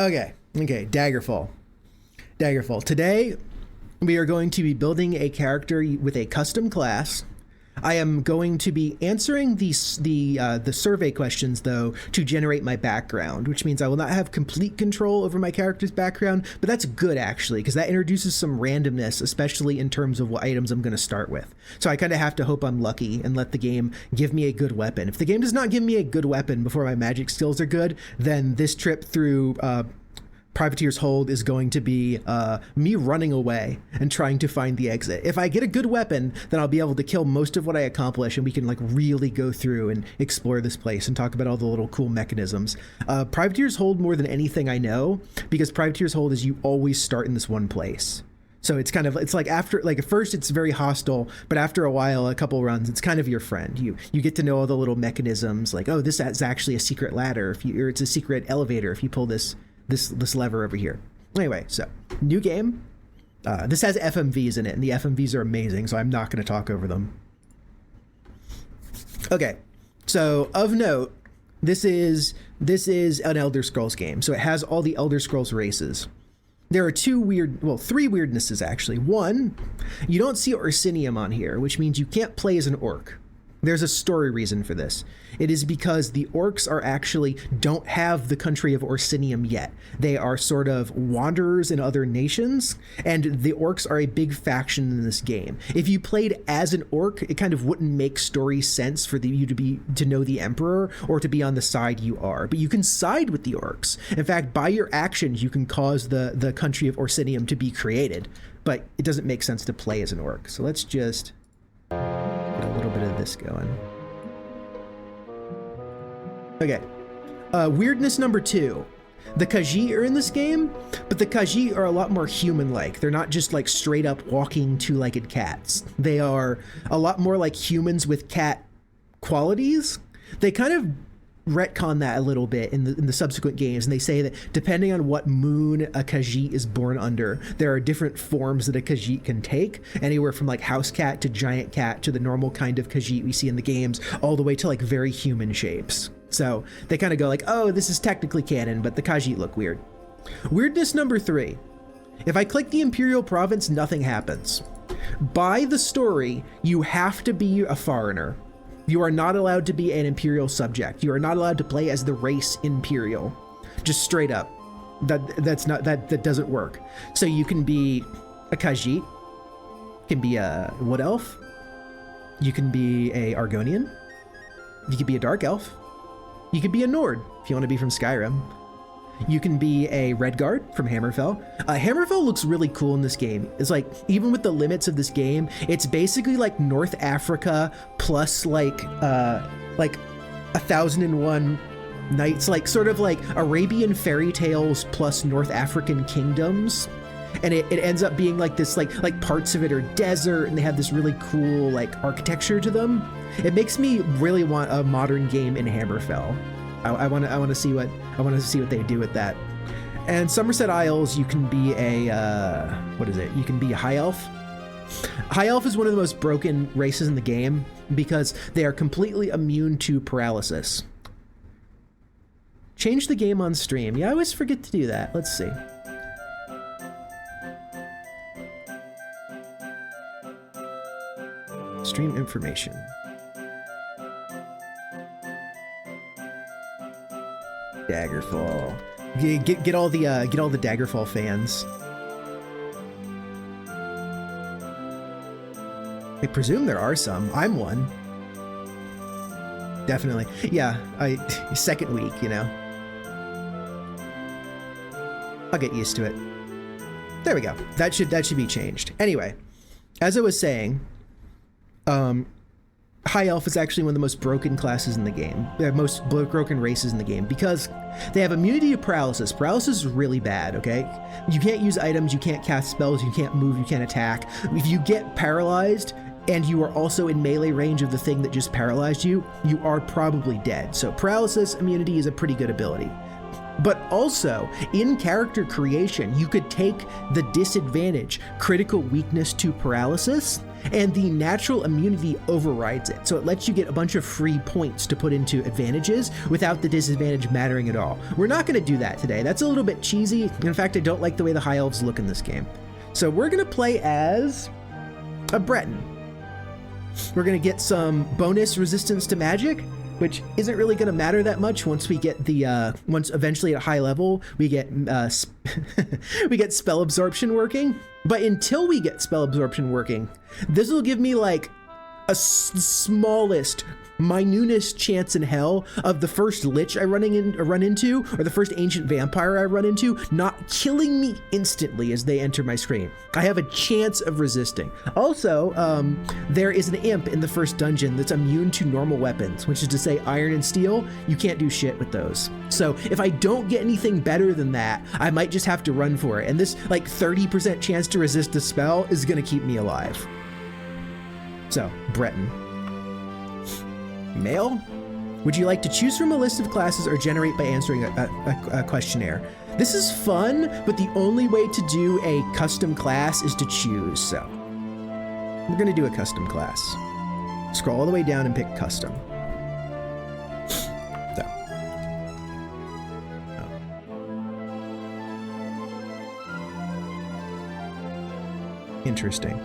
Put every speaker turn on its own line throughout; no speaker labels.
Okay, Daggerfall. Today, we are going to be building a character with a custom class. I am going to be answering the survey questions, though, to generate my background, which means I will not have complete control over my character's background, but that's good, actually, because that introduces some randomness, especially in terms of what items I'm going to start with. So I kind of have to hope I'm lucky and let the game give me a good weapon. If the game does not give me a good weapon before my magic skills are good, then this trip through Privateer's Hold is going to be me running away and trying to find the exit. If I get a good weapon, then I'll be able to kill most of what I accomplish, and we can like really go through and explore this place and talk about all the little cool mechanisms. Privateer's Hold more than anything I know, because Privateer's Hold is you always start in this one place. So it's like after, like at first it's very hostile, but after a while, a couple runs, it's kind of your friend. You get to know all the little mechanisms, like, oh, this is actually a secret ladder, or it's a secret elevator if you pull this lever over here. Anyway, so new game. This has FMVs in it, and the FMVs are amazing, so I'm not going to talk over them. Okay, so of note, this is an Elder Scrolls game, so it has all the Elder Scrolls races. There are three weirdnesses actually. One, you don't see Orsinium on here, which means you can't play as an orc. There's a story reason for this. It is because the orcs don't have the country of Orsinium yet. They are sort of wanderers in other nations, and the orcs are a big faction in this game. If you played as an orc, it kind of wouldn't make story sense for you to know the emperor or to be on the side you are. But you can side with the orcs. In fact, by your actions, you can cause the country of Orsinium to be created. But it doesn't make sense to play as an orc. So let's just get a little bit of this going. Okay. Weirdness number 2. The Khajiit are in this game, but the Khajiit are a lot more human-like. They're not just like straight up walking two-legged cats. They are a lot more like humans with cat qualities. They kind of retcon that a little bit in the subsequent games, and they say that depending on what moon a Khajiit is born under, there are different forms that a Khajiit can take, anywhere from like house cat to giant cat to the normal kind of Khajiit we see in the games, all the way to like very human shapes. So they kind of go like, oh, this is technically canon, but the Khajiit look weird. Weirdness number 3. If I click the Imperial Province, nothing happens. By the story, you have to be a foreigner. You are not allowed to be an Imperial subject. You are not allowed to play as the race Imperial. Just straight up. That doesn't work. So you can be a Khajiit, can be a Wood Elf, you can be a Argonian, you could be a Dark Elf, you could be a Nord if you want to be from Skyrim. You can be a Redguard from Hammerfell. Hammerfell looks really cool in this game. It's like, even with the limits of this game, it's basically like North Africa plus like 1001 Nights, like sort of like Arabian fairy tales plus North African kingdoms. And it ends up being like this, like parts of it are desert, and they have this really cool like architecture to them. It makes me really want a modern game in Hammerfell. I want to see what they do with that. And Somerset Isles, you can be a you can be a High Elf. High Elf is one of the most broken races in the game because they are completely immune to paralysis. Change the game on stream. Yeah, I always forget to do that. Let's see. Stream information. Daggerfall. Get all the Daggerfall fans. I presume there are some. I'm one. Definitely. Yeah, second week, you know. I'll get used to it. There we go. That should be changed. Anyway, as I was saying, High Elf is actually one of the most broken classes in the game. The most broken races in the game because they have immunity to paralysis. Paralysis is really bad, okay? You can't use items, you can't cast spells, you can't move, you can't attack. If you get paralyzed and you are also in melee range of the thing that just paralyzed you, you are probably dead. So paralysis immunity is a pretty good ability. But also, in character creation, you could take the disadvantage, critical weakness to paralysis, and the natural immunity overrides it. So it lets you get a bunch of free points to put into advantages without the disadvantage mattering at all. We're not going to do that today. That's a little bit cheesy. In fact, I don't like the way the high elves look in this game. So we're going to play as a Breton. We're going to get some bonus resistance to magic, which isn't really going to matter that much once we get the once eventually at high level we get we get spell absorption working. But until we get spell absorption working, this will give me like a smallest, minutest chance in hell of the first lich I run into, or the first ancient vampire I run into, not killing me instantly as they enter my screen. I have a chance of resisting. Also, there is an imp in the first dungeon that's immune to normal weapons, which is to say iron and steel, you can't do shit with those. So if I don't get anything better than that, I might just have to run for it. And this like 30% chance to resist the spell is gonna keep me alive. So, Breton. Male? Would you like to choose from a list of classes or generate by answering a questionnaire? This is fun, but the only way to do a custom class is to choose, so. We're gonna do a custom class. Scroll all the way down and pick custom. So. Oh. Interesting.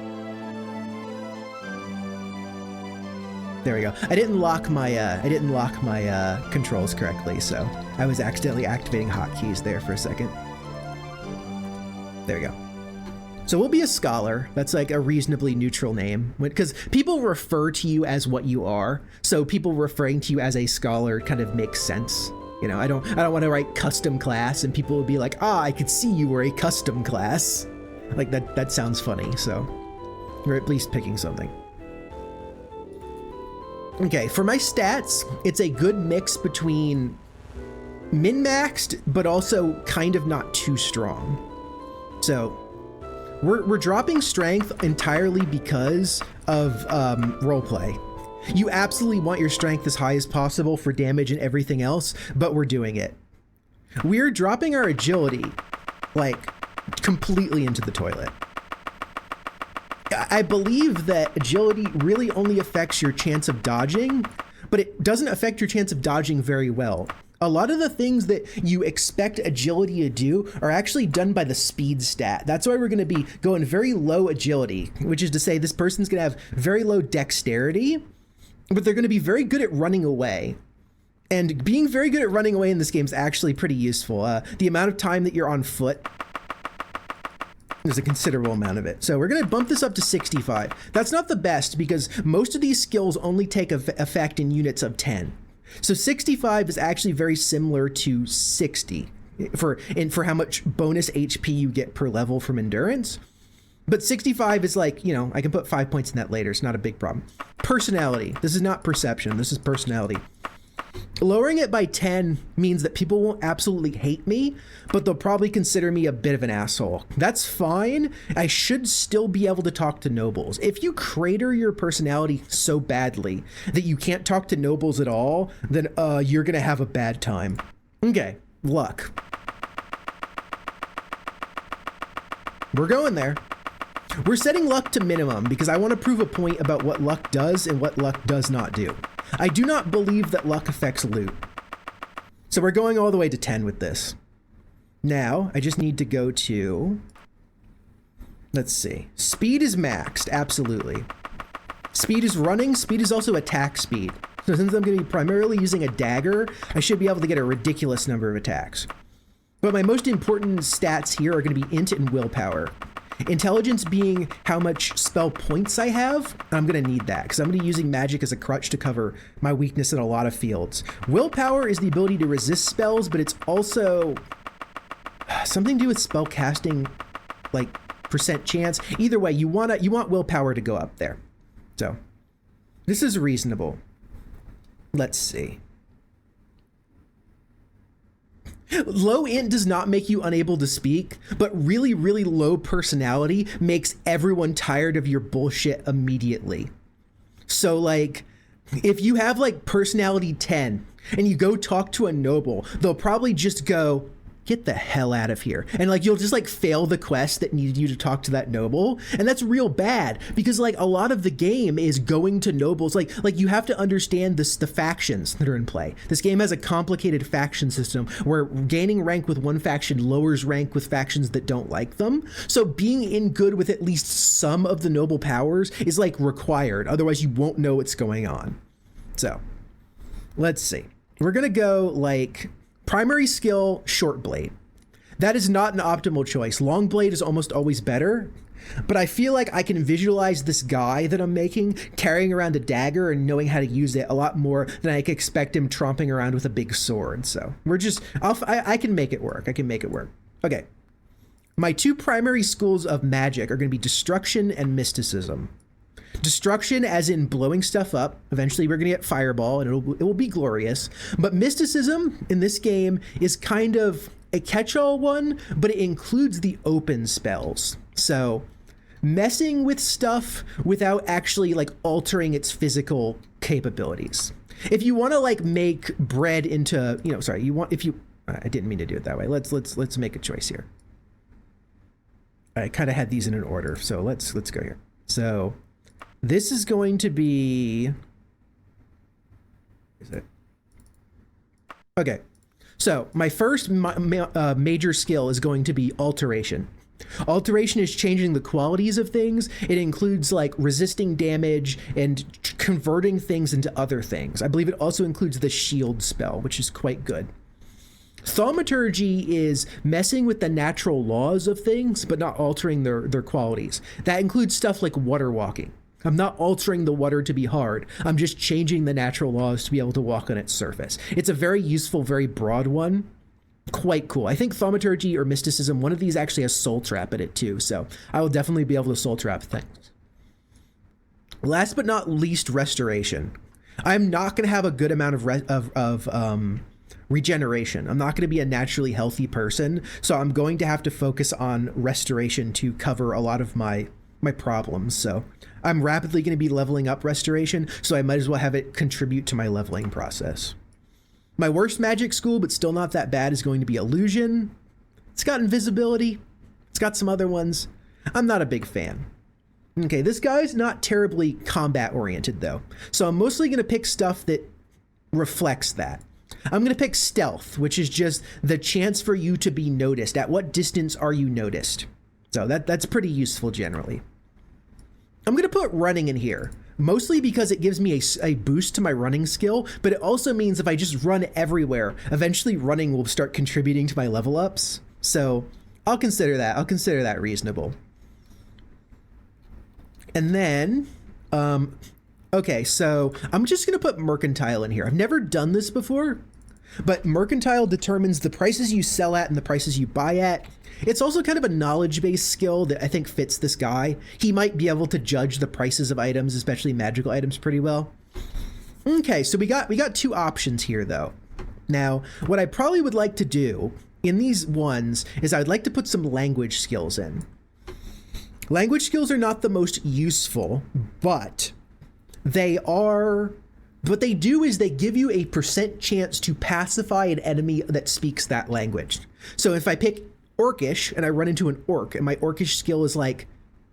There we go. I didn't lock my controls correctly, so I was accidentally activating hotkeys there for a second. There we go. So we'll be a scholar. That's like a reasonably neutral name, because people refer to you as what you are. So people referring to you as a scholar kind of makes sense. You know, I don't want to write custom class and people will be like, I could see you were a custom class. Like that sounds funny. So we're at least picking something. Okay, for my stats, it's a good mix between min-maxed, but also kind of not too strong. So we're dropping strength entirely because of roleplay. You absolutely want your strength as high as possible for damage and everything else, but we're doing it. We're dropping our agility, like, completely into the toilet. I believe that agility really only affects your chance of dodging, but it doesn't affect your chance of dodging very well. A lot of the things that you expect agility to do are actually done by the speed stat. That's why we're going to be going very low agility, which is to say this person's going to have very low dexterity, but they're going to be very good at running away. And being very good at running away in this game is actually pretty useful. The amount of time that you're on foot, there's a considerable amount of it. So we're going to bump this up to 65. That's not the best because most of these skills only take effect in units of 10. So 65 is actually very similar to 60 for how much bonus HP you get per level from endurance. But 65 is like, you know, I can put 5 points in that later. It's not a big problem. Personality. This is not perception. This is personality. Lowering it by 10 means that people won't absolutely hate me, but they'll probably consider me a bit of an asshole. That's fine. I should still be able to talk to nobles. If you crater your personality so badly that you can't talk to nobles at all, then you're gonna have a bad time. Okay, luck. We're going there. We're setting luck to minimum because I want to prove a point about what luck does and what luck does not do. I do not believe that luck affects loot. So we're going all the way to 10 with this. Now, I just need to go to, let's see. Speed is maxed, absolutely. Speed is running, speed is also attack speed. So since I'm going to be primarily using a dagger, I should be able to get a ridiculous number of attacks. But my most important stats here are going to be int and willpower. Intelligence being how much spell points I have, I'm going to need that because I'm going to be using magic as a crutch to cover my weakness in a lot of fields. Willpower is the ability to resist spells, but it's also something to do with spell casting, like percent chance. Either way, you want willpower to go up there. So this is reasonable. Let's see. Low int does not make you unable to speak, but really, really low personality makes everyone tired of your bullshit immediately. So like, if you have like personality 10 and you go talk to a noble, they'll probably just go, get the hell out of here. And like, you'll just like fail the quest that needed you to talk to that noble. And that's real bad because like a lot of the game is going to nobles. Like you have to understand this, the factions that are in play. This game has a complicated faction system where gaining rank with one faction lowers rank with factions that don't like them. So being in good with at least some of the noble powers is like required. Otherwise you won't know what's going on. So let's see. We're going to go like primary skill, short blade. That is not an optimal choice. Long blade is almost always better, but I feel like I can visualize this guy that I'm making carrying around a dagger and knowing how to use it a lot more than I could expect him tromping around with a big sword. So we're just, I can make it work. I can make it work. Okay. My two primary schools of magic are going to be destruction and mysticism. Destruction as in blowing stuff up. Eventually we're going to get fireball and it will be glorious. But mysticism in this game is kind of a catch-all one, but it includes the open spells. So messing with stuff without actually like altering its physical capabilities. If you want to like make bread into, you know, sorry, you want, if you, I didn't mean to do it that way. Let's make a choice here. I kind of had these in an order, so let's go here. So this is going to be, is it? Okay, so my first major skill is going to be alteration. Alteration is changing the qualities of things. It includes like resisting damage and converting things into other things. I believe it also includes the shield spell, which is quite good. Thaumaturgy is messing with the natural laws of things, but not altering their qualities. That includes stuff like water walking. I'm not altering the water to be hard. I'm just changing the natural laws to be able to walk on its surface. It's a very useful, very broad one. Quite cool. I think thaumaturgy or mysticism, one of these actually has soul trap in it too. So I will definitely be able to soul trap things. Last but not least, restoration. I'm not going to have a good amount of regeneration. I'm not going to be a naturally healthy person. So I'm going to have to focus on restoration to cover a lot of my problems. So I'm rapidly going to be leveling up restoration, so I might as well have it contribute to my leveling process. My worst magic school, but still not that bad, is going to be illusion. It's got invisibility. It's got some other ones. I'm not a big fan. Okay, this guy's not terribly combat oriented though. So I'm mostly going to pick stuff that reflects that. I'm going to pick stealth, which is just the chance for you to be noticed. At what distance are you noticed? So that's pretty useful generally. I'm going to put running in here, mostly because it gives me a boost to my running skill, but it also means if I just run everywhere, eventually running will start contributing to my level ups. So I'll consider that. I'll consider that reasonable. And then, okay, so I'm just going to put mercantile in here. I've never done this before, but mercantile determines the prices you sell at and the prices you buy at. It's also kind of a knowledge-based skill that I think fits this guy. He might be able to judge the prices of items, especially magical items, pretty well. Okay, so we got two options here, though. Now, what I probably would like to do in these ones is I'd like to put some language skills in. Language skills are not the most useful, but they are... What they do is they give you a % chance to pacify an enemy that speaks that language. So if I pick Orcish and I run into an orc and my Orcish skill is like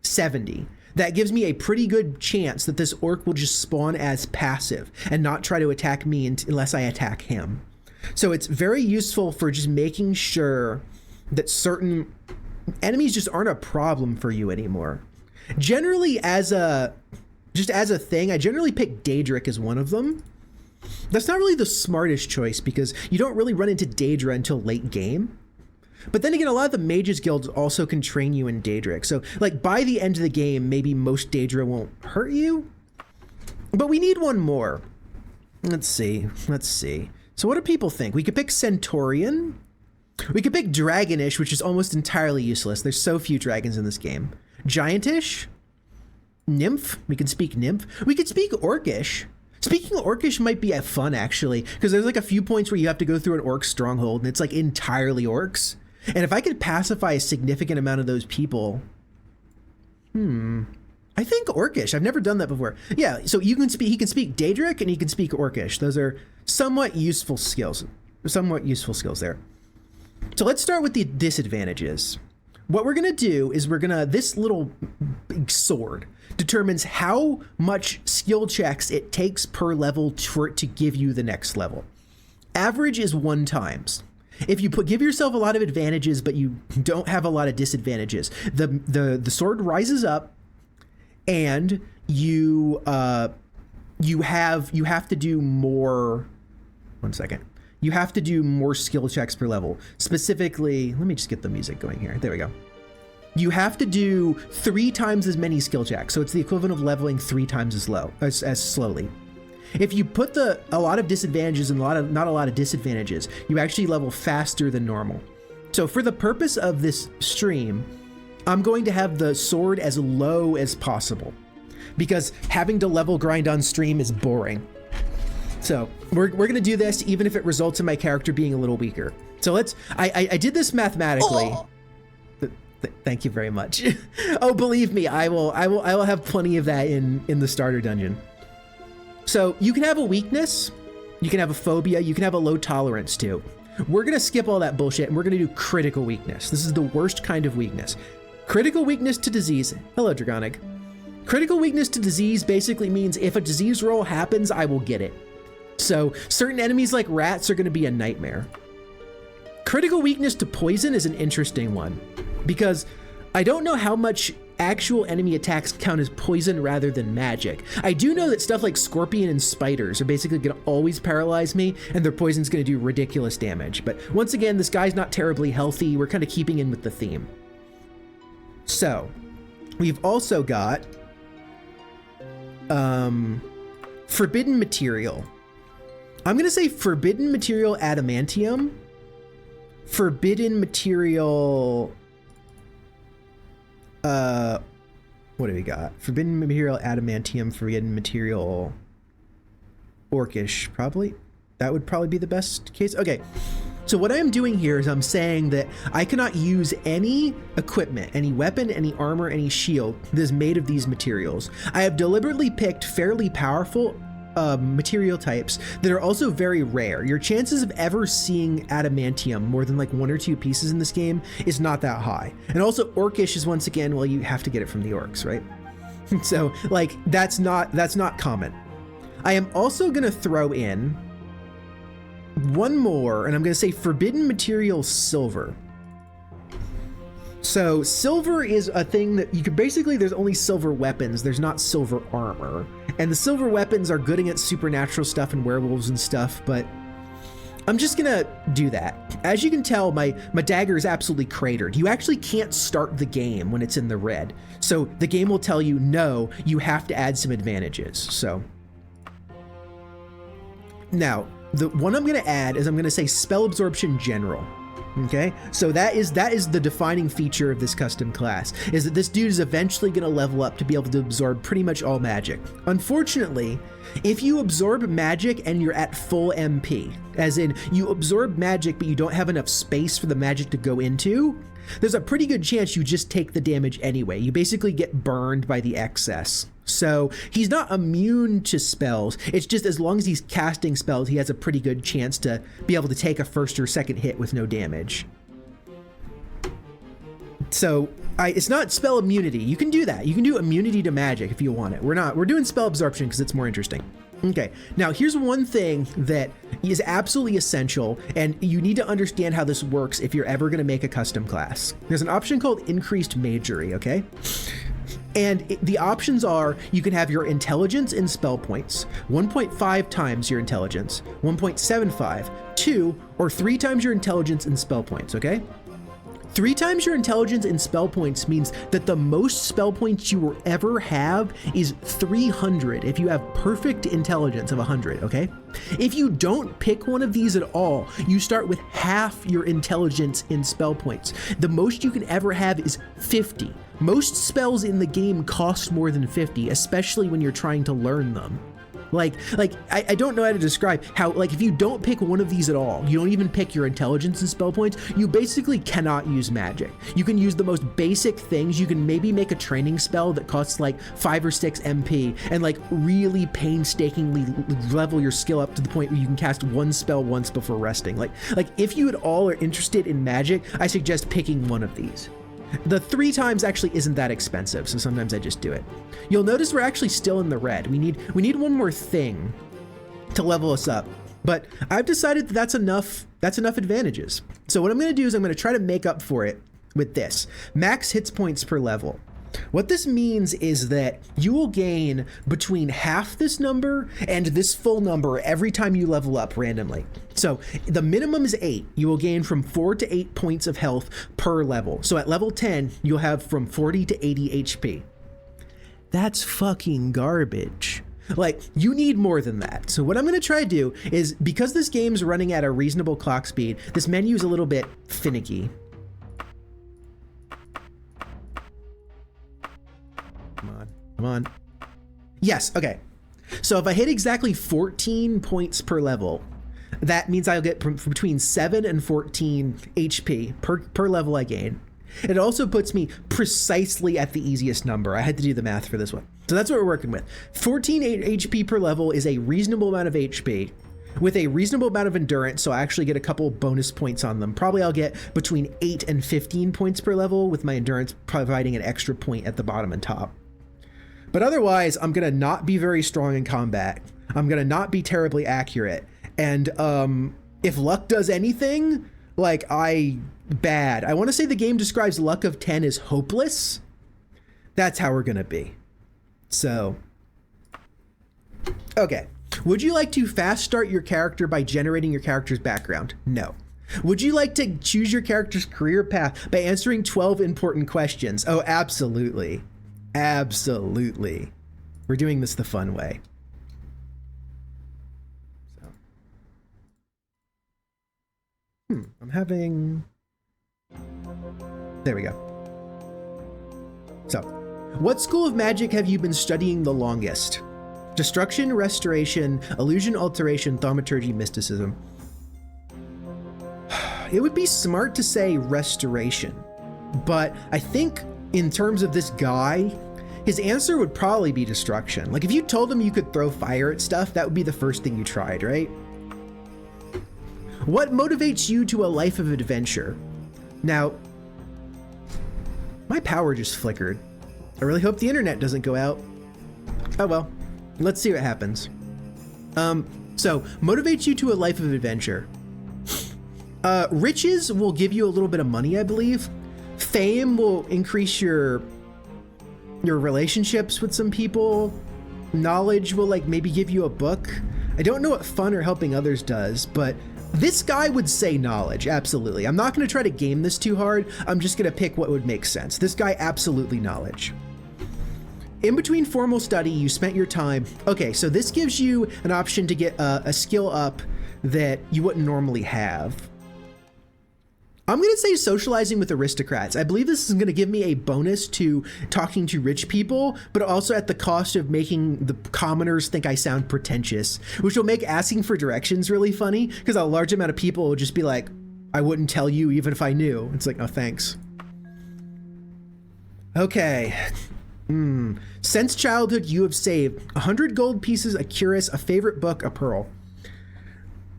70, that gives me a pretty good chance that this orc will just spawn as passive and not try to attack me unless I attack him. So it's very useful for just making sure that certain enemies just aren't a problem for you anymore. Generally, as a thing, I generally pick Daedric as one of them. That's not really the smartest choice because you don't really run into Daedra until late game. But then again, a lot of the mages guilds also can train you in Daedric. So like by the end of the game, maybe most Daedra won't hurt you. But we need one more. Let's see. So what do people think? We could pick Centaurian. We could pick Dragonish, which is almost entirely useless. There's so few dragons in this game. Giantish. Nymph. We can speak Nymph. We could speak Orcish. Speaking of Orcish might be fun actually, because there's like a few points where you have to go through an orc stronghold and it's like entirely orcs. And if I could pacify a significant amount of those people, I think Orcish. I've never done that before. Yeah, so he can speak Daedric and he can speak Orcish. Those are somewhat useful skills there. So let's start with the disadvantages. What we're going to do is this little big sword determines how much skill checks it takes per level for it to give you the next level. Average is 1 times. If you give yourself a lot of advantages, but you don't have a lot of disadvantages, the sword rises up, and you have to do more. 1 second. You have to do more skill checks per level. Specifically, let me just get the music going here. There we go. You have to do 3 times as many skill checks. So it's the equivalent of leveling 3 times as slowly. If you put a lot of disadvantages and not a lot of disadvantages, you actually level faster than normal. So for the purpose of this stream, I'm going to have the sword as low as possible because having to level grind on stream is boring. So we're going to do this even if it results in my character being a little weaker. So I did this mathematically. Oh. Thank you very much. Oh, believe me, I will have plenty of that in the starter dungeon. So you can have a weakness, you can have a phobia, you can have a low tolerance too. We're going to skip all that bullshit and we're going to do critical weakness. This is the worst kind of weakness. Critical weakness to disease. Hello, Dragonic. Critical weakness to disease basically means if a disease roll happens, I will get it. So certain enemies like rats are going to be a nightmare. Critical weakness to poison is an interesting one because I don't know how much actual enemy attacks count as poison rather than magic. I do know that stuff like scorpion and spiders are basically going to always paralyze me and their poison's going to do ridiculous damage. But once again, this guy's not terribly healthy. We're kind of keeping in with the theme. So we've also got forbidden material. I'm going to say forbidden material adamantium, forbidden material, what do we got? Forbidden material adamantium, forbidden material orcish, probably. That would probably be the best case. Okay, so what I'm doing here is I'm saying that I cannot use any equipment, any weapon, any armor, any shield that is made of these materials. I have deliberately picked fairly powerful material types that are also very rare. Your chances of ever seeing adamantium more than like 1 or 2 pieces in this game is not that high. And also orcish is once again, well, you have to get it from the orcs, right? So like that's not common. I am also gonna throw in one more, and I'm gonna say forbidden material silver. So silver is a thing that you could basically, there's only silver weapons, there's not silver armor. And the silver weapons are good against supernatural stuff and werewolves and stuff, but I'm just gonna do that. As you can tell, my dagger is absolutely cratered. You actually can't start the game when it's in the red. So the game will tell you, no, you have to add some advantages. So now, the one I'm gonna add is I'm gonna say spell absorption general. Okay, so that is the defining feature of this custom class, is that this dude is eventually going to level up to be able to absorb pretty much all magic. Unfortunately, if you absorb magic and you're at full MP, as in you absorb magic but you don't have enough space for the magic to go into, there's a pretty good chance you just take the damage anyway. You basically get burned by the excess. So he's not immune to spells. It's just as long as he's casting spells, he has a pretty good chance to be able to take a first or second hit with no damage. So it's not spell immunity. You can do that. You can do immunity to magic if you want it. We're doing spell absorption because it's more interesting. Okay, now here's one thing that is absolutely essential, and you need to understand how this works if you're ever going to make a custom class. There's an option called increased magery, okay? And the options are, you can have your intelligence in spell points, 1.5 times your intelligence, 1.75, 2, or 3 times your intelligence in spell points, okay? 3 times your intelligence in spell points means that the most spell points you will ever have is 300 if you have perfect intelligence of 100, okay? If you don't pick one of these at all, you start with half your intelligence in spell points. The most you can ever have is 50. Most spells in the game cost more than 50, especially when you're trying to learn them. I don't know how to describe how, like, if you don't pick one of these at all, you don't even pick your intelligence and spell points, you basically cannot use magic. You can use the most basic things. You can maybe make a training spell that costs like 5 or 6 MP and like really painstakingly level your skill up to the point where you can cast one spell once before resting. Like if you at all are interested in magic, I suggest picking one of these. The 3 times actually isn't that expensive, so sometimes I just do it. You'll notice we're actually still in the red. We need one more thing to level us up, but I've decided that that's enough advantages. So what I'm gonna do is I'm gonna try to make up for it with this. Max hits points per level. What this means is that you will gain between half this number and this full number every time you level up randomly. So the minimum is 8. You will gain from 4 to 8 points of health per level. So at level 10, you'll have from 40 to 80 HP. That's fucking garbage. Like, you need more than that. So what I'm gonna try to do is, because this game's running at a reasonable clock speed, this menu is a little bit finicky. Come on. Yes, okay. So if I hit exactly 14 points per level, that means I'll get between 7 and 14 HP per level I gain. It also puts me precisely at the easiest number. I had to do the math for this one. So that's what we're working with. 14 HP per level is a reasonable amount of HP with a reasonable amount of endurance, so I actually get a couple bonus points on them. Probably I'll get between 8 and 15 points per level, with my endurance providing an extra point at the bottom and top. But otherwise, I'm gonna not be very strong in combat. I'm gonna not be terribly accurate. And if luck does anything, like bad. I wanna say the game describes luck of 10 as hopeless. That's how we're gonna be. So, okay. Would you like to fast start your character by generating your character's background? No. Would you like to choose your character's career path by answering 12 important questions? Oh, absolutely. Absolutely. We're doing this the fun way. So. I'm having... There we go. So, what school of magic have you been studying the longest? Destruction, restoration, illusion, alteration, thaumaturgy, mysticism. It would be smart to say restoration, but I think in terms of this guy, his answer would probably be destruction. Like, if you told him you could throw fire at stuff, that would be the first thing you tried, right? What motivates you to a life of adventure? Now, my power just flickered. I really hope the internet doesn't go out. Oh well, let's see what happens. So, motivates you to a life of adventure. Riches will give you a little bit of money, I believe. Fame will increase your relationships with some people. Knowledge will like maybe give you a book. I don't know what fun or helping others does, but this guy would say knowledge, absolutely. I'm not gonna try to game this too hard. I'm just gonna pick what would make sense. This guy, absolutely knowledge. In between formal study, you spent your time. Okay, so this gives you an option to get a skill up that you wouldn't normally have. I'm gonna say socializing with aristocrats. I believe this is gonna give me a bonus to talking to rich people, but also at the cost of making the commoners think I sound pretentious, which will make asking for directions really funny, because a large amount of people will just be like, I wouldn't tell you even if I knew. It's like, oh, thanks. Okay. Since childhood, you have saved 100 gold pieces, a cuirass, a favorite book, a pearl.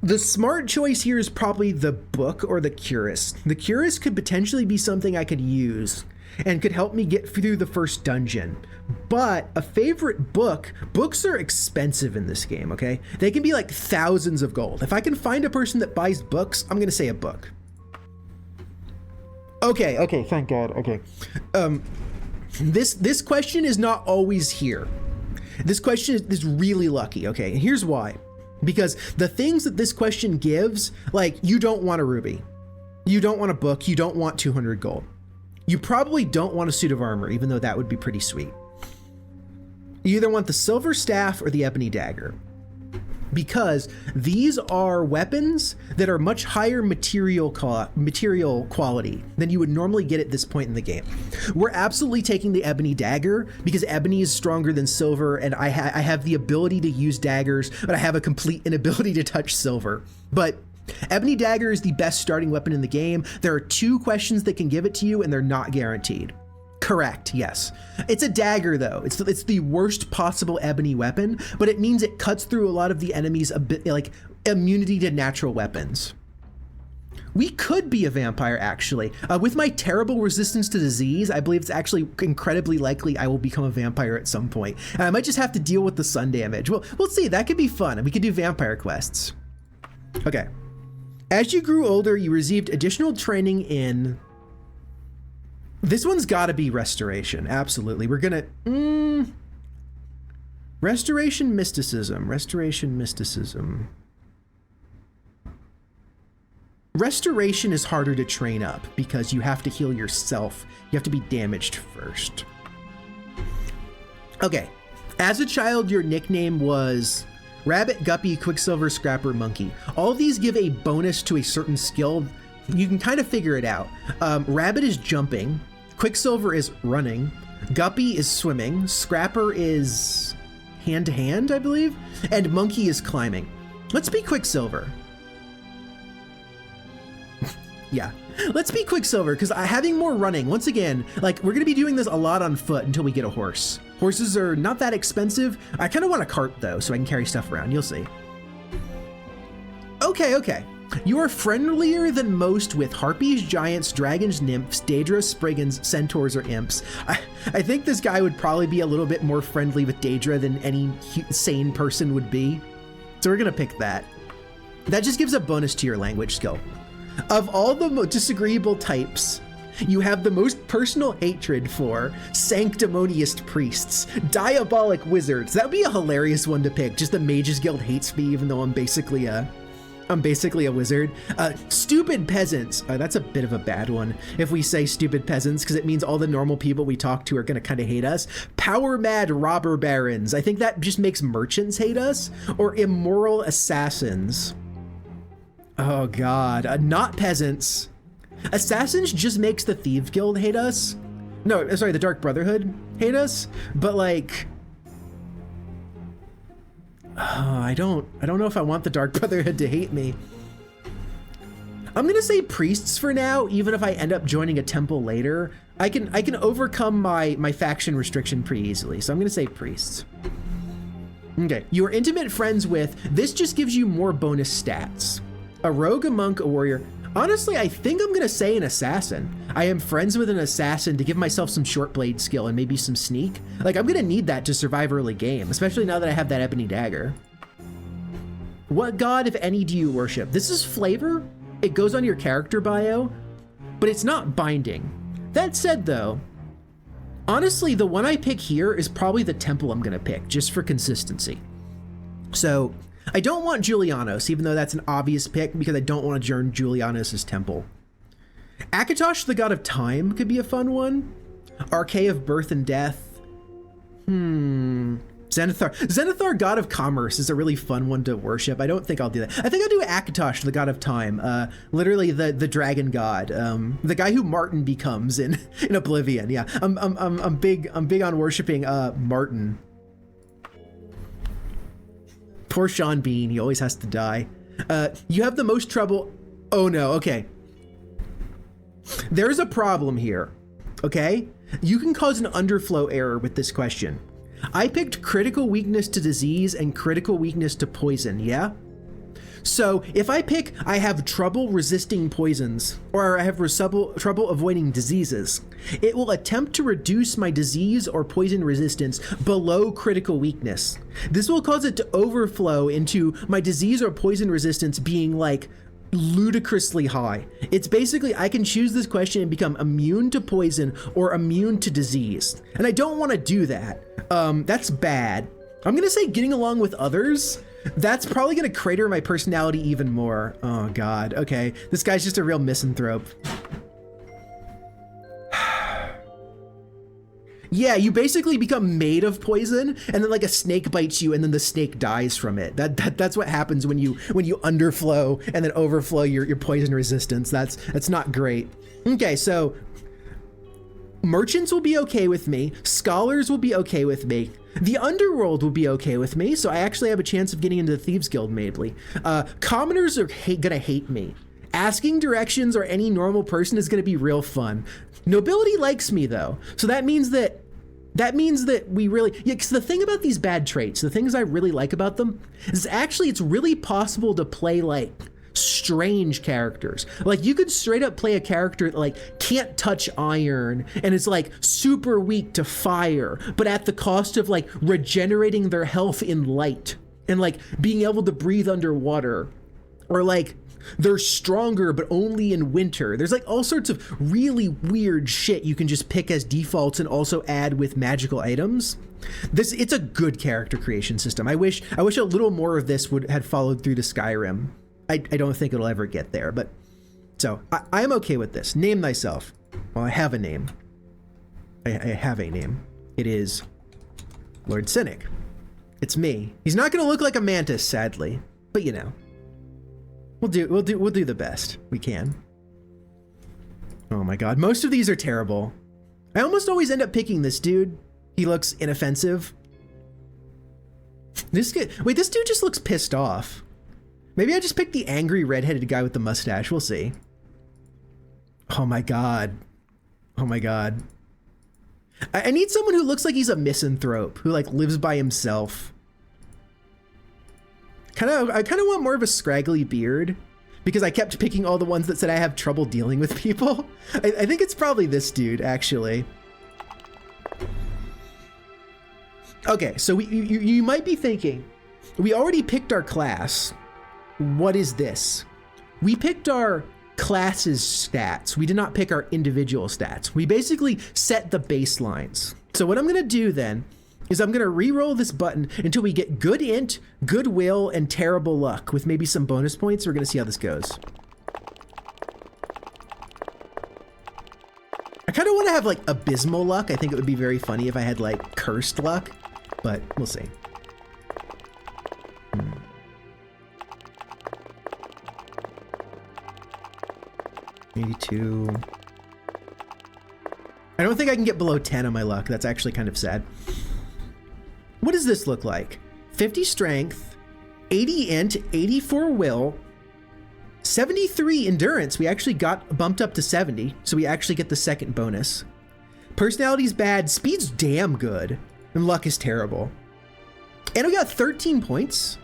The smart choice here is probably the book or the cuirass. The cuirass could potentially be something I could use and could help me get through the first dungeon. But a favorite book, books are expensive in this game, okay? They can be like thousands of gold. If I can find a person that buys books, I'm gonna say a book. Okay, thank God, okay. This question is not always here. This question is really lucky, okay? And here's why. Because the things that this question gives, like, you don't want a ruby. You don't want a book. You don't want 200 gold. You probably don't want a suit of armor, even though that would be pretty sweet. You either want the silver staff or the ebony dagger. because these are weapons that are much higher material quality than you would normally get at this point in the game. We're absolutely taking the ebony dagger because ebony is stronger than silver, and I have the ability to use daggers, but I have a complete inability to touch silver. But ebony dagger is the best starting weapon in the game. There are 2 questions that can give it to you, and they're not guaranteed. Correct, yes. It's a dagger though. It's the worst possible ebony weapon, but it means it cuts through a lot of the enemy's immunity to natural weapons. We could be a vampire actually. With my terrible resistance to disease, I believe it's actually incredibly likely I will become a vampire at some point. And I might just have to deal with the sun damage. Well, we'll see, that could be fun. We could do vampire quests. Okay. As you grew older, you received additional training in... This one's gotta be restoration, absolutely. We're gonna, restoration mysticism. Restoration is harder to train up because you have to heal yourself. You have to be damaged first. Okay, as a child, your nickname was Rabbit, Guppy, Quicksilver, Scrapper, Monkey. All of these give a bonus to a certain skill. You can kind of figure it out. Rabbit is jumping. Quicksilver is running, Guppy is swimming, Scrapper is hand-to-hand, I believe, and Monkey is climbing. Let's be Quicksilver. Yeah, let's be Quicksilver, because having more running, once again, like, we're gonna be doing this a lot on foot until we get a horse. Horses are not that expensive. I kind of want a cart, though, so I can carry stuff around. You'll see. Okay. You are friendlier than most with harpies, giants, dragons, nymphs, daedras, spriggans, centaurs, or imps. I think this guy would probably be a little bit more friendly with daedra than any sane person would be. So we're gonna pick that. That just gives a bonus to your language skill. Of all the disagreeable types, you have the most personal hatred for sanctimonious priests, diabolic wizards. That would be a hilarious one to pick. Just the Mages Guild hates me even though I'm basically a wizard. Stupid peasants. That's a bit of a bad one if we say stupid peasants, because it means all the normal people we talk to are going to kind of hate us. Power mad robber barons. I think that just makes merchants hate us. Or immoral assassins. Oh God, not peasants. Assassins just makes the Thieves Guild hate us. No, sorry, the Dark Brotherhood hate us. But like, I don't know if I want the Dark Brotherhood to hate me. I'm gonna say priests for now, even if I end up joining a temple later. I can overcome my faction restriction pretty easily, so I'm gonna say priests. Okay, you are intimate friends with, this just gives you more bonus stats. A rogue, a monk, a warrior. Honestly, I think I'm gonna say an assassin. I am friends with an assassin to give myself some short blade skill and maybe some sneak. Like, I'm gonna need that to survive early game, especially now that I have that ebony dagger. What god, if any, do you worship? This is flavor. It goes on your character bio, but it's not binding. That said though, honestly, the one I pick here is probably the temple I'm gonna pick, just for consistency. So, I don't want Julianos, even though that's an obvious pick, because I don't want to join Julianos' temple. Akatosh, the god of time, could be a fun one. Archée of birth and death. Zenithar, god of commerce, is a really fun one to worship. I don't think I'll do that. I think I'll do Akatosh, the god of time. Literally the dragon god, the guy who Martin becomes in Oblivion. Yeah, I'm big on worshiping Martin. Poor Sean Bean, he always has to die. You have the most trouble. Oh no, okay. There's a problem here, okay? You can cause an underflow error with this question. I picked critical weakness to disease and critical weakness to poison, yeah? So if I pick, I have trouble resisting poisons, or I have trouble avoiding diseases, it will attempt to reduce my disease or poison resistance below critical weakness. This will cause it to overflow into my disease or poison resistance being like ludicrously high. It's basically, I can choose this question and become immune to poison or immune to disease. And I don't want to do that. That's bad. I'm gonna say getting along with others. That's probably gonna crater my personality even more. Oh God, okay. This guy's just a real misanthrope. Yeah, you basically become made of poison, and then like a snake bites you, and then the snake dies from it. That's what happens when you underflow and then overflow your poison resistance. That's not great. Okay, so merchants will be okay with me. Scholars will be okay with me. The underworld will be okay with me, so I actually have a chance of getting into the Thieves Guild, maybe. Commoners are gonna hate me. Asking directions or any normal person is gonna be real fun. Nobility likes me though, so that means that we really, yeah, because the thing about these bad traits, the things I really like about them, is actually it's really possible to play like strange characters. Like you could straight up play a character that like can't touch iron and is like super weak to fire, but at the cost of like regenerating their health in light and like being able to breathe underwater, or like they're stronger but only in winter. There's like all sorts of really weird shit you can just pick as defaults and also add with magical items. It's a good character creation system. I wish a little more of this had followed through to Skyrim. I don't think it'll ever get there, but so I'm okay with this. Name thyself. Well, I have a name. I have a name. It is Lordcynic. It's me. He's not gonna look like a mantis, sadly, but you know, we'll do the best we can. Oh my god, most of these are terrible. I almost always end up picking this dude. He looks inoffensive. This dude just looks pissed off. Maybe I just picked the angry redheaded guy with the mustache. We'll see. Oh my god. Oh my god. I need someone who looks like he's a misanthrope, who like lives by himself. I kind of want more of a scraggly beard, because I kept picking all the ones that said I have trouble dealing with people. I think it's probably this dude, actually. Okay, so you might be thinking, we already picked our class. What is this? We picked our class's stats. We did not pick our individual stats. We basically set the baselines. So what I'm gonna do then is I'm gonna re-roll this button until we get good int, goodwill, and terrible luck with maybe some bonus points. We're gonna see how this goes. I kind of want to have like abysmal luck. I think it would be very funny if I had like cursed luck, but we'll see. 82. I don't think I can get below 10 on my luck. That's actually kind of sad. What does this look like? 50 strength, 80 int, 84 will, 73 endurance. We actually got bumped up to 70, so we actually get the second bonus. Personality's bad, speed's damn good, and luck is terrible. And we got 13 points.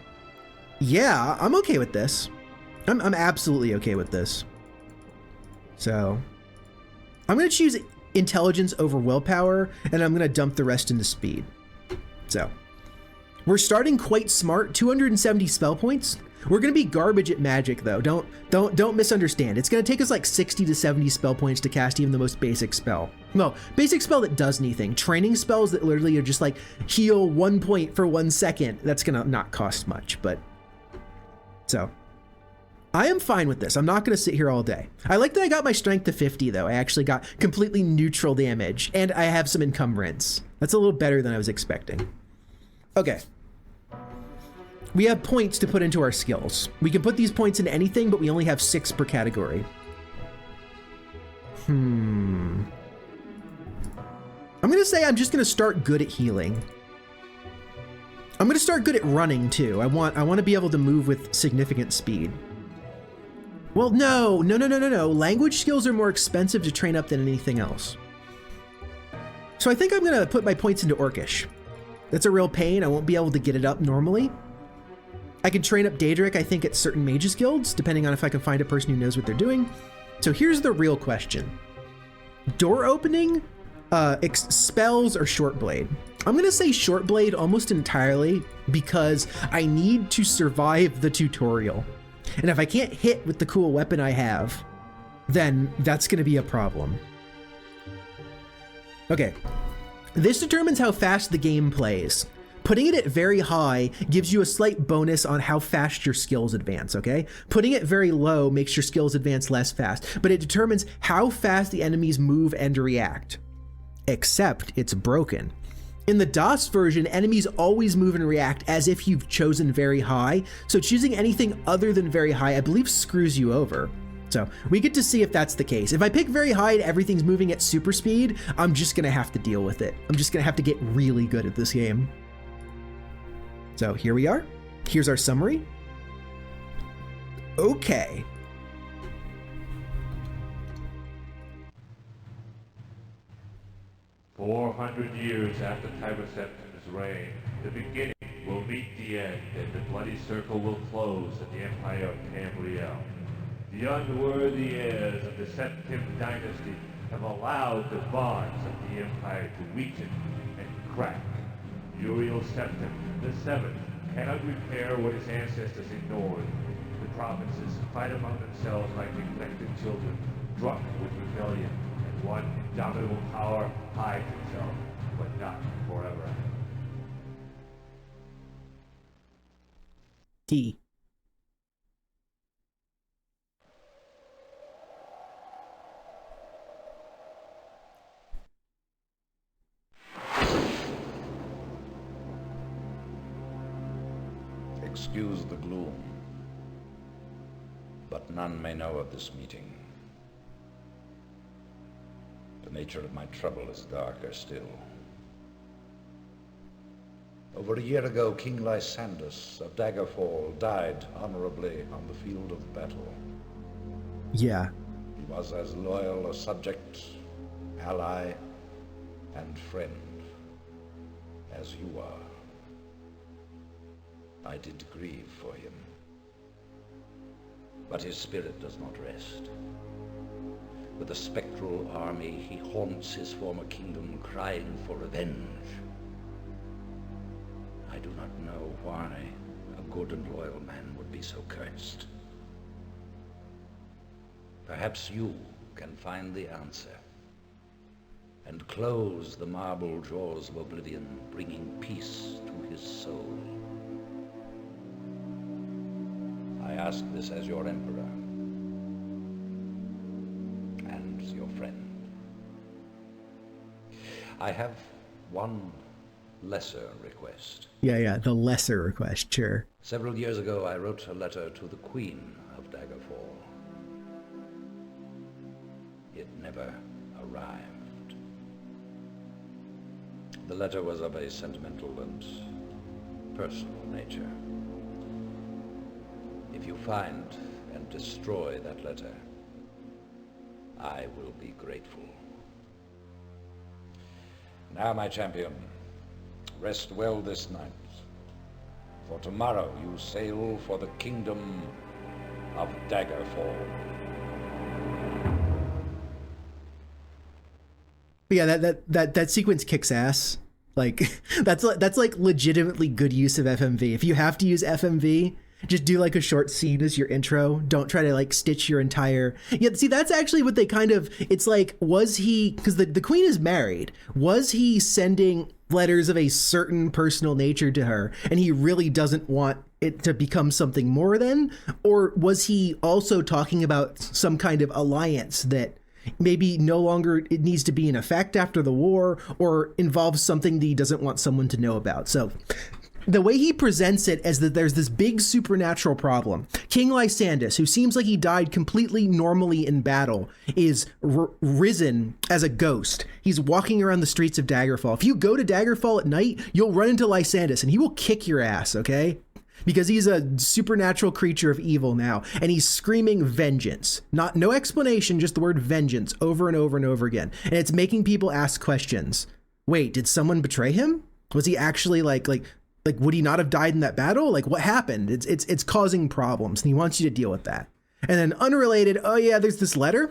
Yeah, I'm okay with this. I'm absolutely okay with this. So I'm gonna choose intelligence over willpower, and I'm gonna dump the rest into speed. So we're starting quite smart, 270 spell points. We're gonna be garbage at magic though. Don't misunderstand. It's gonna take us like 60 to 70 spell points to cast even the most basic spell. Well, basic spell that does anything. Training spells that literally are just like heal 1 point for 1 second. That's gonna not cost much, but so I am fine with this. I'm not gonna sit here all day. I like that I got my strength to 50 though. I actually got completely neutral damage, and I have some encumbrance. That's a little better than I was expecting. Okay. We have points to put into our skills. We can put these points into anything, but we only have 6 per category. I'm gonna say I'm just gonna start good at healing. I'm gonna start good at running too. I want to be able to move with significant speed. Well, no. Language skills are more expensive to train up than anything else. So I think I'm gonna put my points into Orcish. That's a real pain. I won't be able to get it up normally. I can train up Daedric, I think, at certain mages guilds, depending on if I can find a person who knows what they're doing. So here's the real question. Door opening, spells, or short blade? I'm gonna say short blade almost entirely because I need to survive the tutorial. And if I can't hit with the cool weapon I have, then that's gonna be a problem. Okay, this determines how fast the game plays. Putting it at very high gives you a slight bonus on how fast your skills advance, okay? Putting it very low makes your skills advance less fast, but it determines how fast the enemies move and react. except it's broken. In the DOS version, enemies always move and react as if you've chosen very high, so choosing anything other than very high, I believe, screws you over. So we get to see if that's the case. If I pick very high and everything's moving at super speed, I'm just gonna have to deal with it. I'm just gonna have to get really good at this game. So here we are. Here's our summary. Okay.
"400 years after Tiber Septim's reign, the beginning will meet the end, and the bloody circle will close at the Empire of Tamriel. The unworthy heirs of the Septim dynasty have allowed the bonds of the Empire to weaken and crack. Uriel Septim, the Seventh, cannot repair what his ancestors ignored. The provinces fight among themselves like neglected children, drunk with rebellion, and one indomitable power hides itself, but not forever."
D.
Excuse the gloom, but none may know of this meeting. The nature of my trouble is darker still. Over a year ago, King Lysandus of Daggerfall died honorably on the field of battle.
Yeah.
He was as loyal a subject, ally, and friend as you are. I did grieve for him, but his spirit does not rest. With a spectral army, he haunts his former kingdom, crying for revenge. I do not know why a good and loyal man would be so cursed. Perhaps you can find the answer and close the marble jaws of oblivion, bringing peace to his soul. I ask this as your emperor and your friend. I have one lesser request.
Yeah, the lesser request, sure.
Several years ago, I wrote a letter to the Queen of Daggerfall. It never arrived. The letter was of a sentimental and personal nature. If you find and destroy that letter, I will be grateful. Now, my champion, rest well this night, for tomorrow you sail for the kingdom of Daggerfall.
But yeah, that sequence kicks ass. Like that's like legitimately good use of FMV. If you have to use FMV, just do like a short scene as your intro. Don't try to like stitch your entire. Yeah, see, that's actually what they kind of. It's like, was he, because the queen is married? Was he sending letters of a certain personal nature to her, and he really doesn't want it to become something more than? Or was he also talking about some kind of alliance that maybe no longer it needs to be in effect after the war, or involves something that he doesn't want someone to know about? So the way he presents it as that there's this big supernatural problem. King Lysandus, who seems like he died completely normally in battle, is risen as a ghost. He's walking around the streets of Daggerfall. If you go to Daggerfall at night, you'll run into Lysandus and he will kick your ass, okay? Because he's a supernatural creature of evil now, and he's screaming vengeance. No explanation, just the word vengeance over and over and over again. And it's making people ask questions. Wait, did someone betray him? Was he actually like would he not have died in that battle? Like, what happened? It's causing problems, and he wants you to deal with that. And then unrelated, oh yeah, there's this letter.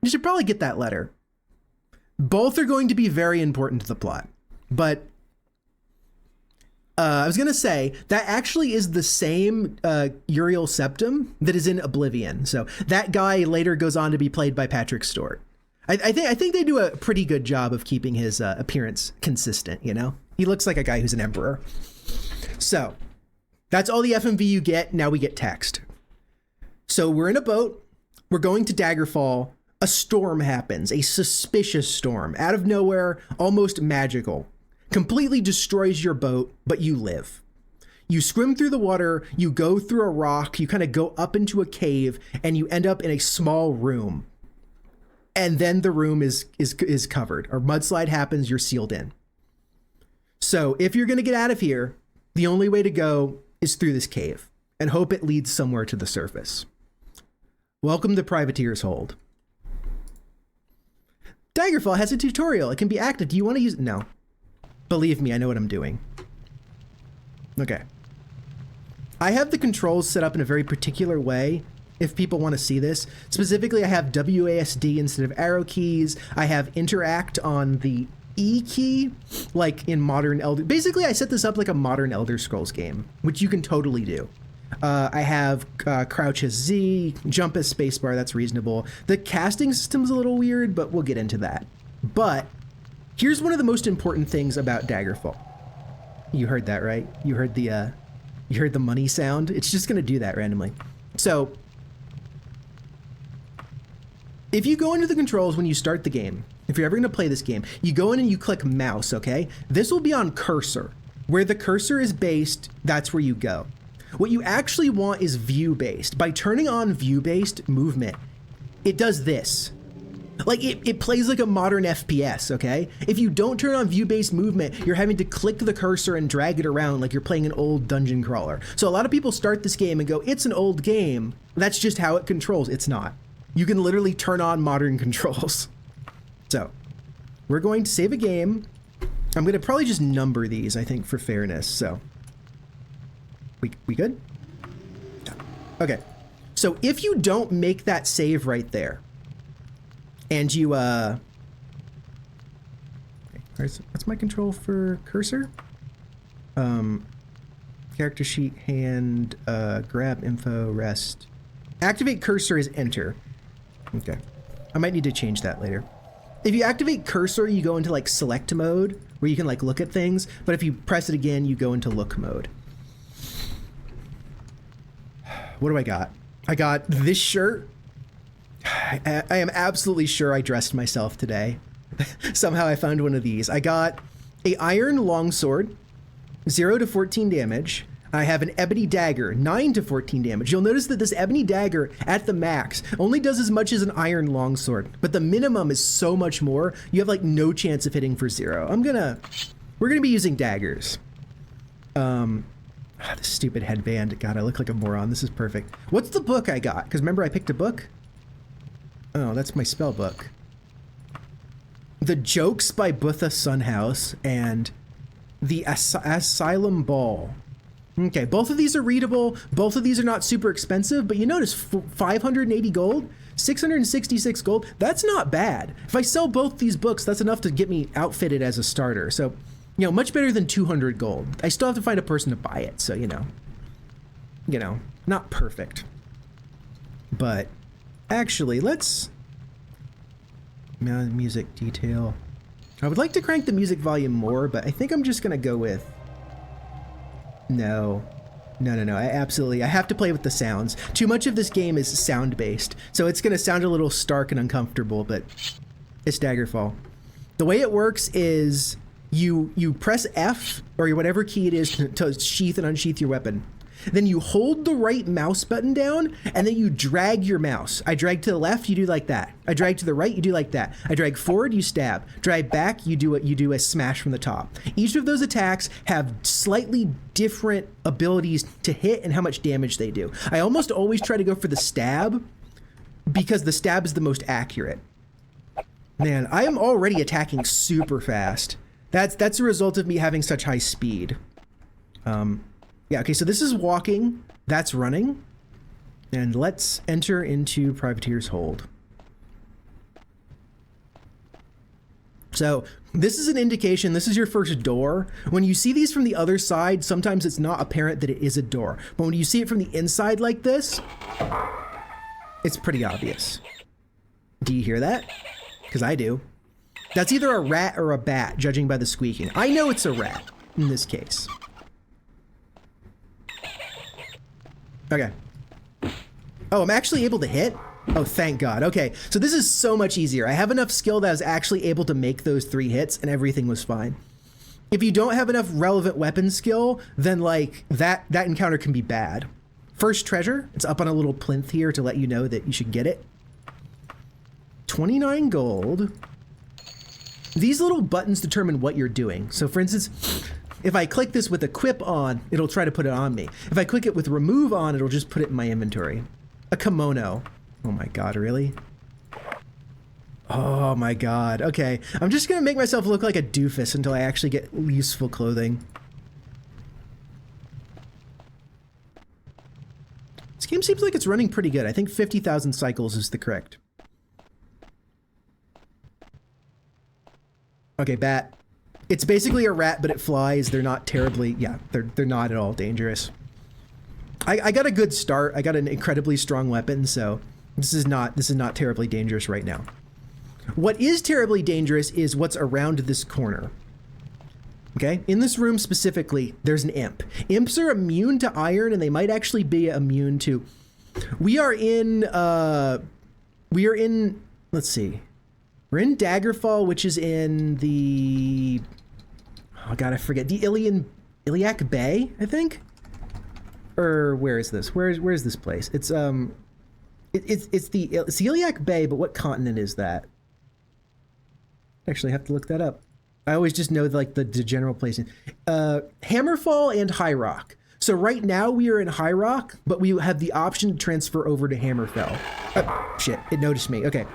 You should probably get that letter. Both are going to be very important to the plot, but I was gonna say that actually is the same Uriel Septim that is in Oblivion. So that guy later goes on to be played by Patrick Stewart. I think they do a pretty good job of keeping his appearance consistent. You know, he looks like a guy who's an emperor. So that's all the FMV you get. Now we get text. So we're in a boat. We're going to Daggerfall. a storm happens, a suspicious storm, out of nowhere, almost magical. Completely destroys your boat, but you live. You swim through the water, you go through a rock, you kind of go up into a cave, and you end up in a small room. And then the room is covered. Or mudslide happens, you're sealed in. So if you're going to get out of here, the only way to go is through this cave and hope it leads somewhere to the surface. Welcome to Privateer's Hold. Daggerfall has a tutorial. It can be active. Do you want to use it? No. Believe me, I know what I'm doing. Okay. I have the controls set up in a very particular way if people want to see this. Specifically, I have WASD instead of arrow keys. I have interact on the E key, like in modern Elder. Basically, I set this up like a modern Elder Scrolls game, which you can totally do. I have crouch as Z, jump as spacebar. That's reasonable. The casting system's a little weird, but we'll get into that. But here's one of the most important things about Daggerfall. You heard that, right? You heard the money sound. It's just gonna do that randomly. So if you go into the controls when you start the game, if you're ever going to play this game, you go in and you click mouse, okay? This will be on cursor. Where the cursor is based, that's where you go. What you actually want is view-based. By turning on view-based movement, it does this. Like, it plays like a modern FPS, okay? If you don't turn on view-based movement, you're having to click the cursor and drag it around like you're playing an old dungeon crawler. So a lot of people start this game and go, it's an old game. That's just how it controls. It's not. You can literally turn on modern controls. So, we're going to save a game. I'm going to probably just number these, I think, for fairness. So, we good? Yeah. Okay. So, if you don't make that save right there, and you, what's my control for cursor? Character sheet, hand, grab info, rest. Activate cursor is enter. Okay. I might need to change that later. If you activate cursor, you go into like select mode where you can like look at things. But if you press it again, you go into look mode. What do I got? I got this shirt. I am absolutely sure I dressed myself today. Somehow I found one of these. I got a iron longsword, 0 to 14 damage. I have an ebony dagger, 9 to 14 damage. You'll notice that this ebony dagger at the max only does as much as an iron longsword, but the minimum is so much more, you have like no chance of hitting for 0. We're gonna be using daggers. This stupid headband. God, I look like a moron. This is perfect. What's the book I got? Because remember I picked a book? Oh, that's my spell book. The Jokes by Butha Sunhouse and the Asylum Ball. Okay, both of these are readable. Both of these are not super expensive, but you notice 580 gold, 666 gold. That's not bad. If I sell both these books, that's enough to get me outfitted as a starter. So, you know, much better than 200 gold. I still have to find a person to buy it. So, you know, not perfect. But actually, let's music detail. I would like to crank the music volume more, but I think I'm just going to go with No. I have to play with the sounds. Too much of this game is sound-based, so it's going to sound a little stark and uncomfortable, but it's Daggerfall. The way it works is you press F, or whatever key it is, to sheath and unsheath your weapon. Then you hold the right mouse button down, and then you drag your mouse. I drag to the left, you do like that. I drag to the right, you do like that. I drag forward, you stab. Drag back, you do a smash from the top. Each of those attacks have slightly different abilities to hit and how much damage they do. I almost always try to go for the stab, because the stab is the most accurate. Man, I am already attacking super fast. That's a result of me having such high speed. Yeah, okay, so this is walking, that's running, and let's enter into Privateer's Hold. So this is an indication, this is your first door. When you see these from the other side, sometimes it's not apparent that it is a door. But when you see it from the inside like this, it's pretty obvious. Do you hear that? Because I do. That's either a rat or a bat, judging by the squeaking. I know it's a rat in this case. Okay. Oh, I'm actually able to hit? Oh, thank God. Okay, so this is so much easier. I have enough skill that I was actually able to make those 3 hits and everything was fine. If you don't have enough relevant weapon skill, then like that encounter can be bad. First treasure, it's up on a little plinth here to let you know that you should get it. 29 gold. These little buttons determine what you're doing. So for instance, if I click this with equip on, it'll try to put it on me. If I click it with remove on, it'll just put it in my inventory. A kimono. Oh my God, really? Oh my God. Okay, I'm just gonna make myself look like a doofus until I actually get useful clothing. This game seems like it's running pretty good. I think 50,000 cycles is the correct. Okay, bat. It's basically a rat, but it flies. They're not terribly, yeah, they're not at all dangerous. I got a good start. I got an incredibly strong weapon, so this is not terribly dangerous right now. What is terribly dangerous is what's around this corner. Okay, in this room specifically, there's an imp. Imps are immune to iron, and they might actually be immune to. We are in. Let's see. We're in Daggerfall, which is in the. Oh God, I forget the Iliac Bay, I think. Or where is this? Where's this place? It's the Iliac Bay, but what continent is that? Actually, I have to look that up. I always just know like the general placing. Hammerfall and High Rock. So right now we are in High Rock, but we have the option to transfer over to Hammerfell. Shit, it noticed me. Okay.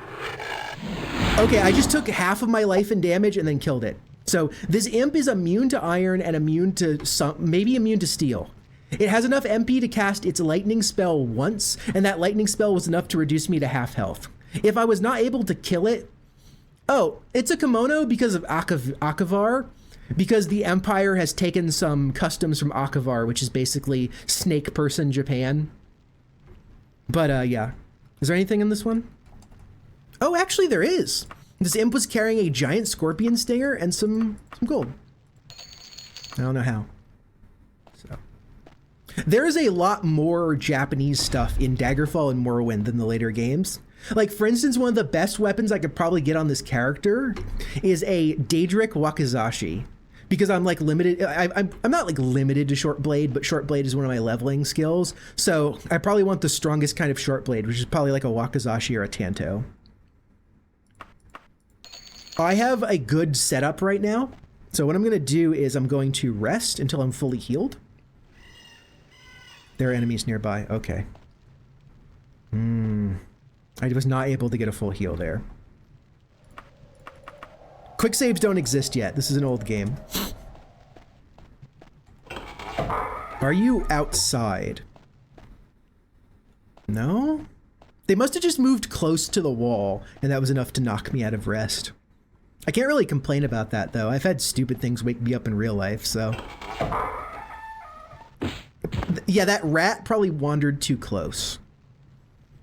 Okay, I just took half of my life in damage and then killed it. So this imp is immune to iron and immune to maybe immune to steel. It has enough MP to cast its lightning spell once, and that lightning spell was enough to reduce me to half health. If I was not able to kill it, oh, it's a kimono because of Akavar, because the Empire has taken some customs from Akavar, which is basically snake person Japan. But yeah, is there anything in this one? Oh, actually there is. This imp was carrying a giant scorpion stinger and some gold. I don't know how. So there is a lot more Japanese stuff in Daggerfall and Morrowind than the later games. Like, for instance, one of the best weapons I could probably get on this character is a Daedric Wakizashi. Because I'm like limited, I'm not like limited to short blade, but short blade is one of my leveling skills. So I probably want the strongest kind of short blade, which is probably like a Wakizashi or a Tanto. I have a good setup right now. So what I'm going to do is I'm going to rest until I'm fully healed. There are enemies nearby. Okay. I was not able to get a full heal there. Quick saves don't exist yet. This is an old game. Are you outside? No? They must have just moved close to the wall, and that was enough to knock me out of rest. I can't really complain about that, though. I've had stupid things wake me up in real life, so. Yeah, that rat probably wandered too close.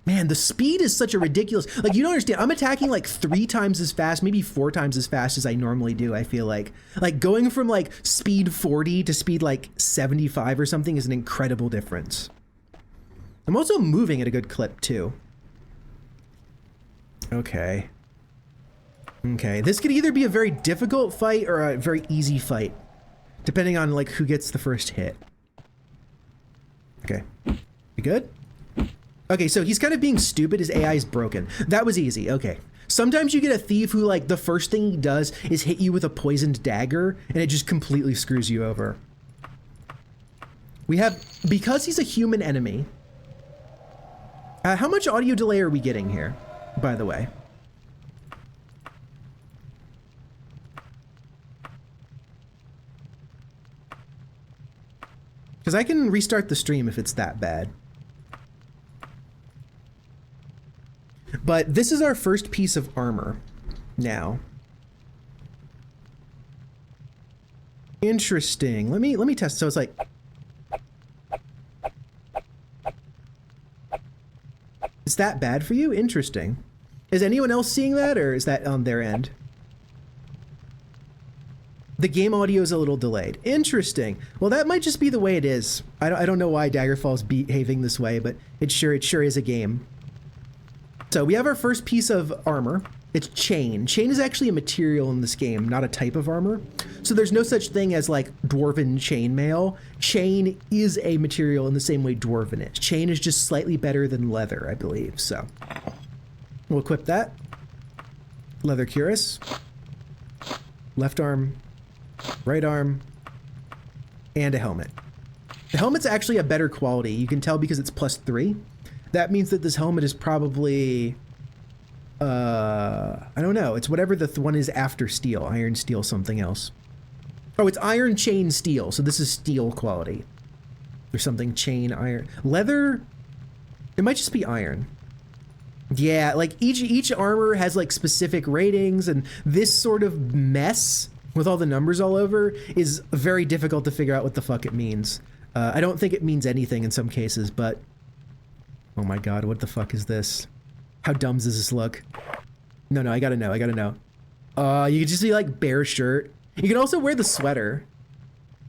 Man, the speed is such a ridiculous... Like, you don't understand. I'm attacking like 3 times as fast, maybe 4 times as fast as I normally do, I feel like. Like, going from like speed 40 to speed like 75 or something is an incredible difference. I'm also moving at a good clip, too. Okay. Okay, this could either be a very difficult fight or a very easy fight, depending on like who gets the first hit. Okay, we good? Okay, so he's kind of being stupid. His AI is broken. That was easy. Okay. Sometimes you get a thief who like the first thing he does is hit you with a poisoned dagger and it just completely screws you over. We have, because he's a human enemy. How much audio delay are we getting here, by the way? Because I can restart the stream if it's that bad. But this is our first piece of armor now. Interesting. Let me test. So it's like, is that bad for you? Interesting. Is anyone else seeing that, or is that on their end? The game audio is a little delayed. Interesting. Well, that might just be the way it is. I don't know why Daggerfall is behaving this way, but it sure is a game. So we have our first piece of armor. It's chain. Chain is actually a material in this game, not a type of armor. So there's no such thing as like dwarven chainmail. Chain is a material in the same way dwarven is. Chain is just slightly better than leather, I believe. So we'll equip that. Leather cuirass. Left arm, right arm, and a helmet. The helmet's actually a better quality. You can tell because it's +3. That means that this helmet is probably, I don't know. It's whatever the one is after steel. Iron, steel, something else. Oh, it's iron, chain, steel. So this is steel quality. Or something, chain, iron. Leather, it might just be iron. Yeah, like each armor has like specific ratings, and this sort of mess with all the numbers all over is very difficult to figure out what the fuck it means. I don't think it means anything in some cases, but oh my god, what the fuck is this? How dumb does this look? No, I gotta know, you could just be like bare shirt. You can also wear the sweater.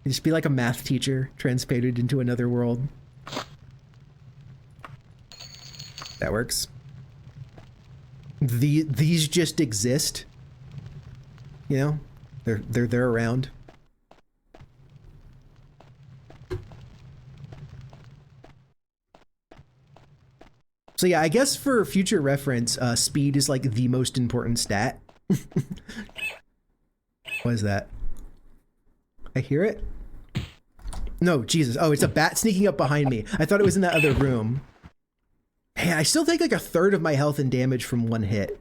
You just be like a math teacher transported into another world. That works. These just exist. You know? They're around. So yeah, I guess for future reference, speed is like the most important stat. What is that? I hear it? No, Jesus. Oh, it's a bat sneaking up behind me. I thought it was in that other room. Man, I still take like 1/3 of my health and damage from one hit.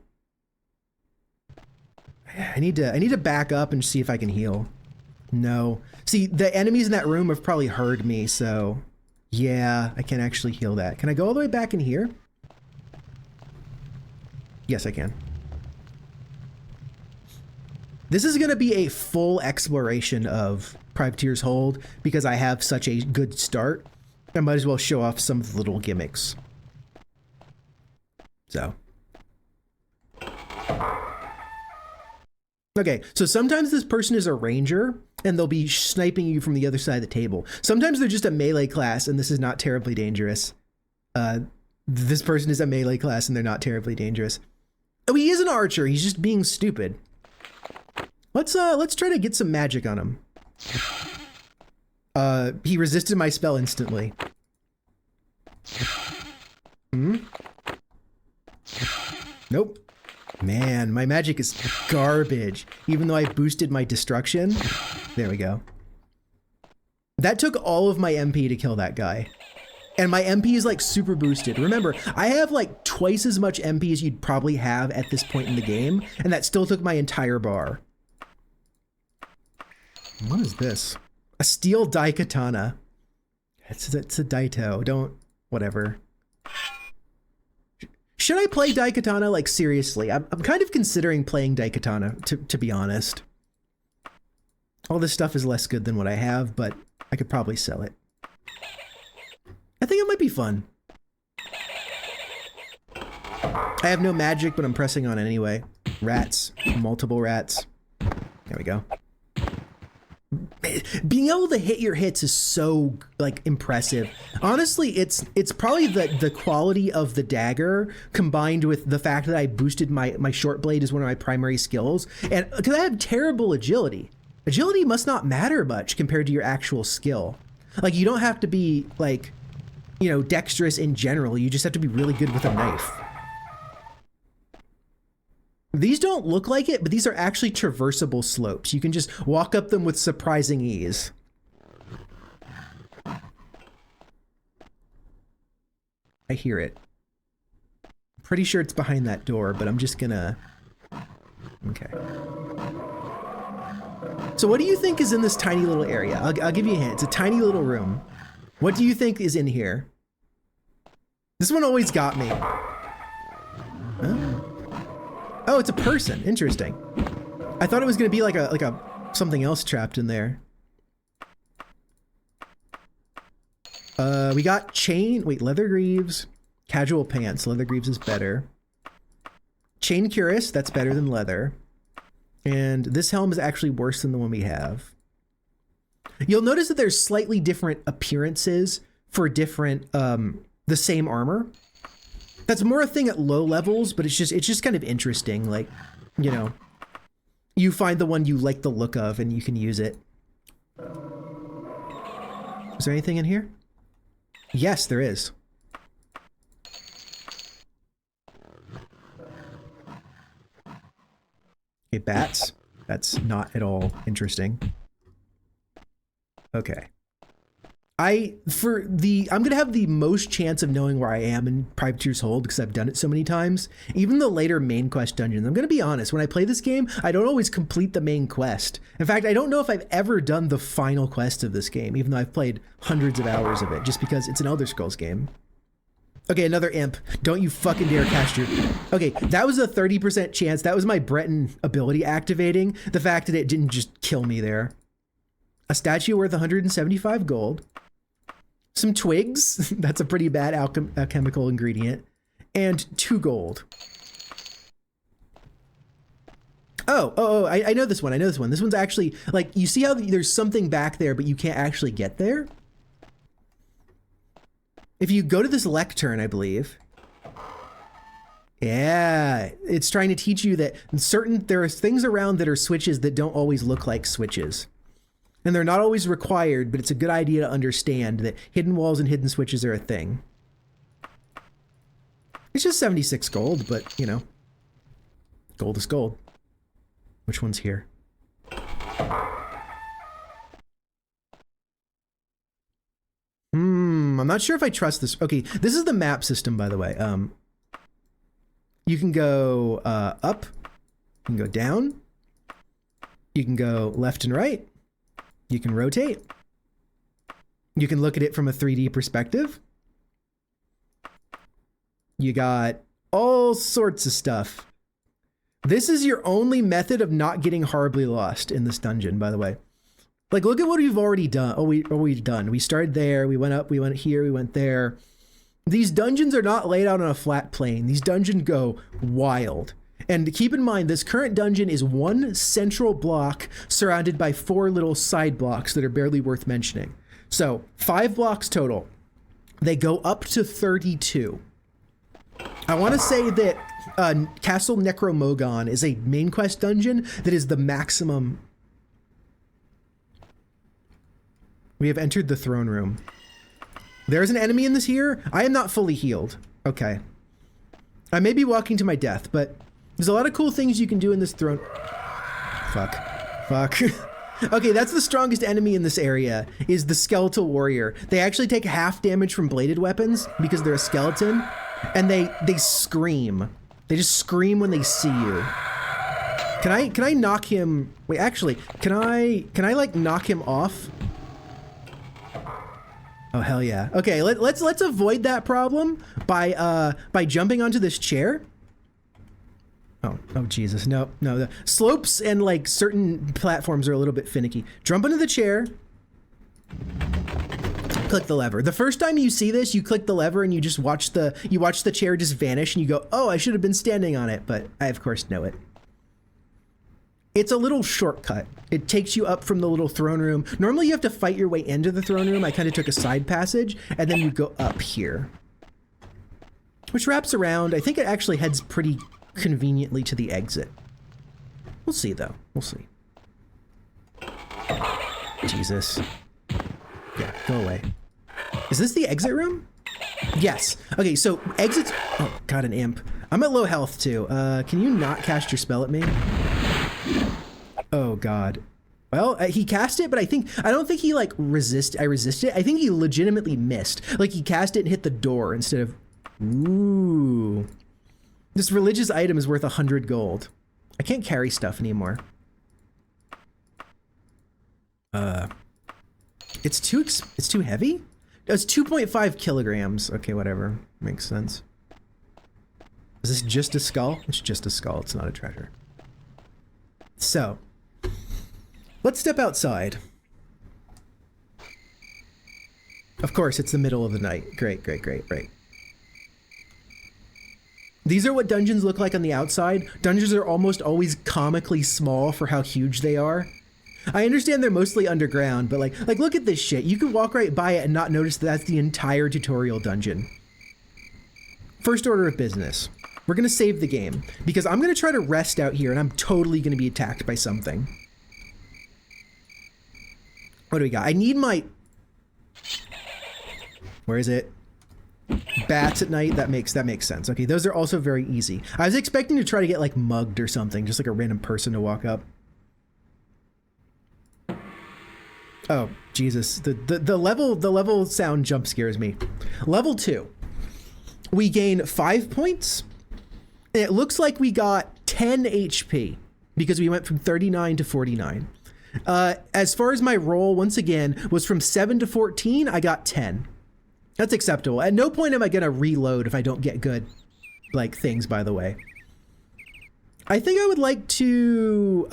I need to back up and see if I can heal. No. See, the enemies in that room have probably heard me, so yeah, I can actually heal that. Can I go all the way back in here? Yes, I can. This is going to be a full exploration of Privateer's Hold because I have such a good start. I might as well show off some of the little gimmicks. So. Okay, so sometimes this person is a ranger and they'll be sniping you from the other side of the table. Sometimes they're just a melee class and this is not terribly dangerous. This person is a melee class and they're not terribly dangerous. Oh, he is an archer. He's just being stupid. Let's try to get some magic on him. He resisted my spell instantly. Nope. Man, my magic is garbage. Even though I boosted my destruction. There we go. That took all of my MP to kill that guy. And my MP is like super boosted. Remember, I have like twice as much MP as you'd probably have at this point in the game. And that still took my entire bar. What is this? A steel daikatana. It's a daito. Don't, whatever. Should I play daikatana? Like seriously, I'm kind of considering playing daikatana, to be honest. All this stuff is less good than what I have, but I could probably sell it. I think it might be fun. I have no magic, but I'm pressing on it anyway. Rats, multiple rats. There we go. Being able to hit your hits is so like impressive. Honestly, it's probably the quality of the dagger combined with the fact that I boosted my short blade as one of my primary skills, and because I have terrible agility. Agility must not matter much compared to your actual skill. Like you don't have to be like, you know, dexterous in general. You just have to be really good with a knife. These don't look like it, but these are actually traversable slopes. You can just walk up them with surprising ease. I hear it. I'm pretty sure it's behind that door, but I'm just gonna... Okay. So what do you think is in this tiny little area? I'll give you a hint. It's a tiny little room. What do you think is in here? This one always got me. Huh? Oh, it's a person. Interesting. I thought it was gonna be like a something else trapped in there. We got chain. Wait, leather greaves, casual pants. Leather greaves is better. Chain cuirass. That's better than leather. And this helm is actually worse than the one we have. You'll notice that there's slightly different appearances for different the same armor. That's more a thing at low levels, but it's just kind of interesting. Like, you know, you find the one you like the look of and you can use it. Is there anything in here? Yes, there is. Okay, bats. That's not at all interesting. Okay. I'm gonna have the most chance of knowing where I am in Privateer's Hold because I've done it so many times. Even the later main quest dungeons. I'm gonna be honest, when I play this game, I don't always complete the main quest. In fact, I don't know if I've ever done the final quest of this game, even though I've played hundreds of hours of it, just because it's an Elder Scrolls game. Okay, another imp. Don't you fucking dare cast your... Okay, that was a 30% chance. That was my Breton ability activating. The fact that it didn't just kill me there. A statue worth 175 gold. Some twigs. That's a pretty bad alchemical ingredient. And 2 gold. I know this one. I know this one. This one's actually, like, you see how there's something back there, but you can't actually get there? If you go to this lectern, I believe. Yeah, it's trying to teach you that there are things around that are switches that don't always look like switches. And they're not always required, but it's a good idea to understand that hidden walls and hidden switches are a thing. It's just 76 gold, but, you know, gold is gold. Which one's here? I'm not sure if I trust this. Okay, this is the map system, by the way. You can go up, you can go down, you can go left and right, you can rotate, you can look at it from a 3D perspective. You got all sorts of stuff. This is your only method of not getting horribly lost in this dungeon, by the way. Like, look at what we've already done. We've done. We started there, we went up, we went here, we went there. These dungeons are not laid out on a flat plane. These dungeons go wild. And keep in mind, this current dungeon is one central block surrounded by 4 little side blocks that are barely worth mentioning. So 5 blocks total. They go up to 32. I want to say that Castle Necromogon is a main quest dungeon that is the maximum. We have entered the throne room. There's an enemy in this here. I am not fully healed. Okay. I may be walking to my death, but there's a lot of cool things you can do in this throne. Fuck. Okay, that's the strongest enemy in this area, is the Skeletal Warrior. They actually take half damage from bladed weapons because they're a skeleton, and they scream. They just scream when they see you. Can I knock him? Wait, actually, can I like knock him off? Oh, hell yeah. Okay, let's avoid that problem by jumping onto this chair. Oh Jesus, no. The slopes and like certain platforms are a little bit finicky. Jump into the chair. Click the lever. The first time you see this, you click the lever and you just watch the chair just vanish and you go, "Oh, I should have been standing on it," but I of course know it. It's a little shortcut. It takes you up from the little throne room. Normally you have to fight your way into the throne room. I kind of took a side passage, and then you go up here. Which wraps around. I think it actually heads pretty conveniently to the exit. We'll see, though. We'll see. Jesus. Yeah, go away. Is this the exit room? Yes. Okay, so exits... Oh, God, an imp. I'm at low health, too. Can you not cast your spell at me? Oh God. Well, he cast it, but I don't think he like resisted. I think he legitimately missed. Like he cast it and hit the door instead of. Ooh. This religious item is worth 100 gold. I can't carry stuff anymore. It's too heavy? It's 2.5 kilograms. Okay, whatever. Makes sense. Is this just a skull? It's just a skull. It's not a treasure. So, let's step outside. Of course, it's the middle of the night. Great. These are what dungeons look like on the outside. Dungeons are almost always comically small for how huge they are. I understand they're mostly underground, but like look at this shit. You can walk right by it and not notice that that's the entire tutorial dungeon. First order of business. We're going to save the game because I'm going to try to rest out here and I'm totally going to be attacked by something. What do we got? I need my... Where is it? Bats at night. That makes sense. Okay, those are also very easy. I was expecting to try to get like mugged or something, just like a random person to walk up. Oh, Jesus. The level sound jump scares me. Level 2. We gain 5 points. And it looks like we got 10 HP because we went from 39 to 49. As far as my roll, once again, was from 7 to 14, I got 10. That's acceptable. At no point am I going to reload if I don't get good, like, things, by the way. I think I would like to,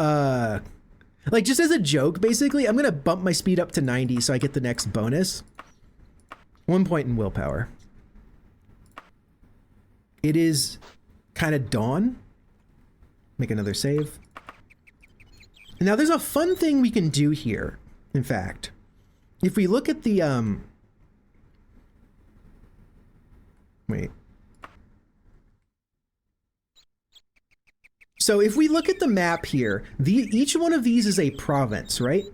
like, just as a joke, basically, I'm going to bump my speed up to 90 so I get the next bonus. 1 point in willpower. It is kind of dawn. Make another save. Now, there's a fun thing we can do here, in fact. If we look at the, wait. So if we look at the map here, each one of these is a province, right?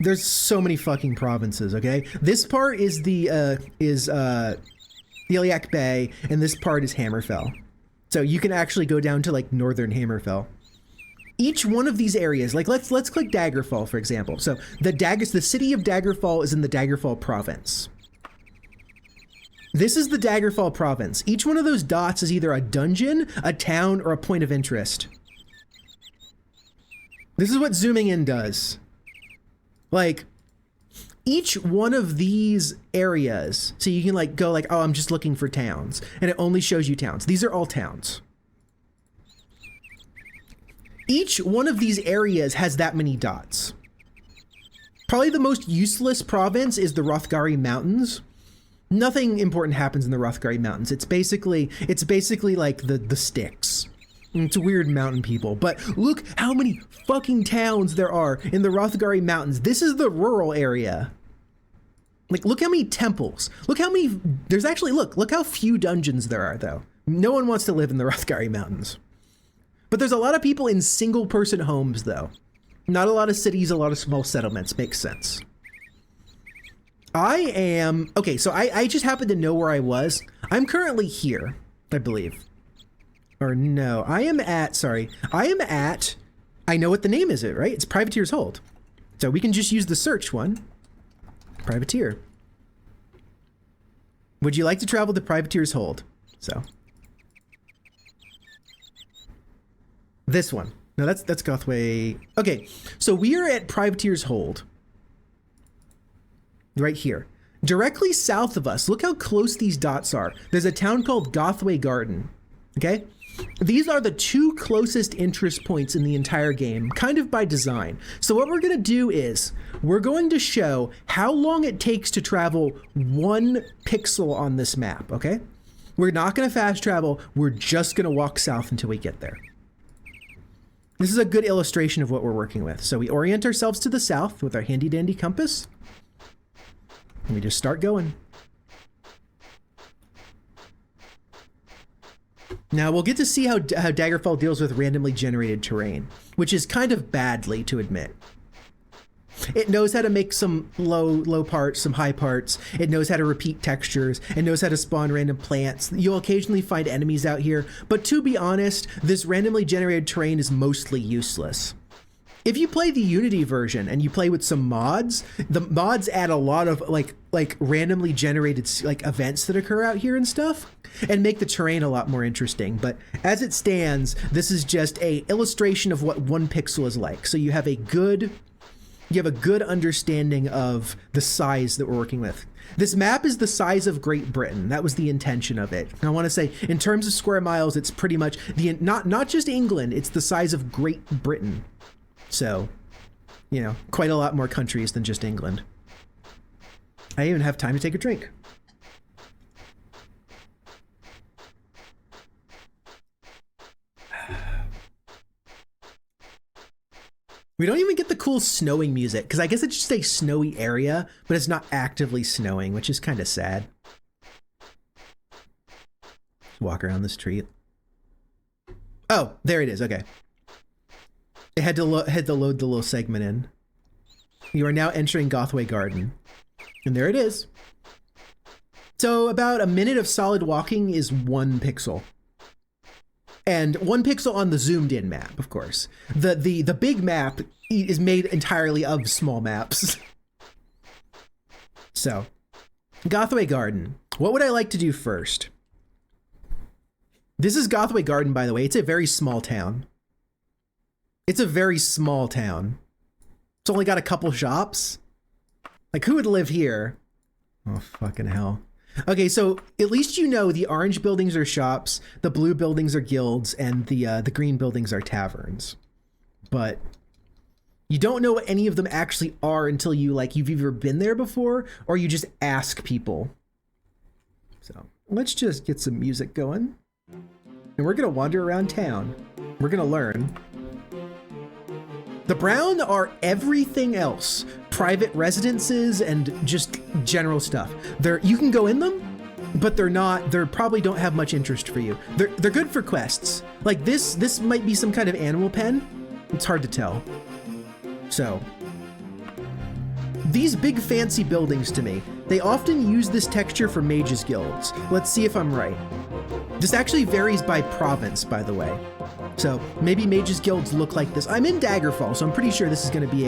There's so many fucking provinces, okay? This part is the Iliac Bay, and this part is Hammerfell. So you can actually go down to like northern Hammerfell. Each one of these areas, like let's click Daggerfall, for example. So the city of Daggerfall is in the Daggerfall province. This is the Daggerfall province. Each one of those dots is either a dungeon, a town, or a point of interest. This is what zooming in does. Like, each one of these areas, so you can like go like, oh, I'm just looking for towns, and it only shows you towns. These are all towns. Each one of these areas has that many dots. Probably the most useless province is the Hrothgari Mountains. Nothing important happens in the Hrothgari Mountains. It's basically like the sticks. It's weird mountain people. But look how many fucking towns there are in the Hrothgari Mountains. This is the rural area. Like, look how many temples. Look how many, there's actually, look how few dungeons there are, though. No one wants to live in the Hrothgari Mountains. But there's a lot of people in single person homes, though. Not a lot of cities, a lot of small settlements. Makes sense. Okay, so I just happen to know where I was. I'm currently here, I believe. Or no, I know what the name is, right? It's Privateer's Hold. So we can just use the search one. Privateer. Would you like to travel to Privateer's Hold? So. This one. No, that's Gothway. Okay, so we are at Privateer's Hold. Right here. Directly south of us, look how close these dots are. There's a town called Gothway Garden, okay? These are the 2 closest interest points in the entire game, kind of by design. So what we're gonna do is, we're going to show how long it takes to travel 1 pixel on this map, okay? We're not gonna fast travel, we're just gonna walk south until we get there. This is a good illustration of what we're working with. So we orient ourselves to the south with our handy dandy compass. And we just start going. Now we'll get to see how Daggerfall deals with randomly generated terrain, which is kind of badly, to admit. It knows how to make some low parts, some high parts. It knows how to repeat textures. It knows how to spawn random plants. You'll occasionally find enemies out here, but to be honest, this randomly generated terrain is mostly useless. If you play the Unity version and you play with some mods, the mods add a lot of like randomly generated like events that occur out here and stuff, and make the terrain a lot more interesting. But as it stands, this is just a illustration of what 1 pixel is like. So you have a good understanding of the size that we're working with. This map is the size of Great Britain. That was the intention of it. I want to say, in terms of square miles, it's pretty much not just England, it's the size of Great Britain. So, you know, quite a lot more countries than just England. I even have time to take a drink. We don't even get the cool snowing music, because I guess it's just a snowy area, but it's not actively snowing, which is kind of sad. walk around the street. Oh, there it is. Okay. It had to load the little segment in. You are now entering Gothway Garden. And there it is. So about a minute of solid walking is 1 pixel. And 1 pixel on the zoomed in map, of course. The big map is made entirely of small maps. So, Gothway Garden. What would I like to do first? This is Gothway Garden, by the way. It's a very small town. It's a very small town. It's only got a couple shops. Like, who would live here? Oh, fucking hell. Okay, so at least you know the orange buildings are shops, the blue buildings are guilds, and the green buildings are taverns. But you don't know what any of them actually are until you've either been there before or you just ask people. So let's just get some music going. And we're gonna wander around town. We're gonna learn. The brown are everything else. Private residences and just general stuff. You can go in them, but they probably don't have much interest for you. They're good for quests. Like this might be some kind of animal pen. It's hard to tell. So, these big fancy buildings to me, they often use this texture for mages guilds. Let's see if I'm right. This actually varies by province, by the way. So maybe mages guilds look like this. I'm in Daggerfall, so I'm pretty sure this is going to be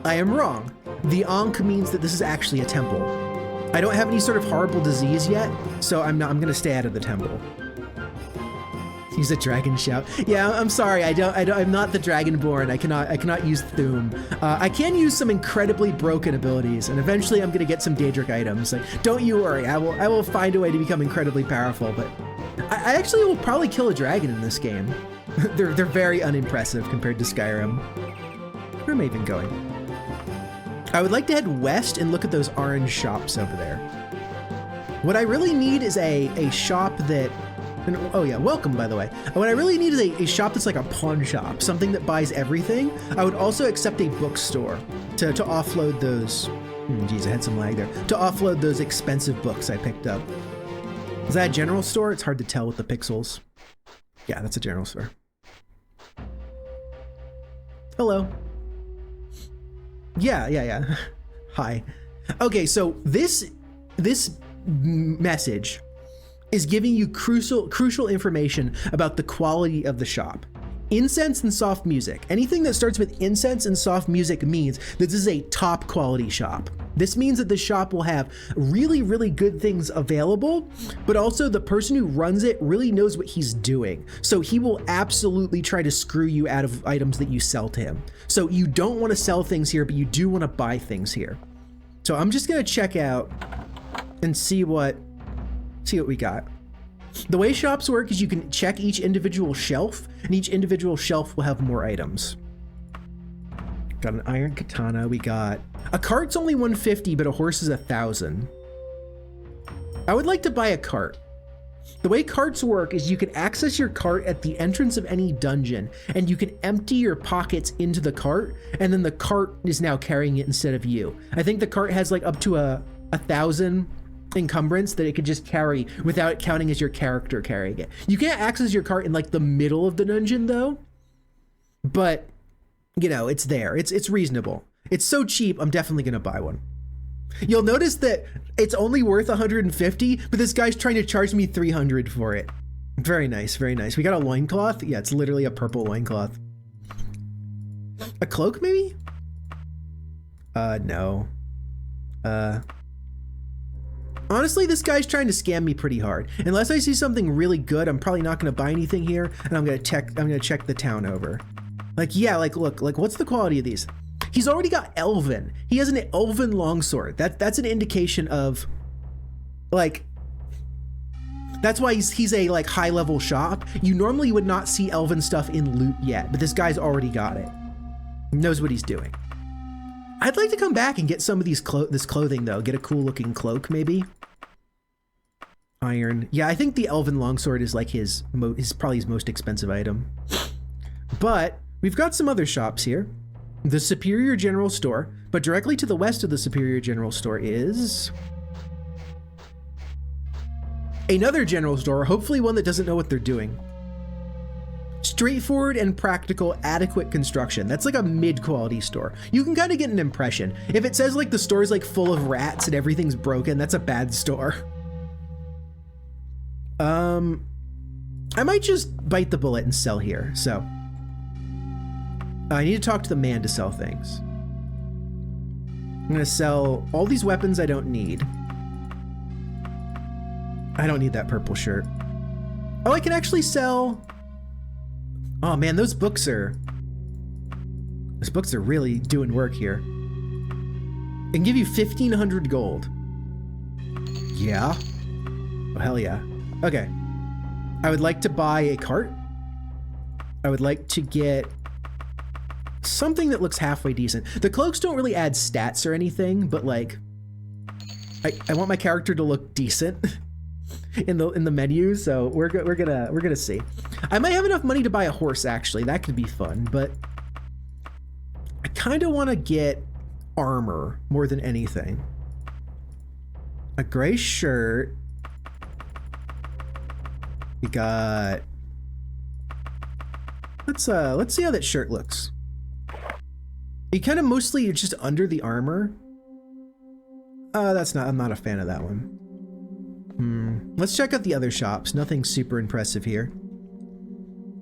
I am wrong. The Ankh means that this is actually a temple. I don't have any sort of horrible disease yet, so I'm going to stay out of the temple. Use a dragon shout. Yeah, I'm sorry. I'm not the Dragonborn. I cannot use Thum. I can use some incredibly broken abilities, and eventually I'm gonna get some Daedric items. Like, don't you worry. I will find a way to become incredibly powerful. But I actually will probably kill a dragon in this game. They're very unimpressive compared to Skyrim. Where am I even going? I would like to head west and look at those orange shops over there. What I really need is a shop that. And, oh yeah, welcome, by the way. What I really need is a shop that's like a pawn shop, something that buys everything. I would also accept a bookstore to offload those. Geez, I had some lag there. To offload those expensive books I picked up. Is that a general store? It's hard to tell with the pixels. Yeah, that's a general store. Hello. Yeah. Hi. Okay, so this message is giving you crucial information about the quality of the shop. Incense and soft music. Anything that starts with incense and soft music means that this is a top quality shop. This means that the shop will have really, really good things available, but also the person who runs it really knows what he's doing. So he will absolutely try to screw you out of items that you sell to him. So you don't want to sell things here, but you do want to buy things here. So I'm just gonna check out and see what we got. The way shops work is you can check each individual shelf, and each individual shelf will have more items. Got an iron katana. We got a cart's only 150, but a horse is 1,000. I would like to buy a cart. The way carts work is you can access your cart at the entrance of any dungeon, and you can empty your pockets into the cart, and then the cart is now carrying it instead of you. I think the cart has like up to a 1,000 encumbrance that it could just carry without it counting as your character carrying it. You can't access your cart in like the middle of the dungeon though, but you know, it's there. It's reasonable. It's so cheap, I'm definitely gonna buy one. You'll notice that it's only worth 150, but this guy's trying to charge me 300 for it. Very nice, very nice. We got a loincloth. Yeah, it's literally a purple loincloth. A cloak maybe? No. Honestly, this guy's trying to scam me pretty hard. Unless I see something really good, I'm probably not gonna buy anything here, and I'm gonna check the town over. Like, yeah, like look, like what's the quality of these? He's already got Elven. He has an Elven longsword. That's an indication of like, that's why he's a like high level shop. You normally would not see Elven stuff in loot yet, but this guy's already got it. He knows what he's doing. I'd like to come back and get some of this clothing though. Get a cool looking cloak maybe. Iron. Yeah, I think the Elven longsword is like probably his most expensive item. But we've got some other shops here. The Superior General Store, but directly to the west of the Superior General Store is Another general store, hopefully one that doesn't know what they're doing. Straightforward and practical, adequate construction. That's like a mid-quality store. You can kind of get an impression. If it says like the store's like full of rats and everything's broken, that's a bad store. I might just bite the bullet and sell here, so. I need to talk to the man to sell things. I'm gonna sell all these weapons I don't need. I don't need that purple shirt. Oh, I can actually sell. Oh man, those books are really doing work here. I can give you 1,500 gold. Yeah. Oh, hell yeah. Okay. I would like to buy a cart. I would like to get something that looks halfway decent. The cloaks don't really add stats or anything, but like, I want my character to look decent in the menu, so we're gonna see. I might have enough money to buy a horse, actually. That could be fun, but I kind of want to get armor more than anything. A gray shirt. We got. Let's see how that shirt looks. You kind of mostly just under the armor. I'm not a fan of that one. Let's check out the other shops. Nothing super impressive here.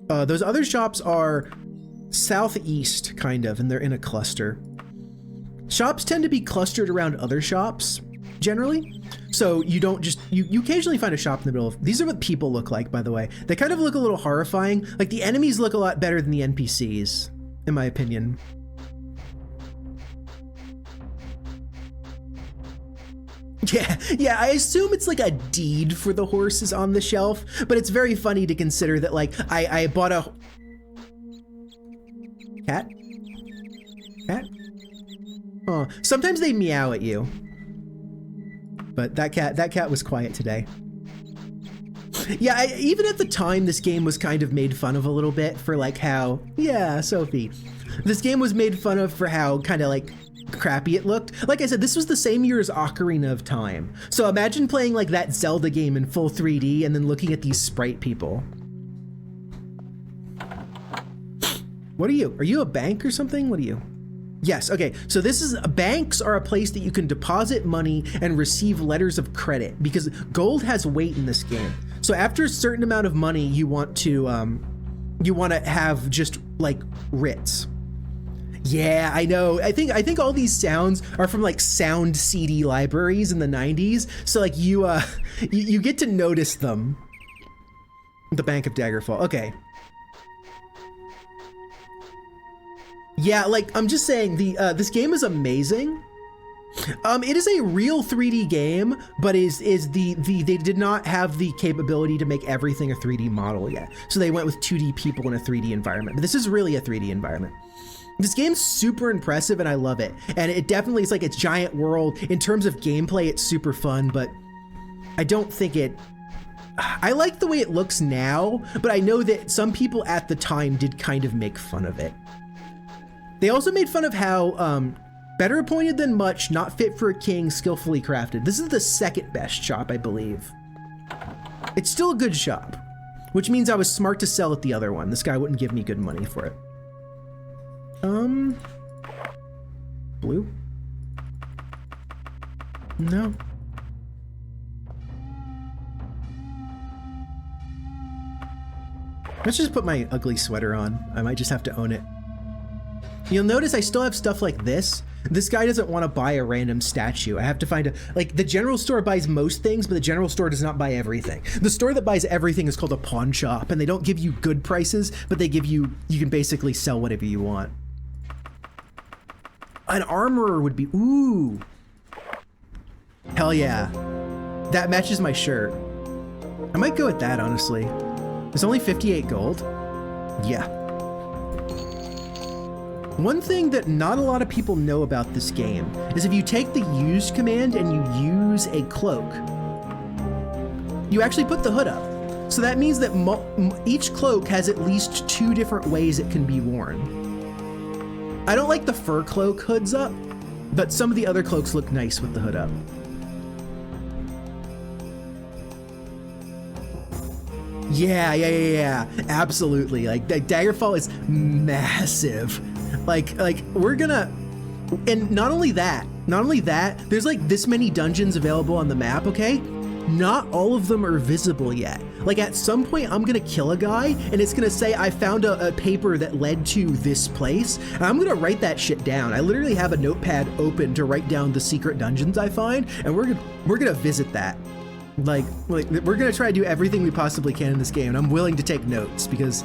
Those other shops are southeast, kind of, and they're in a cluster. Shops tend to be clustered around other shops, generally. So you don't just, you occasionally find a shop in the middle of, these are what people look like, by the way. They kind of look a little horrifying. Like the enemies look a lot better than the NPCs, in my opinion. Yeah, I assume it's like a deed for the horses on the shelf, but it's very funny to consider that like I bought a cat? Oh, sometimes they meow at you. But that cat was quiet today. Yeah, even at the time this game was kind of made fun of a little bit for like how, yeah, Sophie. This game was made fun of for how kind of like crappy it looked. Like I said, this was the same year as Ocarina of Time. So imagine playing like that Zelda game in full 3D and then looking at these sprite people. What are you? Are you a bank or something? What are you? Yes, okay. So banks are a place that you can deposit money and receive letters of credit because gold has weight in this game. So after a certain amount of money, you want to have just like writs. Yeah, I know. I think all these sounds are from like sound CD libraries in the 90s. So like you get to notice them. The Bank of Daggerfall. Okay. Yeah, like I'm just saying this game is amazing. It is a real 3D game, but they did not have the capability to make everything a 3D model yet. So they went with 2D people in a 3D environment. But this is really a 3D environment. This game's super impressive and I love it. And it definitely is like a giant world. In terms of gameplay, it's super fun, but I don't think I like the way it looks now, but I know that some people at the time did kind of make fun of it. They also made fun of how better appointed than much, not fit for a king, skillfully crafted. This is the second best shop, I believe. It's still a good shop, which means I was smart to sell at the other one. This guy wouldn't give me good money for it. Blue? No. Let's just put my ugly sweater on. I might just have to own it. You'll notice I still have stuff like this. This guy doesn't want to buy a random statue. I have to find like the general store buys most things, but the general store does not buy everything. The store that buys everything is called a pawn shop, and they don't give you good prices, but they give you can basically sell whatever you want. An armorer would be, ooh. Hell yeah. That matches my shirt. I might go with that, honestly. It's only 58 gold. Yeah. One thing that not a lot of people know about this game is if you take the use command and you use a cloak, you actually put the hood up. So that means that each cloak has at least 2 different ways it can be worn. I don't like the fur cloak hoods up, but some of the other cloaks look nice with the hood up. Yeah. Absolutely. Like Daggerfall is massive. Like we're gonna, and not only that, there's like this many dungeons available on the map, okay? Not all of them are visible yet. Like at some point I'm gonna kill a guy and it's gonna say I found a paper that led to this place, and I'm gonna write that shit down. I literally have a notepad open to write down the secret dungeons I find, and we're gonna visit that. Like we're gonna try to do everything we possibly can in this game, and I'm willing to take notes because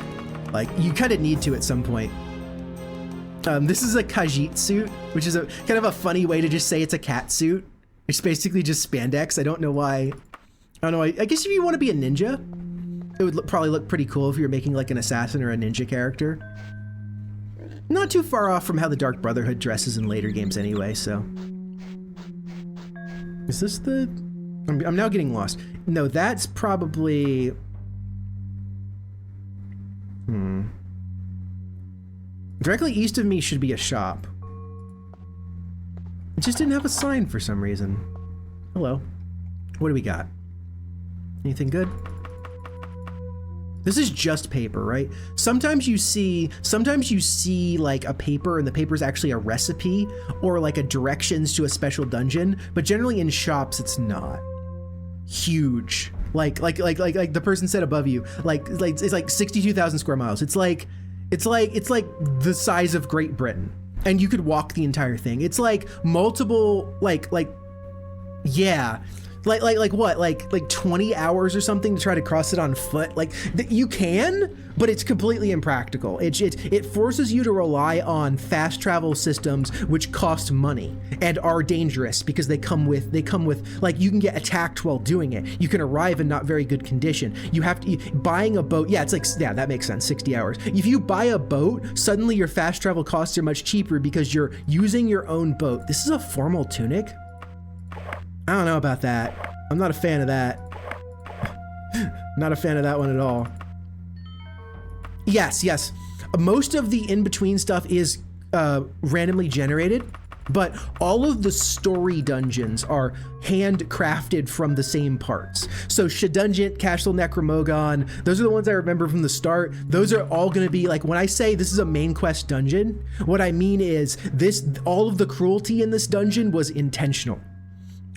like you kind of need to at some point. This is a Khajiit suit, which is a kind of a funny way to just say it's a cat suit. It's basically just spandex. I don't know why. I guess if you want to be a ninja, it would probably look pretty cool if you were making like an assassin or a ninja character. Not too far off from how the Dark Brotherhood dresses in later games anyway, so. Is this the... I'm now getting lost. No, that's probably... Directly east of me should be a shop. It just didn't have a sign for some reason. Hello. What do we got? Anything good? This is just paper, right? Sometimes you see like a paper and the paper is actually a recipe or like a directions to a special dungeon, but generally in shops it's not. Huge. Like the person said above you, like it's like 62,000 square miles. It's like the size of Great Britain, and you could walk the entire thing. It's like multiple yeah. Like what? Like 20 hours or something to try to cross it on foot? Like you can, but it's completely impractical. It forces you to rely on fast travel systems which cost money and are dangerous because they come with like you can get attacked while doing it. You can arrive in not very good condition. You have to buying a boat. Yeah, it's like that makes sense. 60 hours. If you buy a boat, suddenly your fast travel costs are much cheaper because you're using your own boat. This is a formal tunic. I don't know about that. I'm not a fan of that. Not a fan of that one at all. Yes. Most of the in-between stuff is randomly generated, but all of the story dungeons are handcrafted from the same parts. So Shedungeon, Castle Necromogon, those are the ones I remember from the start. Those are all gonna be like, when I say this is a main quest dungeon, what I mean is all of the cruelty in this dungeon was intentional.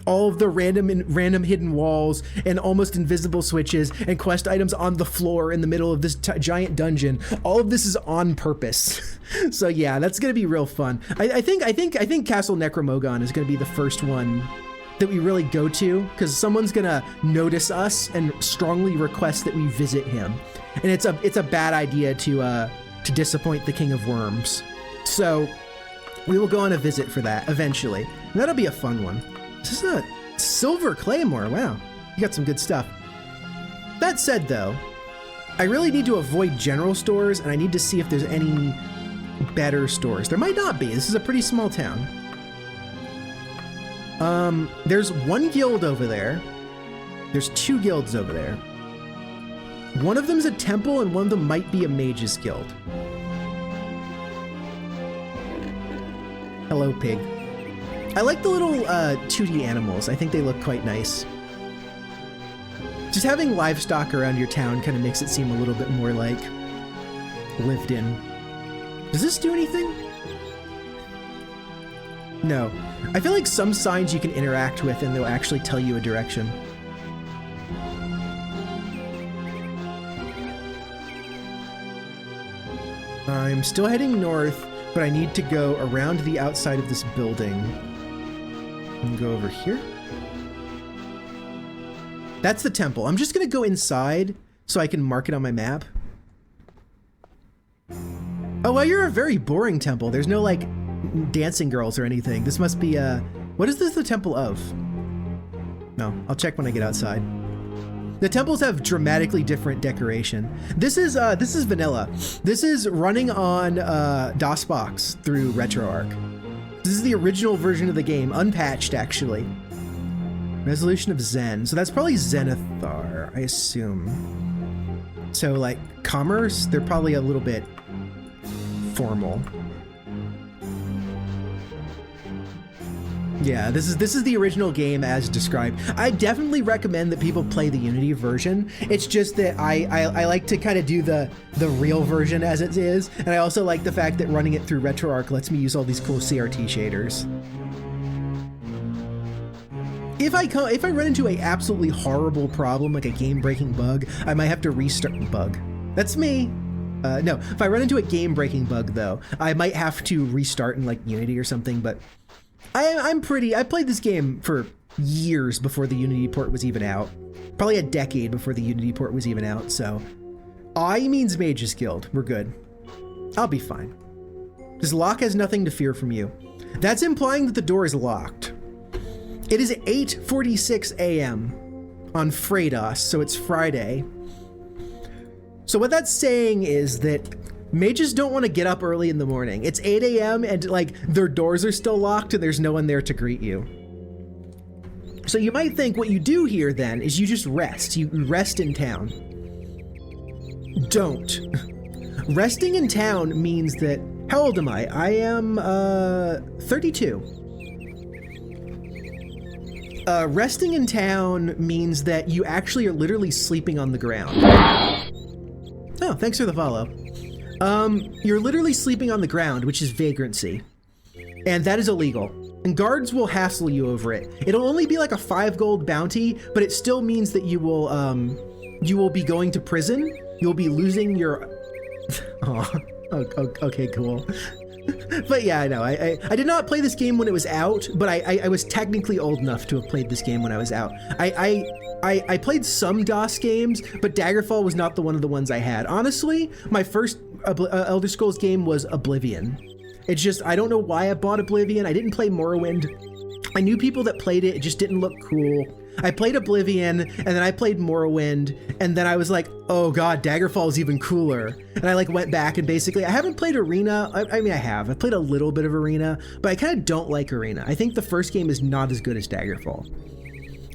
All of the random hidden walls and almost invisible switches and quest items on the floor in the middle of this giant dungeon. All of this is on purpose. So yeah, that's gonna be real fun. I think Castle Necromogon is gonna be the first one that we really go to, because someone's gonna notice us and strongly request that we visit him. And it's a bad idea to disappoint the King of Worms. So we will go on a visit for that eventually. And that'll be a fun one. This is a silver claymore. Wow, you got some good stuff. That said though, I really need to avoid general stores, and I need to see if there's any better stores. There might not be. This is a pretty small town. There's one guild over there. There's two guilds over there. One of them's a temple and one of them might be a mage's guild. Hello, pig. I like the little 2D animals. I think they look quite nice. Just having livestock around your town kind of makes it seem a little bit more like lived in. Does this do anything? No. I feel like some signs you can interact with and they'll actually tell you a direction. I'm still heading north, but I need to go around the outside of this building. And go over here. That's the temple. I'm just gonna go inside so I can mark it on my map. Oh, well, you're a very boring temple. There's no like dancing girls or anything. This must be what is this the temple of? No, I'll check when I get outside. The temples have dramatically different decoration. This is vanilla. This is running on DOSBox through RetroArch. This is the original version of the game, unpatched actually. Resolution of Zen. So that's probably Zenithar, I assume. So like commerce, they're probably a little bit formal. Yeah, this is the original game as described. I definitely recommend that people play the Unity version. It's just that I like to kind of do the real version as it is, and I also like the fact that running it through RetroArch lets me use all these cool CRT shaders. If I run into a absolutely horrible problem, like a game-breaking bug, I might have to restart bug. That's me. No, if I run into a game-breaking bug though, I might have to restart in like Unity or something, but I played this game for years before the Unity port was even out. Probably a decade before the Unity port was even out, so I means Mage's Guild. We're good. I'll be fine. This lock has nothing to fear from you. That's implying that the door is locked. It is 8:46 a.m. on Fredos, so it's Friday. So what that's saying is that mages don't want to get up early in the morning. It's 8 a.m. and like their doors are still locked and there's no one there to greet you. So you might think what you do here then is you just rest. You rest in town. Don't. Resting in town means that, how old am I? I am 32. Resting in town means that you actually are literally sleeping on the ground. Oh, thanks for the follow. You're literally sleeping on the ground, which is vagrancy. And that is illegal. And guards will hassle you over it. It'll only be like a 5 gold bounty, but it still means that you will be going to prison. You'll be losing your... Oh, okay, cool. But yeah, I know. I did not play this game when it was out, but I was technically old enough to have played this game when I was out. I played some DOS games, but Daggerfall was not one of the ones I had. Honestly, my first Elder Scrolls game was Oblivion. It's just, I don't know why I bought Oblivion. I didn't play Morrowind. I knew people that played it. It just didn't look cool. I played Oblivion, and then I played Morrowind, and then I was like, oh god, Daggerfall is even cooler. And I like went back and basically, I haven't played Arena. I mean, I have. I played a little bit of Arena, but I kind of don't like Arena. I think the first game is not as good as Daggerfall.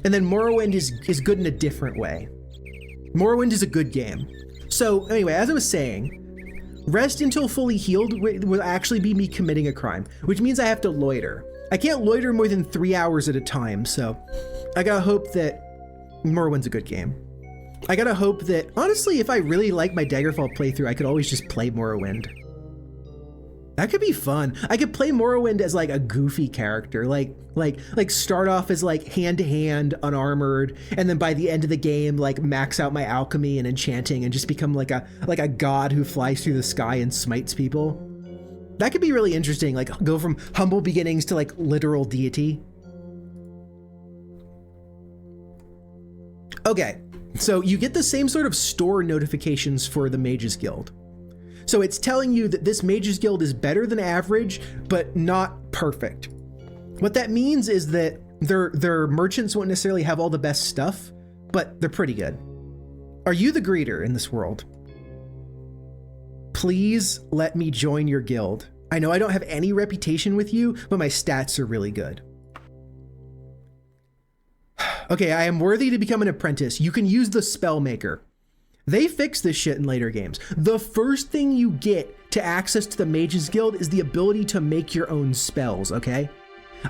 And then Morrowind is good in a different way. Morrowind is a good game. So anyway, as I was saying, rest until fully healed will actually be me committing a crime, which means I have to loiter. I can't loiter more than 3 hours at a time, so I gotta hope that Morrowind's a good game. I gotta hope that, honestly, if I really like my Daggerfall playthrough, I could always just play Morrowind. That could be fun. I could play Morrowind as like a goofy character, like start off as like hand-to-hand, unarmored, and then by the end of the game, like max out my alchemy and enchanting and just become like a god who flies through the sky and smites people. That could be really interesting, like go from humble beginnings to like literal deity. Okay, so you get the same sort of store notifications for the Mage's Guild. So it's telling you that this Mage's Guild is better than average, but not perfect. What that means is that their merchants won't necessarily have all the best stuff, but they're pretty good. Are you the greeter in this world? Please let me join your guild. I know I don't have any reputation with you, but my stats are really good. Okay, I am worthy to become an apprentice. You can use the Spellmaker. They fix this shit in later games. The first thing you get to access to the Mage's Guild is the ability to make your own spells, okay?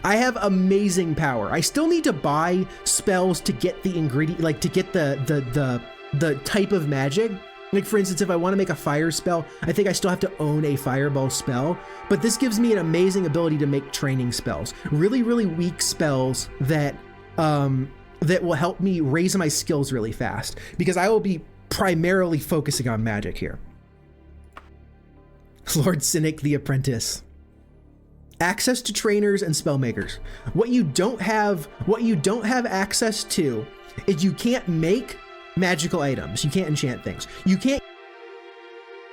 I have amazing power. I still need to buy spells to get the ingredient, like to get the type of magic. Like for instance, if I want to make a fire spell, I think I still have to own a fireball spell, but this gives me an amazing ability to make training spells. Really, really weak spells that will help me raise my skills really fast, because I will be primarily focusing on magic here. Lordcynic the Apprentice. Access to trainers and spellmakers. What you don't have access to is you can't make magical items. You can't enchant things. You can't,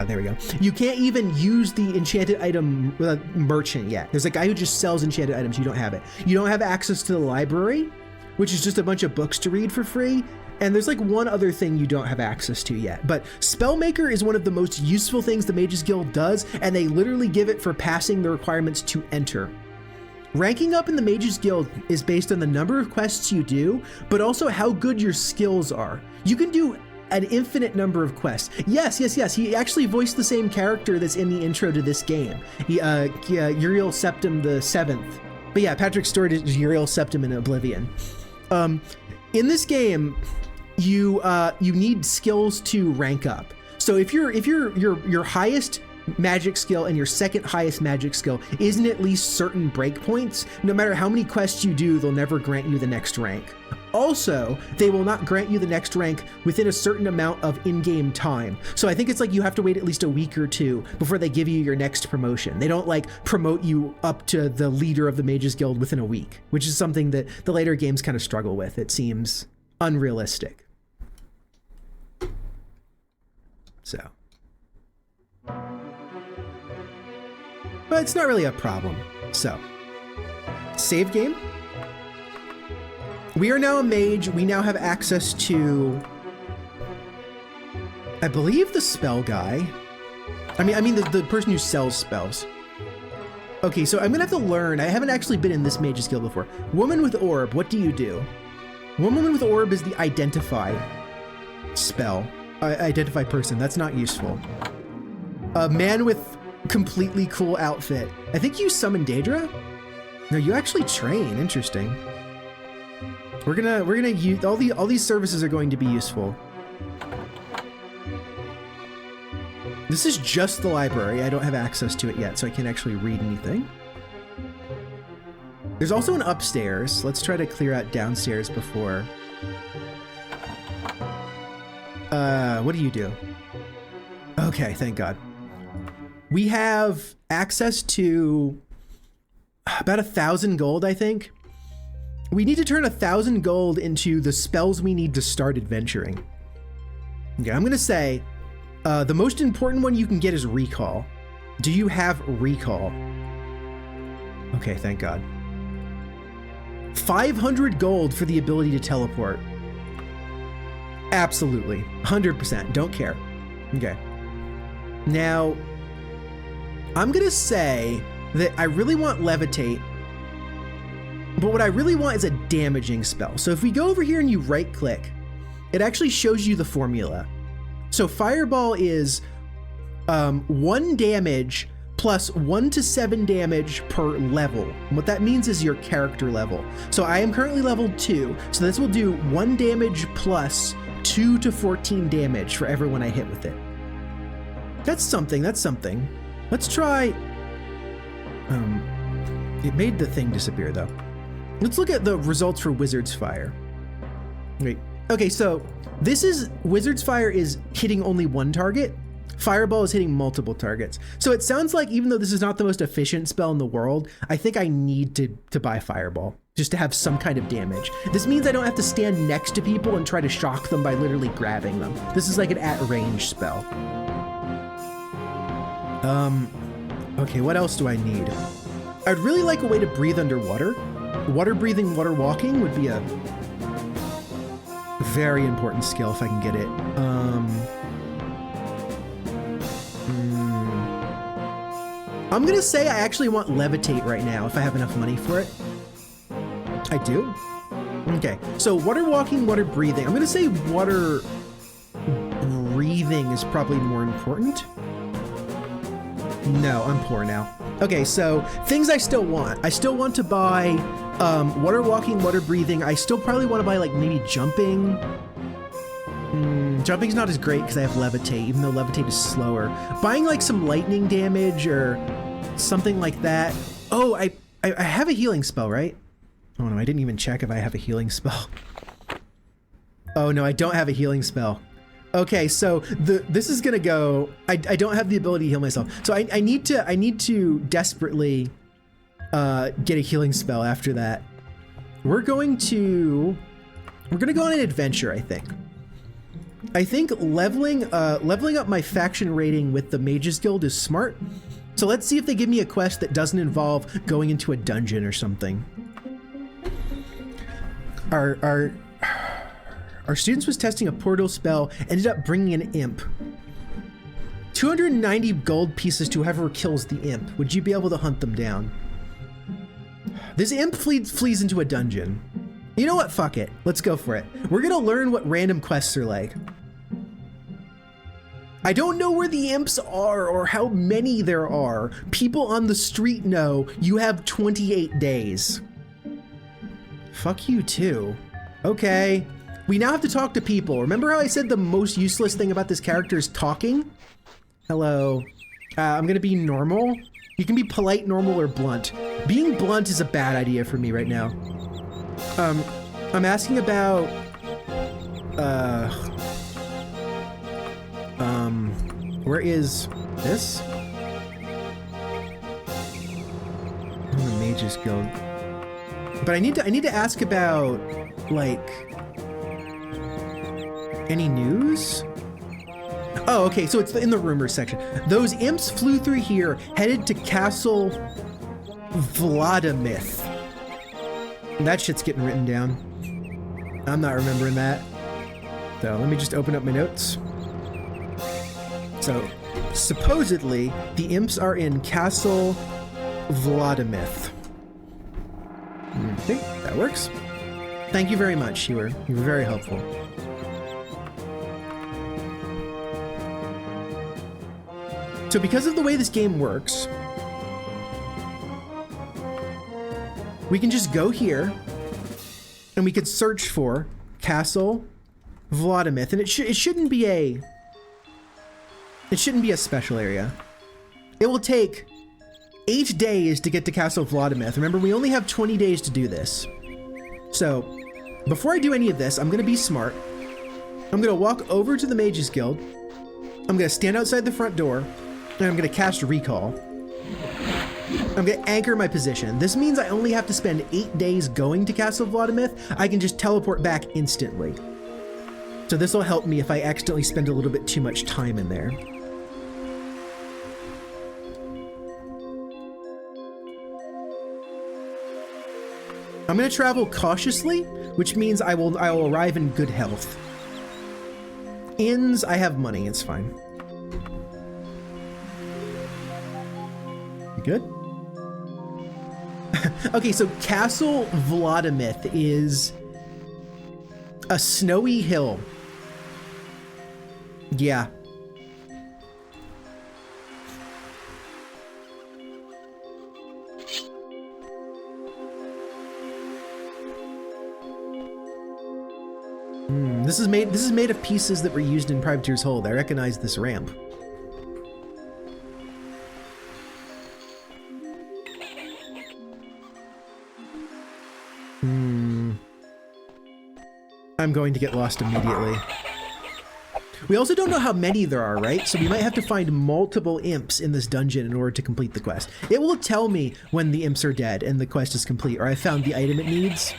there we go. You can't even use the enchanted item merchant yet. There's a guy who just sells enchanted items. You don't have it. You don't have access to the library, which is just a bunch of books to read for free. And there's like one other thing you don't have access to yet, but Spellmaker is one of the most useful things the Mage's Guild does, and they literally give it for passing the requirements to enter. Ranking up in the Mage's Guild is based on the number of quests you do, but also how good your skills are. You can do an infinite number of quests. Yes. He actually voiced the same character that's in the intro to this game. Uriel Septim the Seventh But yeah, Patrick stored his Uriel septum in Oblivion. In this game, you need skills to rank up. So if your highest magic skill and your second highest magic skill isn't at least certain breakpoints, no matter how many quests you do, they'll never grant you the next rank. Also, they will not grant you the next rank within a certain amount of in-game time. So I think it's like you have to wait at least a week or two before they give you your next promotion. They don't like promote you up to the leader of the Mages Guild within a week, which is something that the later games kind of struggle with. It seems unrealistic. So. But it's not really a problem. So, save game. We are now a mage. We now have access to, I believe, the spell guy. I mean the person who sells spells. Okay, so I'm gonna have to learn. I haven't actually been in this mage's guild before. Woman with orb, what do you do? Woman with orb is the identify spell. Identify person, that's not useful. A man with completely cool outfit. I think you summon Daedra? No, you actually train, interesting. We're gonna use all these services are going to be useful. This is just the library. I don't have access to it yet, so I can't actually read anything. There's also an upstairs. Let's try to clear out downstairs before. What do you do? Okay, thank God. We have access to about 1,000 gold, I think. We need to turn 1,000 gold into the spells we need to start adventuring. Okay, I'm gonna say the most important one you can get is recall. Do you have recall? Okay, thank God. 500 gold for the ability to teleport. Absolutely, 100%, don't care. Okay. Now, I'm gonna say that I really want levitate, but what I really want is a damaging spell. So if we go over here and you right click, it actually shows you the formula. So fireball is 1 damage plus 1 to 7 damage per level. And what that means is your character level. So I am currently level 2, so this will do 1 damage plus 2 to 14 damage for everyone I hit with it. That's something, that's something. Let's try, it made the thing disappear though. Let's look at the results for Wizard's Fire. Wait, okay, so this is, Wizard's Fire is hitting only 1 target. Fireball is hitting multiple targets. So it sounds like even though this is not the most efficient spell in the world, I think I need to buy Fireball just to have some kind of damage. This means I don't have to stand next to people and try to shock them by literally grabbing them. This is like an at-range spell. Okay, what else do I need? I'd really like a way to breathe underwater. Water breathing, water walking would be a very important skill if I can get it. I'm gonna say I actually want levitate right now if I have enough money for it. I do? Okay, so water walking, water breathing. I'm gonna say water breathing is probably more important. No, I'm poor now. Okay, so things I still want. I still want to buy water walking, water breathing. I still probably want to buy like maybe jumping. Jumping's not as great because I have levitate, even though levitate is slower. Buying like some lightning damage or something like that. Oh, I have a healing spell, right? Oh no, I didn't even check if I have a healing spell. Oh no, I don't have a healing spell. Okay, so this is gonna go. I don't have the ability to heal myself, so I need to desperately get a healing spell after that. We're gonna go on an adventure, I think. I think leveling up my faction rating with the Mages Guild is smart. So let's see if they give me a quest that doesn't involve going into a dungeon or something. Our students was testing a portal spell, ended up bringing an imp. 290 gold pieces to whoever kills the imp. Would you be able to hunt them down? This imp flees into a dungeon. You know what? Fuck it. Let's go for it. We're gonna learn what random quests are like. I don't know where the imps are or how many there are. People on the street know you have 28 days. Fuck you too. Okay. We now have to talk to people. Remember how I said the most useless thing about this character is talking? Hello. I'm gonna be normal. You can be polite, normal, or blunt. Being blunt is a bad idea for me right now. I'm asking about, where is this? Oh, the Mages Guild. But I need to ask about, like, any news? Oh, okay, so it's in the rumors section. Those imps flew through here, headed to Castle Vladimir. That shit's getting written down. I'm not remembering that. So let me just open up my notes. So, supposedly, the imps are in Castle Vladimir. Okay, that works. Thank you very much. You were very helpful. So because of the way this game works, we can just go here and we could search for Castle Vladimir, and it shouldn't be a special area. It will take 8 days to get to Castle Vladimir. Remember, we only have 20 days to do this. So before I do any of this, I'm gonna be smart. I'm gonna walk over to the Mages Guild. I'm gonna stand outside the front door, and I'm gonna cast Recall. I'm gonna anchor my position. This means I only have to spend 8 days going to Castle Vladimir. I can just teleport back instantly. So this will help me if I accidentally spend a little bit too much time in there. I'm gonna travel cautiously, which means I will arrive in good health. Inns, I have money, it's fine. You good? Okay, so Castle Vladimir is a snowy hill. Yeah. This is made of pieces that were used in Privateer's Hold. I recognize this ramp. I'm going to get lost immediately. We also don't know how many there are, right? So we might have to find multiple imps in this dungeon in order to complete the quest. It will tell me when the imps are dead and the quest is complete, or I found the item it needs.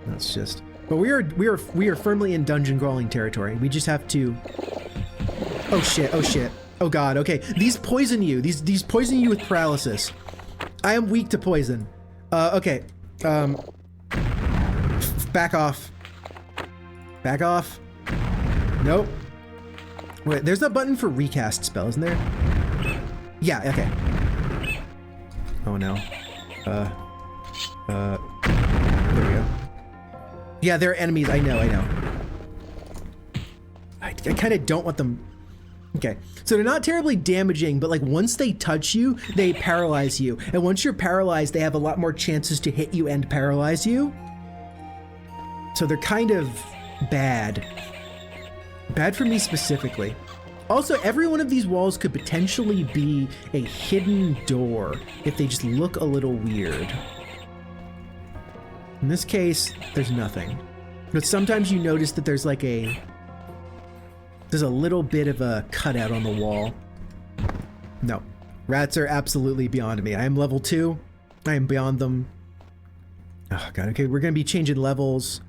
That's just... But we are firmly in dungeon crawling territory. We just have to... Oh shit, oh shit. Oh god, okay. These poison you. These poison you with paralysis. I am weak to poison. Okay. Back off. Back off. Nope. Wait, there's a button for recast spell, isn't there? Yeah, okay. Oh no. There we go. Yeah, they're enemies, I know. I kind of don't want them... Okay, so they're not terribly damaging, but like once they touch you, they paralyze you. And once you're paralyzed, they have a lot more chances to hit you and paralyze you. So they're kind of bad. Bad for me specifically. Also, every one of these walls could potentially be a hidden door if they just look a little weird. In this case, there's nothing. But sometimes you notice that there's like there's a little bit of a cutout on the wall. No. Rats are absolutely beyond me. I am level 2. I am beyond them. Oh god, okay, we're gonna be changing levels.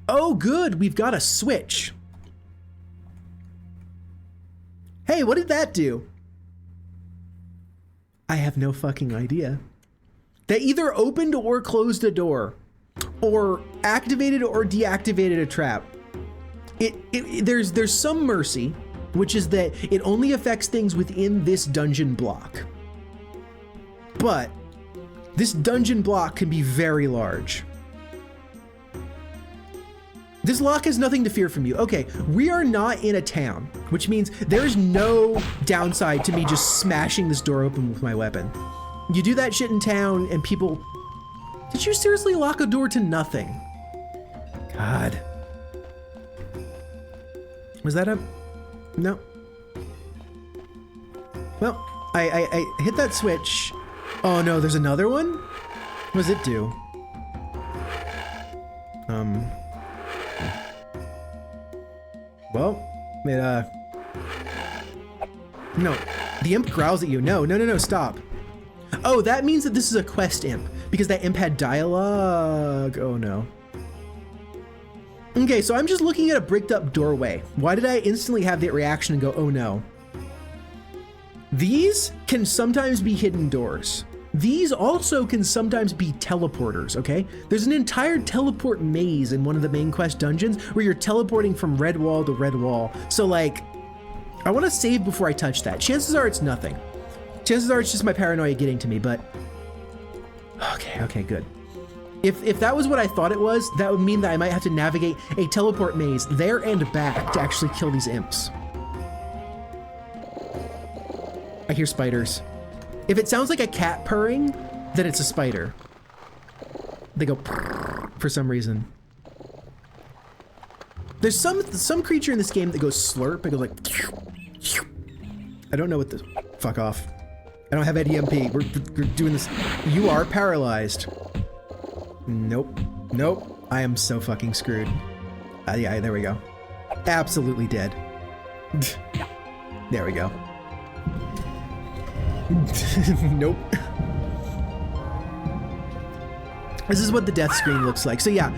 Oh good, we've got a switch. Hey, what did that do? I have no fucking idea. They either opened or closed a door, or activated or deactivated a trap. There's some mercy, which is that it only affects things within this dungeon block. But this dungeon block can be very large. This lock has nothing to fear from you. Okay, we are not in a town, which means there's no downside to me just smashing this door open with my weapon. You do that shit in town and people... Did you seriously lock a door to nothing? God. Was that a... No. Well, I hit that switch. Oh no, there's another one? What does it do? Well, it, no, the imp growls at you. No, stop. Oh, that means that this is a quest imp, because that imp had dialogue. Oh no. Okay, so I'm just looking at a bricked up doorway. Why did I instantly have that reaction and go, oh no? These can sometimes be hidden doors. These also can sometimes be teleporters, okay? There's an entire teleport maze in one of the main quest dungeons where you're teleporting from red wall to red wall. So like, I want to save before I touch that. Chances are it's nothing. Chances are it's just my paranoia getting to me, but... Okay, good. If that was what I thought it was, that would mean that I might have to navigate a teleport maze there and back to actually kill these imps. I hear spiders. If it sounds like a cat purring, then it's a spider. They go for some reason. There's some creature in this game that goes slurp. It goes like... I don't know what the... Fuck off. I don't have any EMP. We're doing this. You are paralyzed. Nope. I am so fucking screwed. Yeah, there we go. Absolutely dead. There we go. Nope. This is what the death screen looks like. So yeah,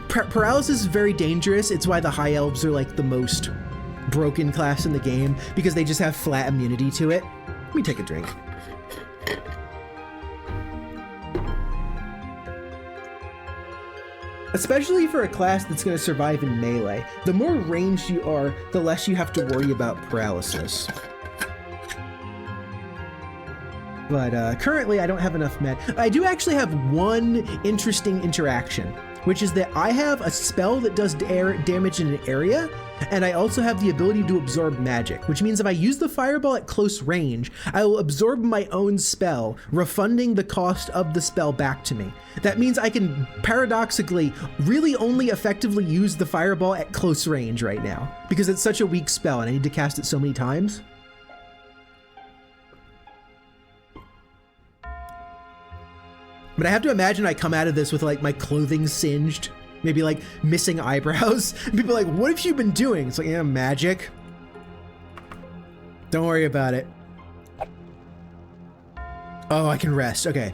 paralysis is very dangerous. It's why the high elves are like the most broken class in the game, because they just have flat immunity to it. Let me take a drink. Especially for a class that's going to survive in melee. The more ranged you are, the less you have to worry about paralysis. But currently I don't have enough med. I do actually have one interesting interaction, which is that I have a spell that does damage in an area, and I also have the ability to absorb magic, which means if I use the fireball at close range, I will absorb my own spell, refunding the cost of the spell back to me. That means I can paradoxically really only effectively use the fireball at close range right now, because it's such a weak spell and I need to cast it so many times. But I have to imagine I come out of this with like my clothing singed, maybe like missing eyebrows. And people are like, what have you been doing? It's like, yeah, magic. Don't worry about it. Oh, I can rest. Okay.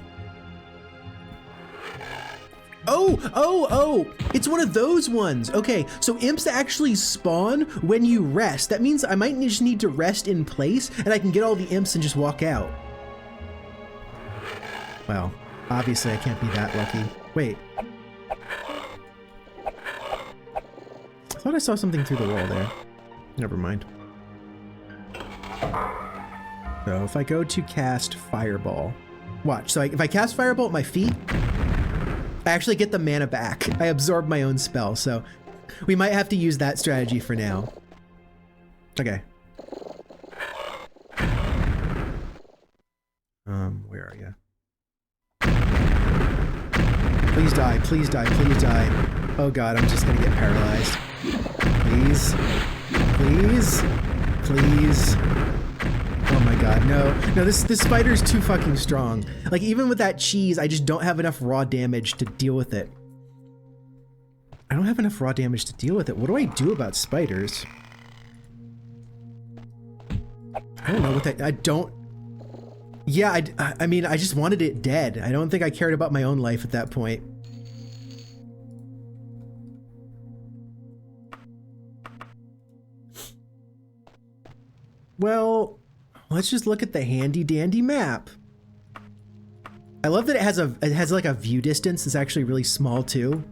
Oh, it's one of those ones. Okay, so imps actually spawn when you rest. That means I might just need to rest in place and I can get all the imps and just walk out. Well. Obviously, I can't be that lucky. Wait. I thought I saw something through the wall there. Never mind. So if I go to cast Fireball, watch. So if I cast Fireball at my feet, I actually get the mana back. I absorb my own spell, so we might have to use that strategy for now. Okay. Where are you? Please die, please die, please die. Oh god, I'm just gonna get paralyzed. Please. Please. Please. Oh my god, no. No, this spider's too fucking strong. Like, even with that cheese, I just don't have enough raw damage to deal with it. I don't have enough raw damage to deal with it. What do I do about spiders? I don't know what that... I don't... Yeah, I mean, I just wanted it dead. I don't think I cared about my own life at that point. Well, let's just look at the handy dandy map. I love that it has like a view distance that's actually really small too,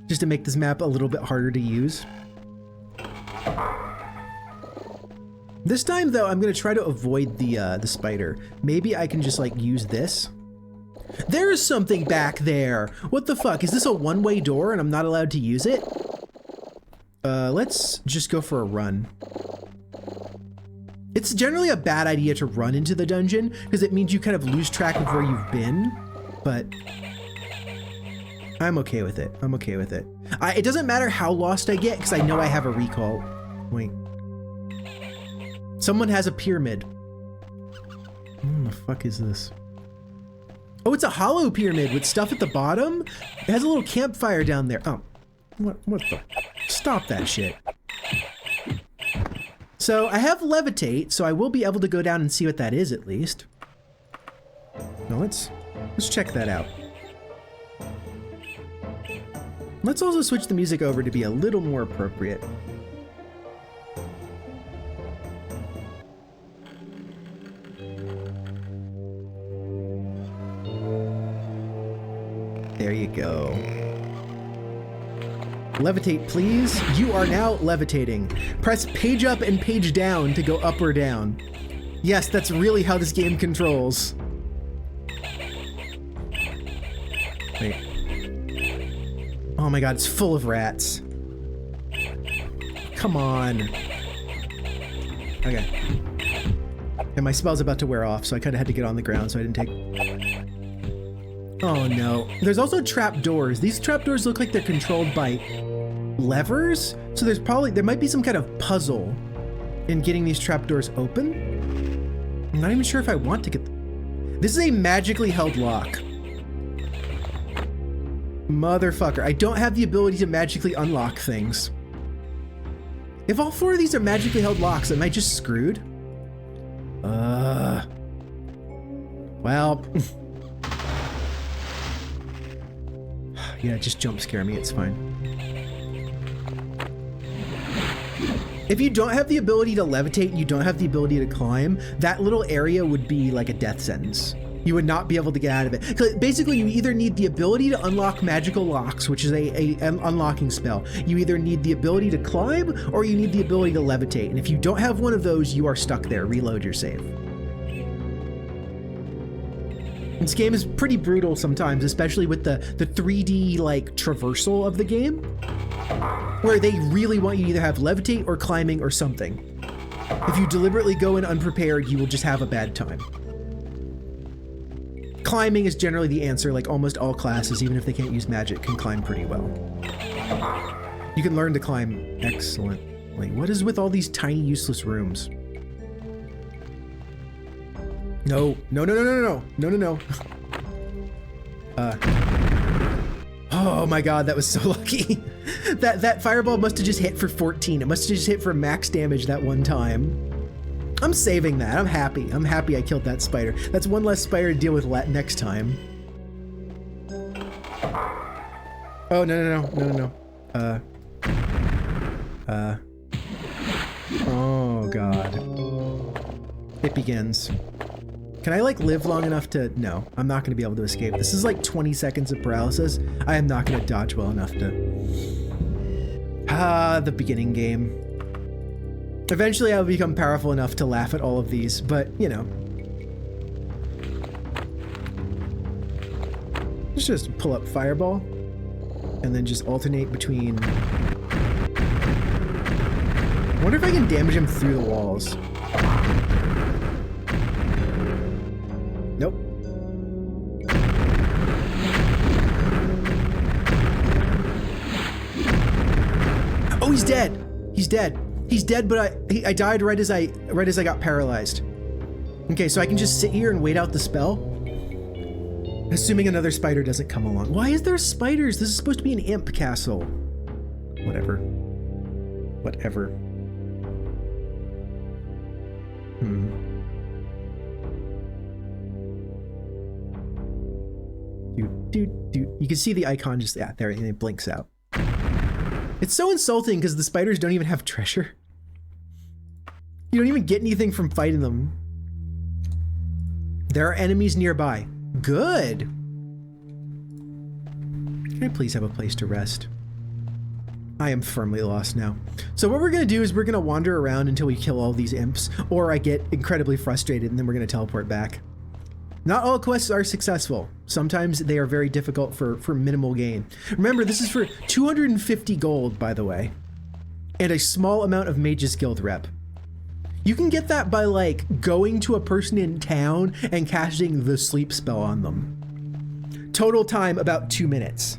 just to make this map a little bit harder to use. This time though, I'm gonna try to avoid the spider. Maybe I can just like use this. There's something back there. What the fuck? Is this a one-way door and I'm not allowed to use it? Let's just go for a run. It's generally a bad idea to run into the dungeon because it means you kind of lose track of where you've been, but I'm okay with it. I'm okay with it. It doesn't matter how lost I get because I know I have a recall. Wait. Someone has a pyramid. What the fuck is this? Oh, it's a hollow pyramid with stuff at the bottom. It has a little campfire down there. Oh, what the? Stop that shit. So I have levitate, so I will be able to go down and see what that is at least. Now let's check that out. Let's also switch the music over to be a little more appropriate. There you go. Levitate, please. You are now levitating. Press page up and page down to go up or down. Yes, that's really how this game controls. Wait. Oh my god, it's full of rats. Come on. Okay. And my spell's about to wear off, so I kind of had to get on the ground so I didn't take... Oh no. There's also trapdoors. These trapdoors look like they're controlled by levers, so there might be some kind of puzzle in getting these trapdoors open. I'm not even sure if I want to get them. This is a magically held lock. Motherfucker, I don't have the ability to magically unlock things. If all 4 of these are magically held locks, am I just screwed? Well... Yeah, just jump scare me, it's fine. If you don't have the ability to levitate and you don't have the ability to climb, that little area would be like a death sentence. You would not be able to get out of it. 'Cause basically, you either need the ability to unlock magical locks, which is an unlocking spell. You either need the ability to climb or you need the ability to levitate. And if you don't have one of those, you are stuck there. Reload your save. This game is pretty brutal sometimes, especially with the 3D like traversal of the game, where they really want you to either have levitate or climbing or something. If you deliberately go in unprepared, you will just have a bad time. Climbing is generally the answer, like almost all classes, even if they can't use magic, can climb pretty well. You can learn to climb excellently. What is with all these tiny useless rooms? No. Oh my god, that was so lucky. That fireball must have just hit for 14. It must have just hit for max damage that one time. I'm saving that. I'm happy. I'm happy I killed that spider. That's one less spider to deal with next time. Oh, no. Oh god. It begins. Can I like live long enough to... No, I'm not going to be able to escape. This is like 20 seconds of paralysis. I am not going to dodge well enough to... The beginning game. Eventually I'll become powerful enough to laugh at all of these, but you know. Let's just pull up fireball and then just alternate between... I wonder if I can damage him through the walls. Nope. Oh, he's dead. He's dead. He's dead, but I died right as I got paralyzed. Okay, so I can just sit here and wait out the spell, assuming another spider doesn't come along. Why is there spiders? This is supposed to be an imp castle. Whatever. You can see the icon just there, and it blinks out. It's so insulting because the spiders don't even have treasure. You don't even get anything from fighting them. There are enemies nearby. Good. Can I please have a place to rest? I am firmly lost now. So what we're gonna do is we're gonna wander around until we kill all these imps, or I get incredibly frustrated and then we're gonna teleport back. Not all quests are successful. Sometimes they are very difficult for minimal gain. Remember, this is for 250 gold, by the way. and a small amount of Mage's Guild rep. You can get that by like going to a person in town and casting the sleep spell on them. Total time about 2 minutes.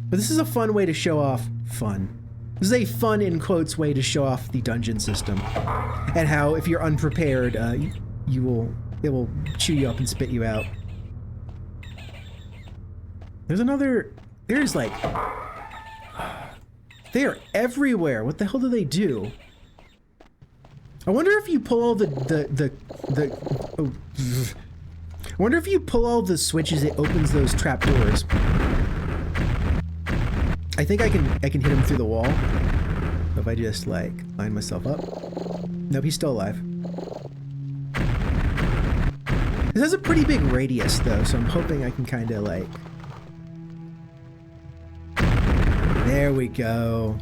But this is a fun way to show off fun. This is a fun, in quotes, way to show off the dungeon system and how if you're unprepared, it will chew you up and spit you out. There's like, they are everywhere. What the hell do they do? I wonder if you pull all I wonder if you pull all the switches, it opens those trapdoors. I think I can hit him through the wall. If I just like line myself up. Nope, he's still alive. This has a pretty big radius though, so I'm hoping I can kind of like... There we go.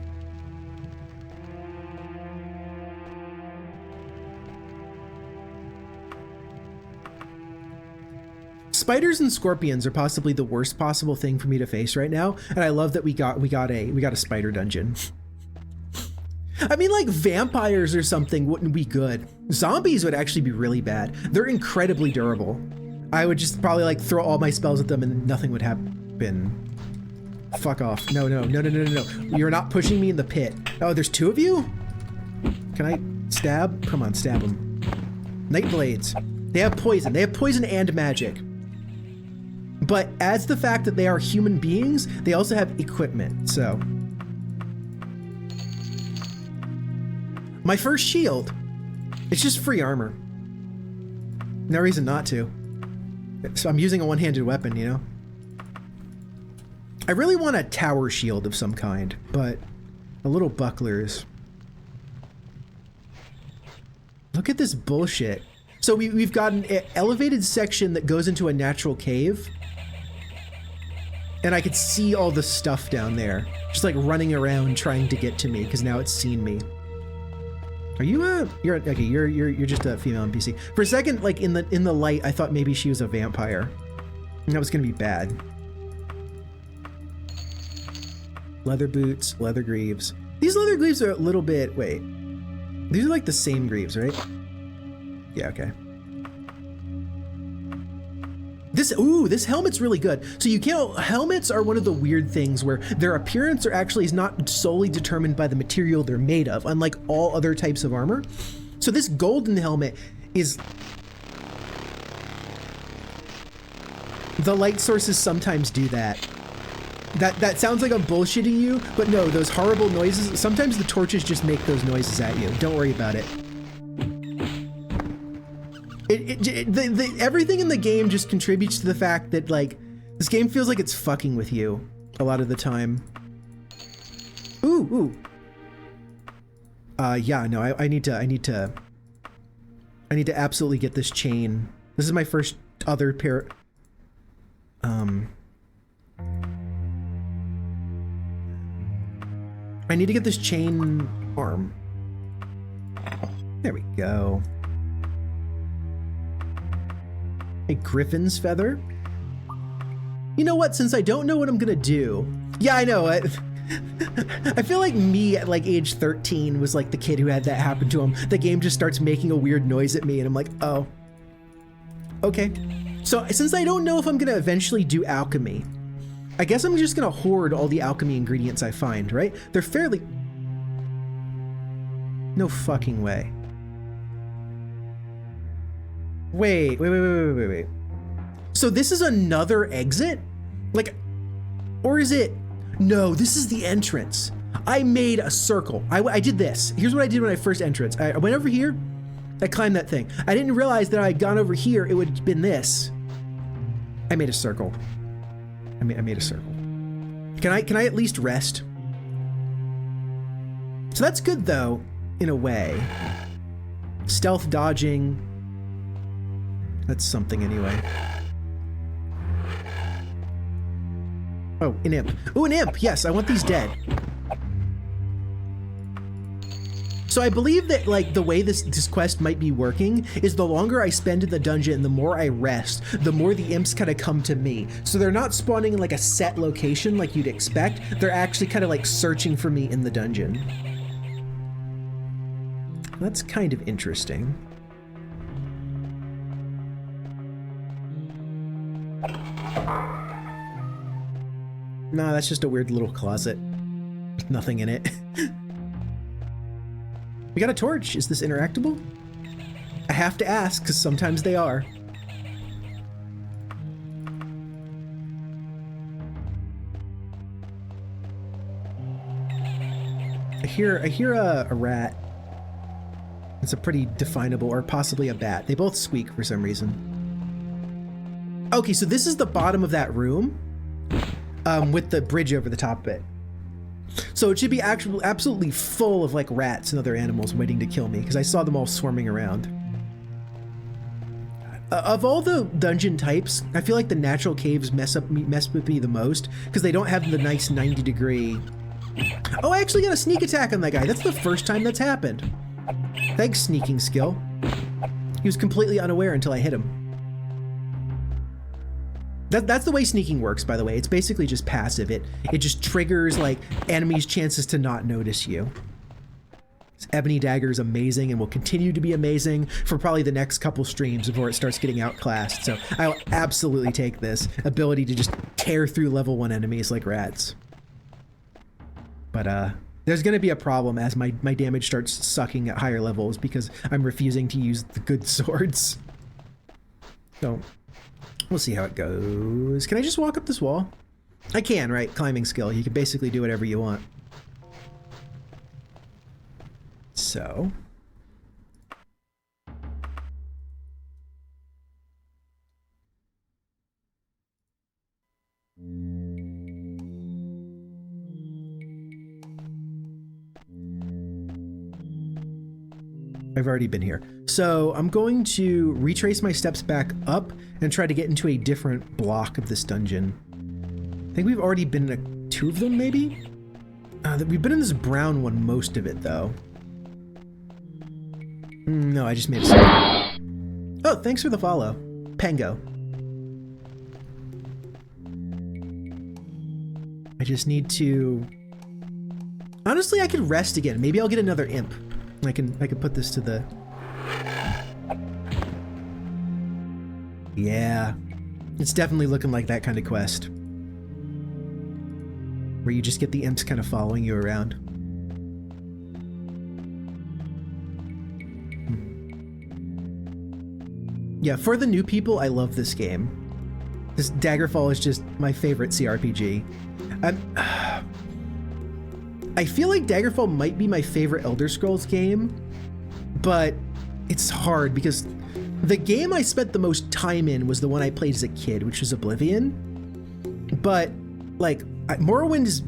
Spiders and scorpions are possibly the worst possible thing for me to face right now, and I love that we got a spider dungeon. I mean, like vampires or something wouldn't be good. Zombies would actually be really bad. They're incredibly durable. I would just probably like throw all my spells at them and nothing would happen. Fuck off. No. You're not pushing me in the pit. Oh, there's 2 of you? Can I stab? Come on, stab them. Night blades. They have poison. They have poison and magic. But as the fact that they are human beings, they also have equipment, so. My first shield. It's just free armor. No reason not to. So I'm using a one-handed weapon, you know? I really want a tower shield of some kind, but a little bucklers. Look at this bullshit. So we've got an elevated section that goes into a natural cave. And I could see all the stuff down there. Just like running around trying to get to me because now it's seen me. Are you you're just a female NPC. For a second, like in the light, I thought maybe she was a vampire. And that was gonna be bad. Leather boots, leather greaves. These leather greaves are a little bit, wait. These are like the same greaves, right? Yeah, okay. This helmet's really good. So helmets are one of the weird things where their appearance is not solely determined by the material they're made of, unlike all other types of armor. So this golden helmet is... The light sources sometimes do that. That sounds like I'm bullshitting you, but no, those horrible noises, sometimes the torches just make those noises at you. Don't worry about it. Everything in the game just contributes to the fact that like this game feels like it's fucking with you a lot of the time. Yeah, no, I need to absolutely get this chain. This is my first other pair. I need to get this chain arm. There we go. A griffin's feather. You know what? Since I don't know what I'm gonna do. Yeah, I know. I feel like me at like age 13 was like the kid who had that happen to him. The game just starts making a weird noise at me and I'm like, oh. Okay. So since I don't know if I'm gonna eventually do alchemy, I guess I'm just gonna hoard all the alchemy ingredients I find, right? They're fairly... No fucking way. Wait. So this is another exit? Like, or is it? No, this is the entrance. I made a circle. I did this. Here's what I did when I first entrance. I went over here, I climbed that thing. I didn't realize that I had gone over here, it would have been this. I made a circle. I made a circle. Can I at least rest? So that's good though, in a way. Stealth dodging. That's something anyway. Oh, an imp. Ooh, an imp! Yes, I want these dead. So I believe that like the way this quest might be working is the longer I spend in the dungeon and the more I rest, the more the imps kind of come to me. So they're not spawning in like a set location like you'd expect. They're actually kind of like searching for me in the dungeon. That's kind of interesting. No, that's just a weird little closet. With nothing in it. We got a torch. Is this interactable? I have to ask, because sometimes they are. I hear a rat. It's a pretty definable, or possibly a bat. They both squeak for some reason. Okay, so this is the bottom of that room, with the bridge over the top of it. So it should be absolutely full of like rats and other animals waiting to kill me, because I saw them all swarming around. Of all the dungeon types, I feel like the natural caves mess with me the most, because they don't have the nice 90-degree. Oh, I actually got a sneak attack on that guy. That's the first time that's happened. Thanks, sneaking skill. He was completely unaware until I hit him. That's the way sneaking works, by the way. It's basically just passive. It just triggers like enemies' chances to not notice you. This Ebony Dagger is amazing and will continue to be amazing for probably the next couple streams before it starts getting outclassed. So I'll absolutely take this ability to just tear through level 1 enemies like rats. But there's going to be a problem as my damage starts sucking at higher levels because I'm refusing to use the good swords. So we'll see how it goes. Can I just walk up this wall? I can, right? Climbing skill. You can basically do whatever you want. So. I've already been here. So I'm going to retrace my steps back up and try to get into a different block of this dungeon. I think we've already been in 2 of them, maybe? We've been in this brown one most of it, though. No, I just made a mistake. Oh, thanks for the follow. Pango. I just need to... Honestly, I could rest again. Maybe I'll get another imp. I can put this to the... Yeah. It's definitely looking like that kind of quest. Where you just get the imps kind of following you around. Yeah, for the new people, I love this game. This Daggerfall is just my favorite CRPG. I feel like Daggerfall might be my favorite Elder Scrolls game, but it's hard because the game I spent the most time in was the one I played as a kid, which was Oblivion. But like Morrowind is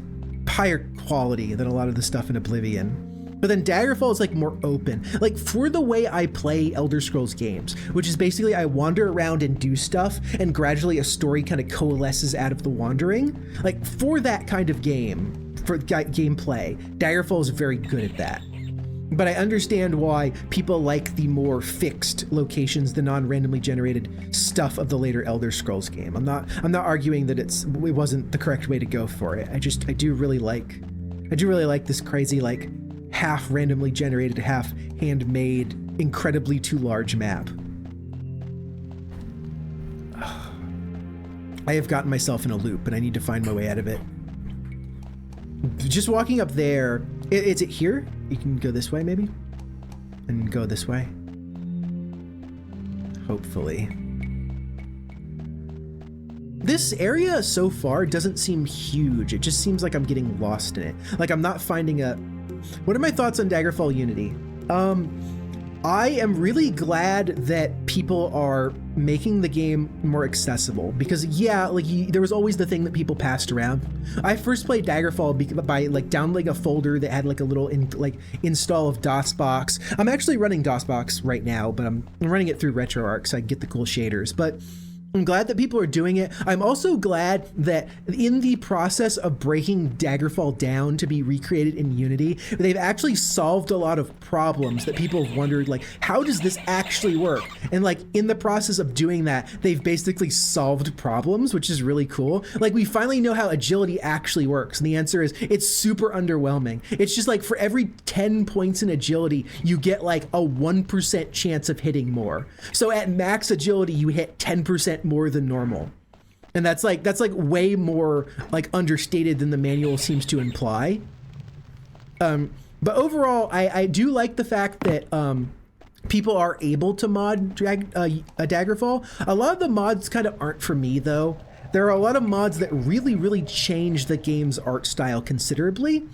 higher quality than a lot of the stuff in Oblivion. But then Daggerfall is like more open. Like for the way I play Elder Scrolls games, which is basically I wander around and do stuff and gradually a story kind of coalesces out of the wandering. Like for that kind of game, for gameplay, Daggerfall is very good at that. But I understand why people like the more fixed locations, the non-randomly generated stuff of the later Elder Scrolls game. I'm not arguing that it wasn't the correct way to go for it. I do really like this crazy like half randomly generated, half handmade, incredibly too large map. I have gotten myself in a loop and I need to find my way out of it. Just walking up there, is it here? You can go this way maybe? And go this way? Hopefully. This area so far doesn't seem huge. It just seems like I'm getting lost in it. Like I'm not finding a... What are my thoughts on Daggerfall Unity? I am really glad that people are making the game more accessible because yeah, like there was always the thing that people passed around. I first played Daggerfall by like downloading a folder that had like a little install of DOSBox. I'm actually running DOSBox right now, but I'm running it through RetroArch so I can get the cool shaders. But I'm glad that people are doing it. I'm also glad that in the process of breaking Daggerfall down to be recreated in Unity, they've actually solved a lot of problems that people have wondered, like, how does this actually work? And like in the process of doing that, they've basically solved problems, which is really cool. Like we finally know how agility actually works. And the answer is it's super underwhelming. It's just like for every 10 points in agility, you get like a 1% chance of hitting more. So at max agility, you hit 10% more than normal, and that's like way more like understated than the manual seems to imply. But overall, I do like the fact that people are able to mod a Daggerfall. A lot of the mods kind of aren't for me though. There are a lot of mods that really change the game's art style considerably.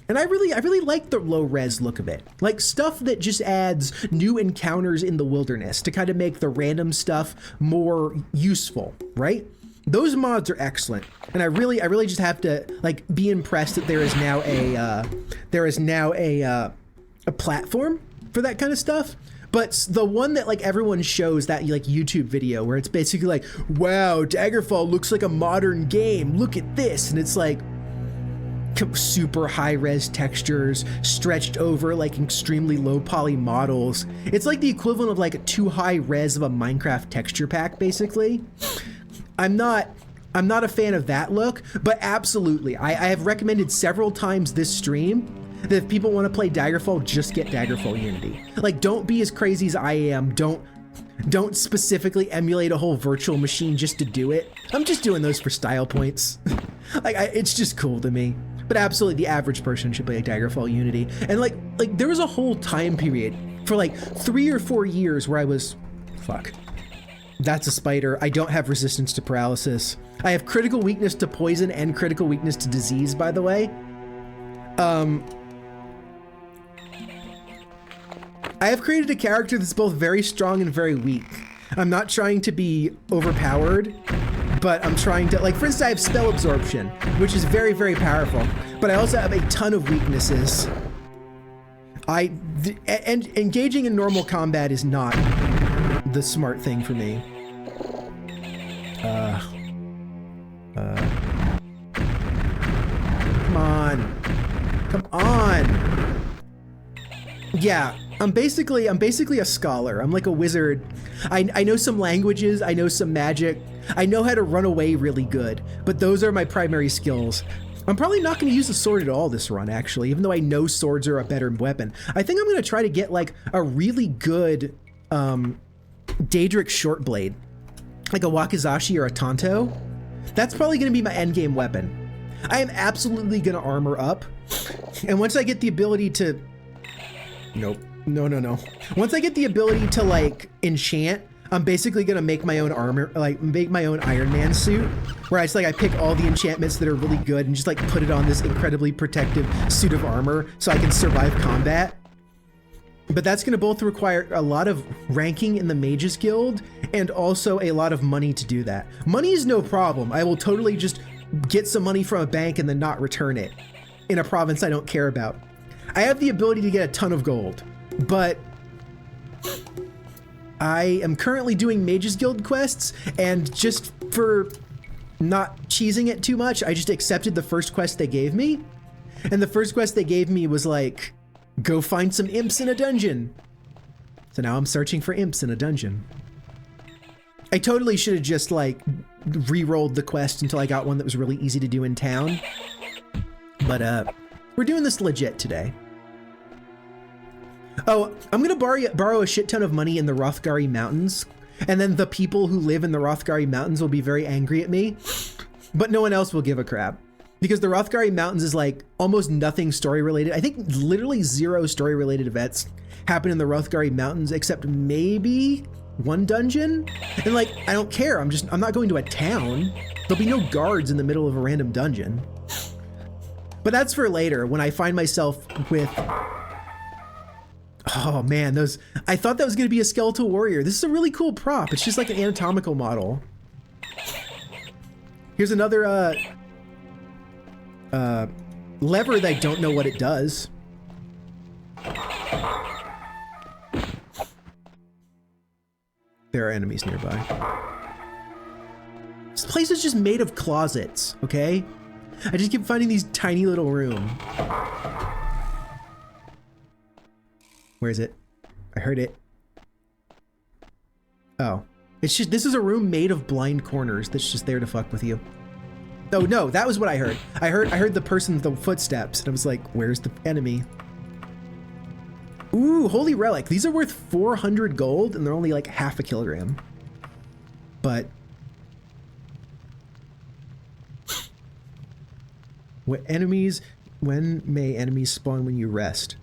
And I really like the low res look of it. Like stuff that just adds new encounters in the wilderness to kind of make the random stuff more useful, right? Those mods are excellent. And I really just have to like be impressed that there is now a platform for that kind of stuff. But the one that like everyone shows, that like YouTube video where it's basically like, wow, Daggerfall looks like a modern game. Look at this. And it's like, super high res textures stretched over like extremely low poly models. It's like the equivalent of like a too high res of a Minecraft texture pack, basically. I'm not a fan of that look, but absolutely, I have recommended several times this stream that if people want to play Daggerfall, just get Daggerfall Unity. Like, don't be as crazy as I am. Don't specifically emulate a whole virtual machine just to do it. I'm just doing those for style points. Like, it's just cool to me. But absolutely, the average person should play a Daggerfall Unity. And like there was a whole time period for like 3 or 4 years where I was, fuck, that's a spider. I don't have resistance to paralysis. I have critical weakness to poison and critical weakness to disease, by the way. I have created a character that's both very strong and very weak. I'm not trying to be overpowered, but I'm trying to, like, for instance, I have spell absorption, which is very powerful, but I also have a ton of weaknesses. And engaging in normal combat is not the smart thing for me. Come on. Yeah, I'm basically a scholar. I'm like a wizard. I know some languages, I know some magic. I know how to run away really good, but those are my primary skills. I'm probably not going to use a sword at all this run, actually, even though I know swords are a better weapon. I think I'm going to try to get like a really good Daedric short blade, like a Wakizashi or a Tonto. That's probably going to be my endgame weapon. I am absolutely going to armor up, and once I get the ability to... Nope. No. Once I get the ability to like enchant, I'm basically gonna make my own armor, like make my own Iron Man suit, where I pick all the enchantments that are really good and just like put it on this incredibly protective suit of armor so I can survive combat. But that's gonna both require a lot of ranking in the Mages Guild and also a lot of money to do that. Money is no problem. I will totally just get some money from a bank and then not return it in a province I don't care about. I have the ability to get a ton of gold, but I am currently doing Mages Guild quests, and just for not cheesing it too much, I just accepted the first quest they gave me. And the first quest they gave me was like, go find some imps in a dungeon. So now I'm searching for imps in a dungeon. I totally should have just like re-rolled the quest until I got one that was really easy to do in town. But we're doing this legit today. Oh, I'm gonna borrow a shit ton of money in the Hrothgari Mountains, and then the people who live in the Hrothgari Mountains will be very angry at me, but no one else will give a crap. Because the Hrothgari Mountains is like almost nothing story related. I think literally 0 story related events happen in the Hrothgari Mountains except maybe one dungeon. And like, I don't care, I'm not going to a town. There'll be no guards in the middle of a random dungeon. But that's for later, when I find myself with... Oh man, I thought that was gonna be a skeletal warrior. This is a really cool prop. It's just like an anatomical model. Here's another lever that I don't know what it does. There are enemies nearby. place is just made of closets, okay? I just keep finding these tiny little rooms. Where is it? I heard it. Oh. It's just, this is a room made of blind corners that's just there to fuck with you. Oh no, that was what I heard. I heard the person's the footsteps, and I was like, where's the enemy? Ooh, holy relic. These are worth 400 gold, and they're only like half a kilogram. But when may enemies spawn when you rest?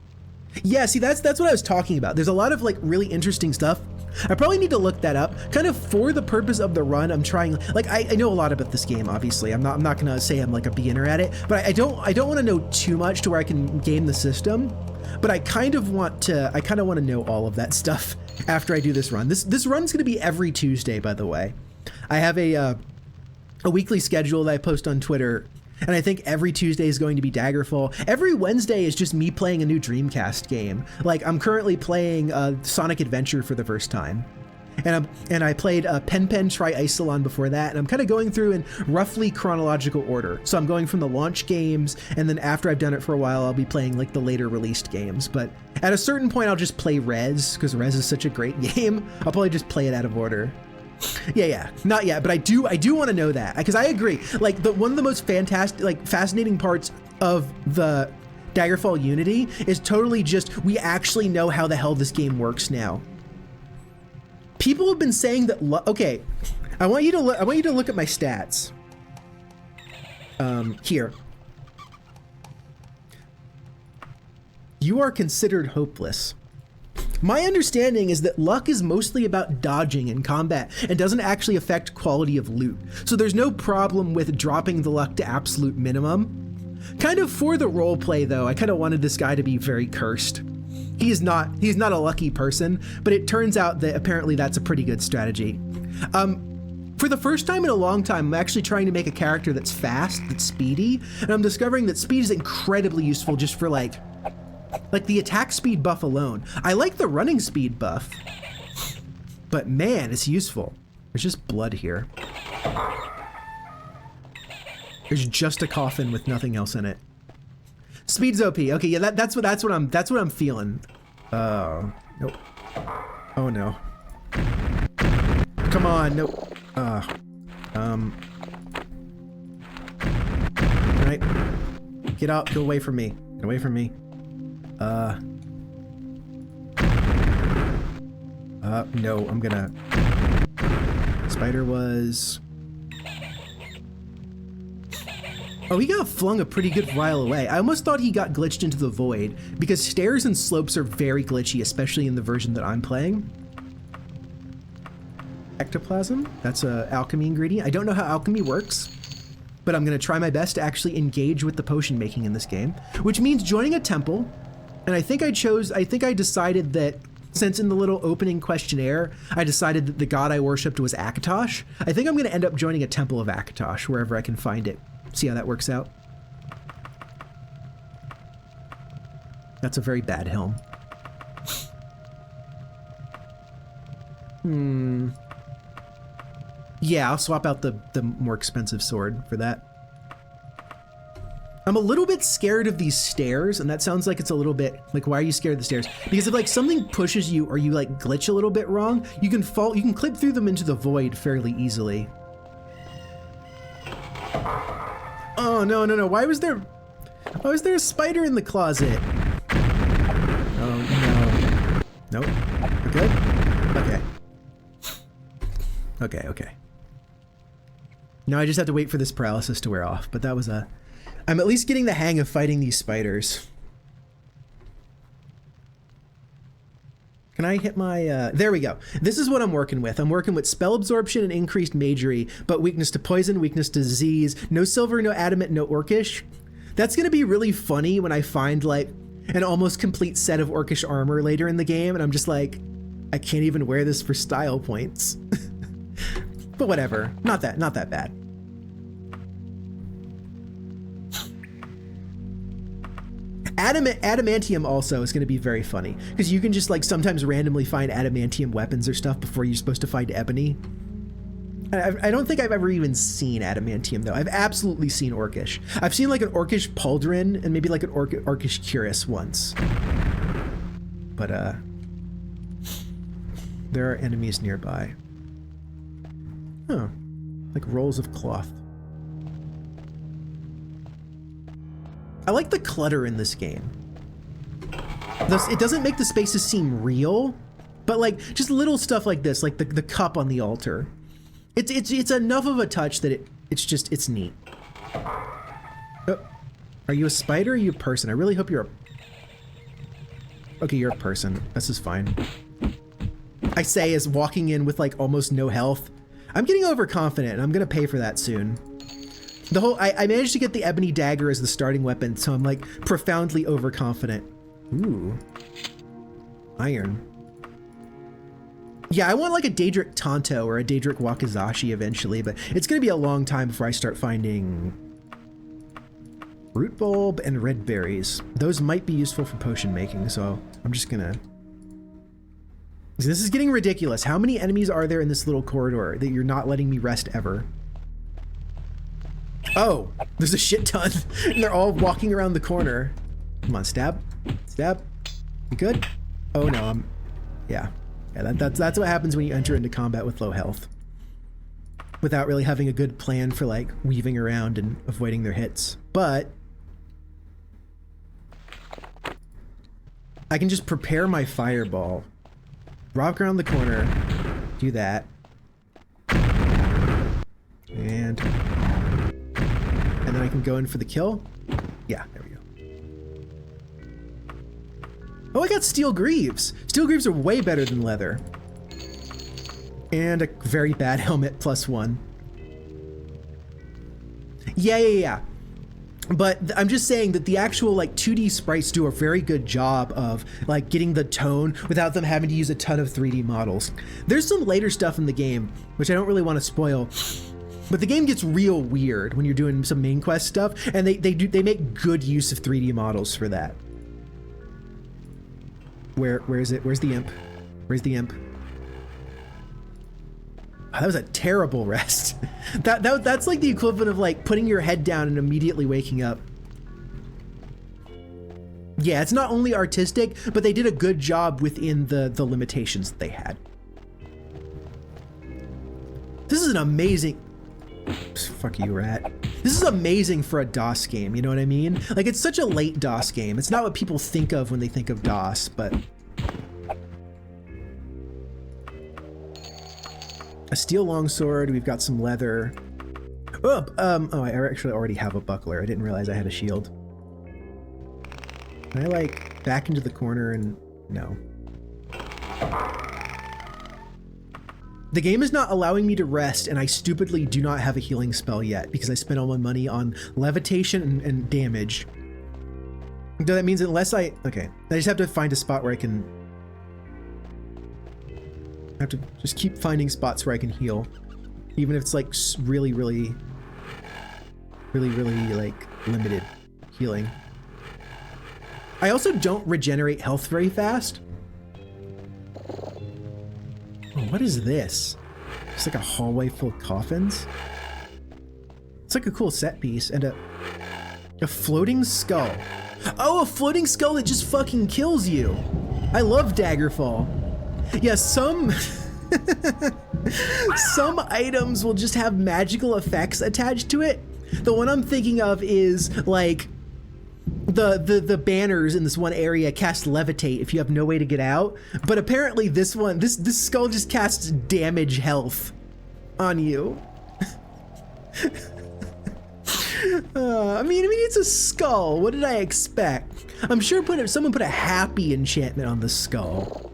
Yeah, see, that's what I was talking about. There's a lot of like really interesting stuff. I probably need to look that up. Kind of for the purpose of the run, I'm trying, like, I know a lot about this game, obviously. I'm not gonna say I'm like a beginner at it, but I don't want to know too much to where I can game the system. But I kind of want to know all of that stuff after I do this run. This run's gonna be every Tuesday, by the way. I have a weekly schedule that I post on Twitter. And I think every Tuesday is going to be Daggerfall. Every Wednesday is just me playing a new Dreamcast game. Like, I'm currently playing Sonic Adventure for the first time. And I played Pen Tri-Isolon before that, and I'm kind of going through in roughly chronological order. So I'm going from the launch games, and then after I've done it for a while, I'll be playing like the later released games. But at a certain point, I'll just play Rez, because Rez is such a great game. I'll probably just play it out of order. Yeah, not yet, but I do want to know that, because I agree. Like, one of the most fantastic, like, fascinating parts of the Daggerfall Unity is totally just, we actually know how the hell this game works now. People have been saying that, okay, I want you to look at my stats. Here. You are considered hopeless. My understanding is that luck is mostly about dodging in combat and doesn't actually affect quality of loot. So there's no problem with dropping the luck to absolute minimum. Kind of for the roleplay though, I kind of wanted this guy to be very cursed. He's not a lucky person, but it turns out that apparently that's a pretty good strategy. For the first time in a long time, I'm actually trying to make a character that's fast, that's speedy, and I'm discovering that speed is incredibly useful just for like the attack speed buff alone. I like the running speed buff, but man, it's useful. There's just blood here. There's just a coffin with nothing else in it. Speed's OP. Okay, yeah, that's what I'm feeling. Oh, nope. Oh no. Come on, no. Alright. Get out, go away from me. Get away from me. No, I'm gonna... Spider was... Oh, he got flung a pretty good while away. I almost thought he got glitched into the void, because stairs and slopes are very glitchy, especially in the version that I'm playing. Ectoplasm, that's a alchemy ingredient. I don't know how alchemy works, but I'm gonna try my best to actually engage with the potion making in this game, which means joining a temple. And I think I decided that since in the little opening questionnaire, I decided that the god I worshipped was Akatosh, I think I'm gonna end up joining a temple of Akatosh wherever I can find it. See how that works out. That's a very bad helm. Yeah, I'll swap out the more expensive sword for that. I'm a little bit scared of these stairs, and that sounds like it's a little bit like, why are you scared of the stairs? Because if like something pushes you or you like glitch a little bit wrong, you can clip through them into the void fairly easily. Oh no, why was there a spider in the closet? Oh no. Nope. We're good? Okay. Now I just have to wait for this paralysis to wear off, but that was I'm at least getting the hang of fighting these spiders. Can I hit my, there we go. This is what I'm working with. I'm working with spell absorption and increased magery, but weakness to poison, weakness to disease, no silver, no adamant, no orcish. That's gonna be really funny when I find like an almost complete set of orcish armor later in the game, and I'm just like, I can't even wear this for style points. But whatever, not that bad. Adamantium also is going to be very funny, because you can just like sometimes randomly find adamantium weapons or stuff before you're supposed to find ebony. I don't think I've ever even seen adamantium though. I've absolutely seen orcish. I've seen like an orcish pauldron and maybe like an orcish cuirass once. But there are enemies nearby. Oh, like rolls of cloth. I like the clutter in this game. It doesn't make the spaces seem real, but like just little stuff like this, like the cup on the altar. It's enough of a touch that it's neat. Oh, are you a spider or are you a person? I really hope you're a... Okay, you're a person. This is fine. I say as walking in with like almost no health. I'm getting overconfident and I'm gonna pay for that soon. I managed to get the ebony dagger as the starting weapon, so I'm like profoundly overconfident. Ooh. Iron. Yeah, I want like a Daedric Tonto or a Daedric Wakizashi eventually, but it's gonna be a long time before I start finding root bulb and red berries. Those might be useful for potion making, so I'm just gonna... This is getting ridiculous. How many enemies are there in this little corridor that you're not letting me rest ever? Oh, there's a shit ton. And they're all walking around the corner. Come on, stab. Stab. You good? Oh no, yeah. Yeah, that's what happens when you enter into combat with low health. Without really having a good plan for like weaving around and avoiding their hits. But I can just prepare my fireball. Rock around the corner. Do that. And then I can go in for the kill. Yeah, there we go. Oh, I got steel greaves. Steel greaves are way better than leather. And a very bad helmet +1. Yeah. But I'm just saying that the actual like 2D sprites do a very good job of like getting the tone without them having to use a ton of 3D models. There's some later stuff in the game, which I don't really want to spoil, but the game gets real weird when you're doing some main quest stuff, and they make good use of 3D models for that. Where is it? Where's the imp? Where's the imp? Oh, that was a terrible rest. That's like the equivalent of like putting your head down and immediately waking up. Yeah, it's not only artistic, but they did a good job within the limitations that they had. This is an amazing... Fuck you, rat. This is amazing for a DOS game, you know what I mean? Like, it's such a late DOS game. It's not what people think of when they think of DOS, but... A steel longsword, we've got some leather. Oh, I actually already have a buckler. I didn't realize I had a shield. Can I, like, back into the corner and... No. The game is not allowing me to rest, and I stupidly do not have a healing spell yet because I spent all my money on levitation and damage. So that means unless I just have to find a spot where I can... I have to just keep finding spots where I can heal. Even if it's like really like limited healing. I also don't regenerate health very fast. Oh, what is this? It's like a hallway full of coffins. It's like a cool set piece and a floating skull. Oh, a floating skull that just fucking kills you. I love Daggerfall. Yeah, some items will just have magical effects attached to it. The one I'm thinking of is like the banners in this one area cast levitate if you have no way to get out. But apparently this one, this skull just casts damage health on you. I mean, it's a skull. What did I expect? I'm sure someone put a happy enchantment on the skull.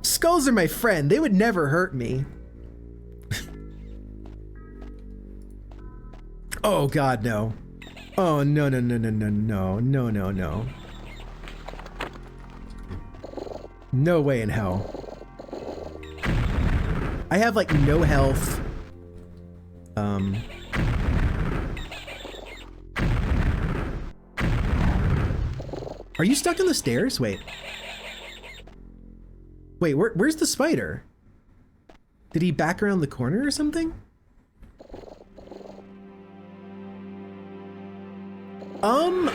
Skulls are my friend. They would never hurt me. Oh God, no. Oh, no. No way in hell. I have like no health. Are you stuck on the stairs? Wait, where's the spider? Did he back around the corner or something?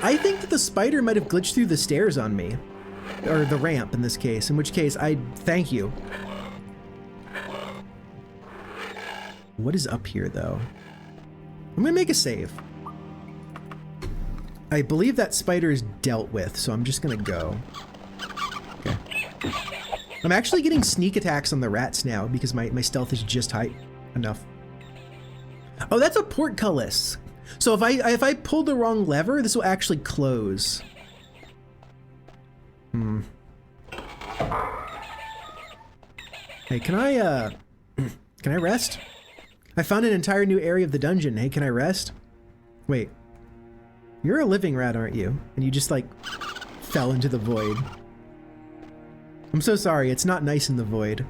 I think that the spider might have glitched through the stairs on me. Or the ramp in this case, in which case I thank you. What is up here though? I'm gonna make a save. I believe that spider is dealt with, so I'm just gonna go. Okay. I'm actually getting sneak attacks on the rats now because my stealth is just high enough. Oh, that's a portcullis. So if I pull the wrong lever, this will actually close. Hey, can I rest? I found an entire new area of the dungeon. Hey, can I rest? Wait. You're a living rat, aren't you? And you just, like, fell into the void. I'm so sorry. It's not nice in the void.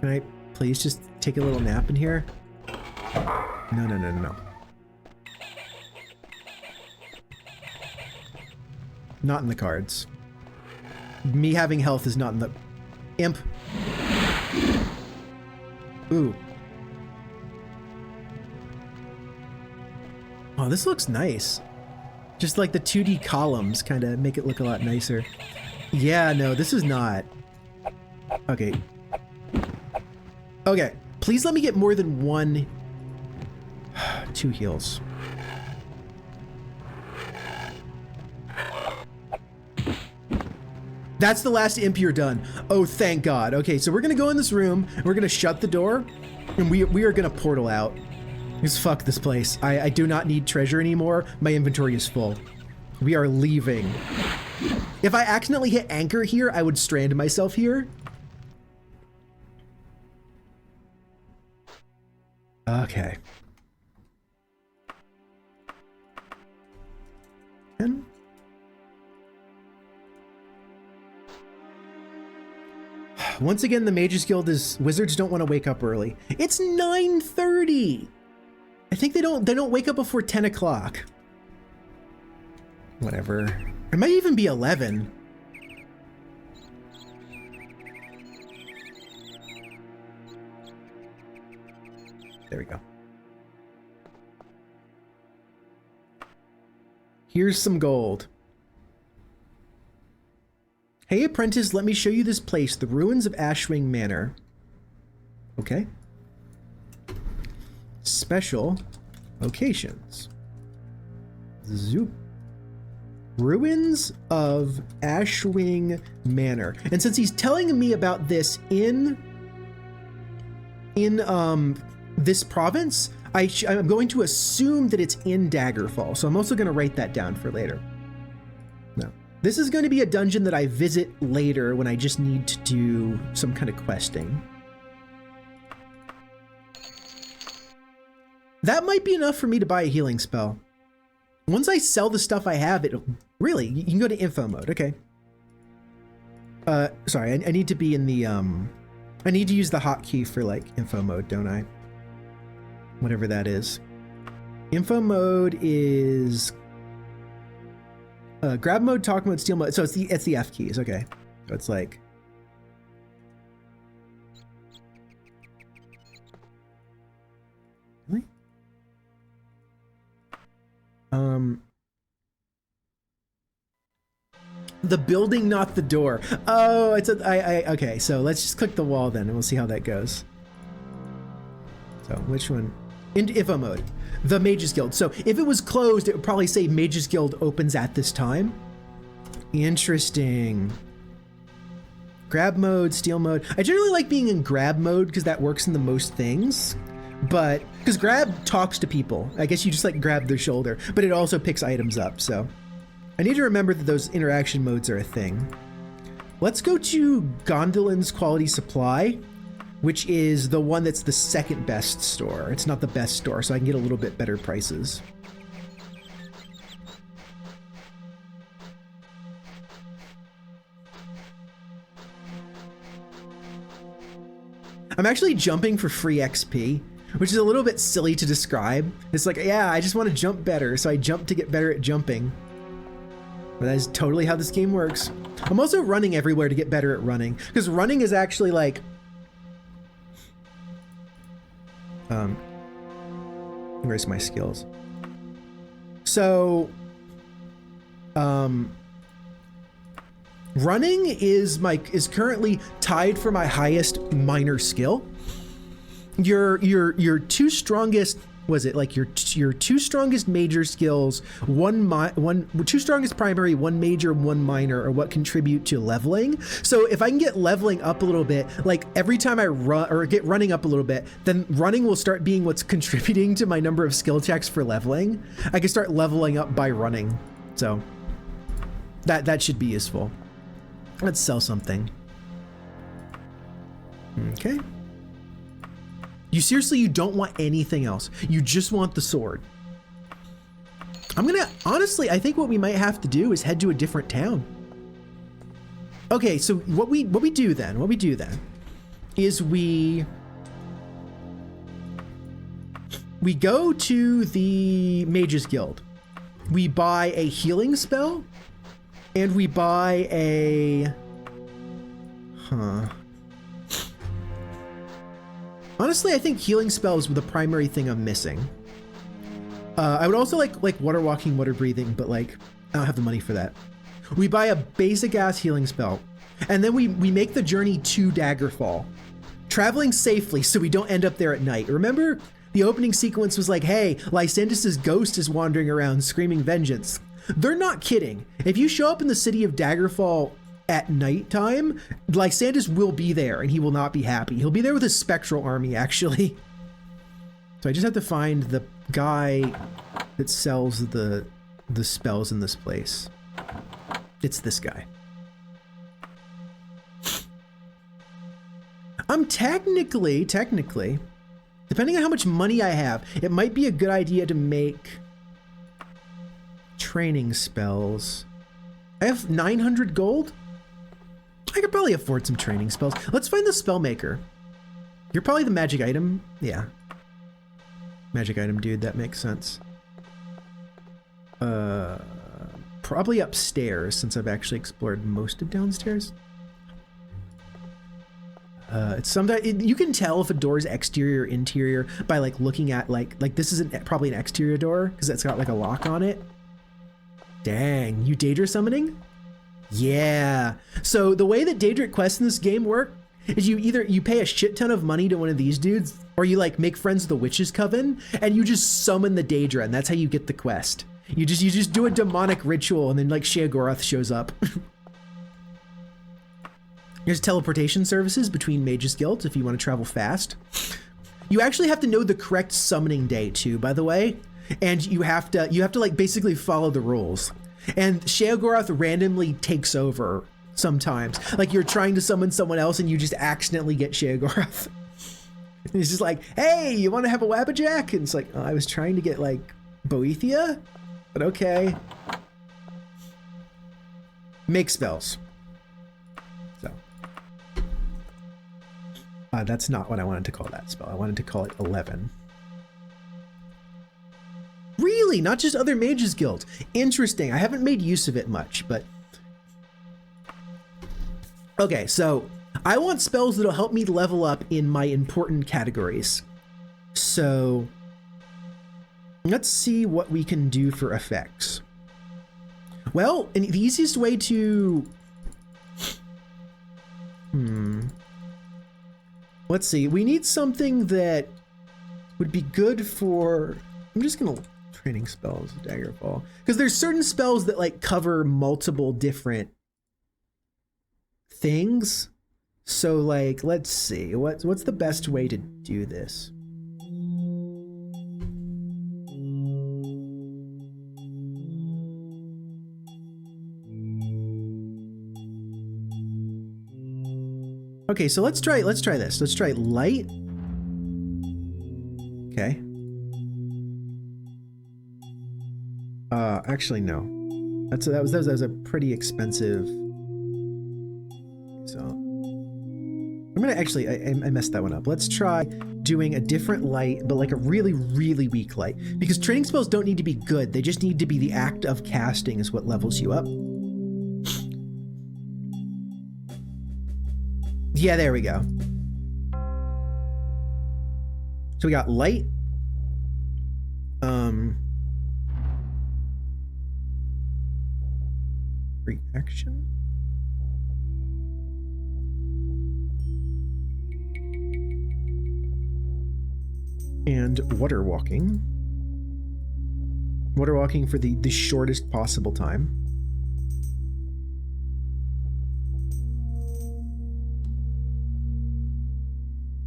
Can I please just take a little nap in here? No, no, no, no, no. Not in the cards. Me having health is not in the... Imp. Ooh. Oh, this looks nice. Just like the 2D columns kind of make it look a lot nicer. Yeah, no, this is not. Okay. Okay, please let me get more than one... 2 heals. That's the last imp you're done. Oh, thank God. Okay, so we're gonna go in this room, and we're gonna shut the door, and we are gonna portal out. Because fuck this place. I do not need treasure anymore. My inventory is full. We are leaving. If I accidentally hit anchor here, I would strand myself here. Okay. And once again, the Mages Guild is wizards don't want to wake up early. It's 9:30. I think they don't wake up before 10 o'clock. Whatever. It might even be 11. There we go. Here's some gold. Hey apprentice, let me show you this place, the ruins of Ashwing Manor. Okay. Special locations. Zoop. Ruins of Ashwing Manor. And since he's telling me about this in this province, I'm going to assume that it's in Daggerfall. So I'm also going to write that down for later. No. This is going to be a dungeon that I visit later when I just need to do some kind of questing. That might be enough for me to buy a healing spell. Once I sell the stuff I have, really, you can go to info mode. Okay. Sorry, I need to be in the, I need to use the hotkey for like info mode, don't I? Whatever that is. Info mode is grab mode, talk mode, steal mode. So it's the F keys. Okay. So it's like really? The building, not the door. Oh, it's okay. So let's just click the wall then and we'll see how that goes. So which one? In info mode, the Mages Guild. So if it was closed, it would probably say Mages Guild opens at this time. Interesting. Grab mode, steal mode. I generally like being in grab mode because that works in the most things. But because grab talks to people. I guess you just like grab their shoulder, but it also picks items up. So I need to remember that those interaction modes are a thing. Let's go to Gondolin's Quality Supply, which is the one that's the second best store. It's not the best store, so I can get a little bit better prices. I'm actually jumping for free XP which is a little bit silly to describe. It's like, yeah, I just want to jump better, so I jump to get better at jumping. But that is totally how this game works. I'm also running everywhere to get better at running, because running is actually like, where's my skills? So, running is currently tied for my highest minor skill. Your two strongest, was it like your two strongest major skills, two strongest primary, one major, one minor, are what contribute to leveling. So if I can get leveling up a little bit, like every time I run or get running up a little bit, then running will start being what's contributing to my number of skill checks for leveling. I can start leveling up by running. So that should be useful. Let's sell something. Okay. You seriously, you don't want anything else. You just want the sword. Honestly, I think what we might have to do is head to a different town. Okay, so what we do then is we go to the Mages Guild. We buy a healing spell, and we buy a, honestly, I think healing spells were the primary thing I'm missing. I would also like water walking, water breathing, but like I don't have the money for that. We buy a basic ass healing spell, and then we make the journey to Daggerfall, traveling safely so we don't end up there at night. Remember, the opening sequence was like, hey, Lysandus's ghost is wandering around screaming vengeance. They're not kidding. If you show up in the city of Daggerfall at nighttime, Lysandus will be there and he will not be happy. He'll be there with his spectral army, actually. So I just have to find the guy that sells the spells in this place. It's this guy. I'm technically, depending on how much money I have, it might be a good idea to make training spells. I have 900 gold. I could probably afford some training spells. Let's find the spell maker. You're probably the magic item. Yeah. Magic item dude, that makes sense. Probably upstairs, since I've actually explored most of downstairs. It's sometimes you can tell if a door is exterior or interior by like looking at like this isn't probably an exterior door because it's got like a lock on it. Dang, you Daedra summoning? Yeah. So the way that Daedric quests in this game work is you pay a shit ton of money to one of these dudes, or you like make friends with the Witch's Coven and you just summon the Daedra, and that's how you get the quest. You just do a demonic ritual, and then like Sheogorath shows up. There's teleportation services between Mages Guilds if you want to travel fast. You actually have to know the correct summoning day too, by the way, and you have to like basically follow the rules. And Sheogorath randomly takes over sometimes. Like you're trying to summon someone else and you just accidentally get Sheogorath. And he's just like, hey, you want to have a Wabbajack? And it's like, oh, I was trying to get like Boethia, but okay. Make spells. So. That's not what I wanted to call that spell. I wanted to call it 11. Really? Not just other Mages Guilds. Interesting. I haven't made use of it much, but... Okay, so I want spells that'll help me level up in my important categories. So let's see what we can do for effects. Well, and the easiest way to... Let's see. We need something that would be good for... I'm just going to... Training spells, Daggerfall. Because there's certain spells that like cover multiple different things. So like, let's see. What's the best way to do this? Okay, so let's try this. Let's try light. Okay. Actually, no. That was a pretty expensive. So I'm gonna actually, I messed that one up. Let's try doing a different light, but like a really, really weak light. Because training spells don't need to be good. They just need to be the act of casting is what levels you up. Yeah, there we go. So we got light. Reaction. And water walking. Water walking for the shortest possible time.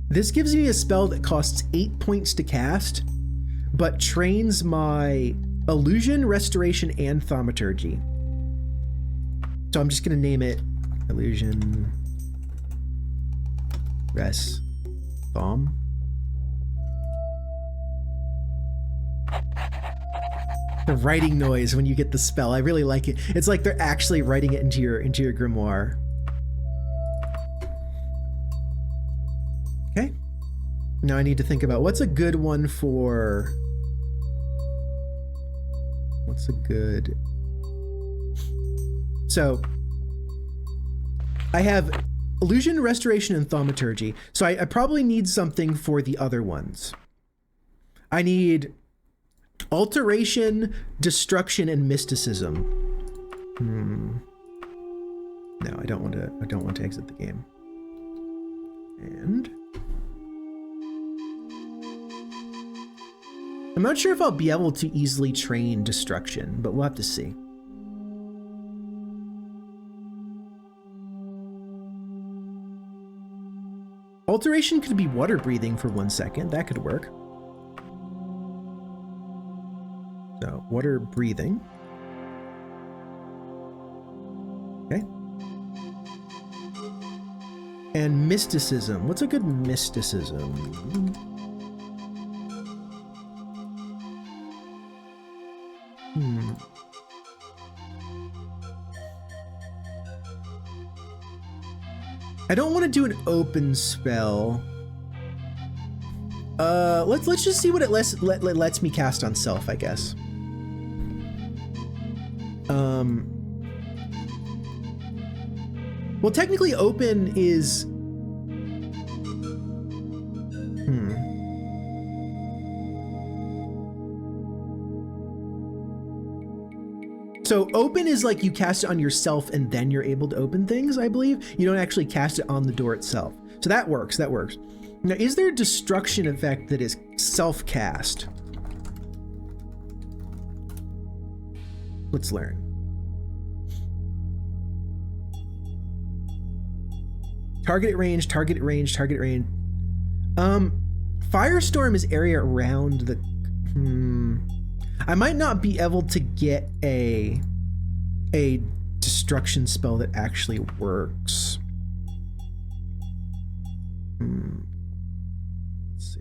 This gives me a spell that costs 8 points to cast, but trains my illusion, restoration, and thaumaturgy. So I'm just gonna name it illusion, res, thom. The writing noise when you get the spell, I really like it. It's like they're actually writing it into your grimoire. Okay. Now I need to think about what's a good one for... What's a good... So, I have illusion, restoration, and thaumaturgy. So I probably need something for the other ones. I need alteration, destruction, and mysticism. No, I don't want to exit the game. And I'm not sure if I'll be able to easily train destruction, but we'll have to see. Alteration could be water breathing for 1 second. That could work. So, water breathing. Okay. And mysticism. What's a good mysticism? I don't want to do an open spell. Let's just see what it lets me cast on self, I guess. Well, technically open is... So open is like you cast it on yourself and then you're able to open things, I believe. You don't actually cast it on the door itself. So that works, that works. Now, is there a destruction effect that is self-cast? Let's learn. Target range, target range, target range. Firestorm is area around the... I might not be able to get a destruction spell that actually works. Let's see.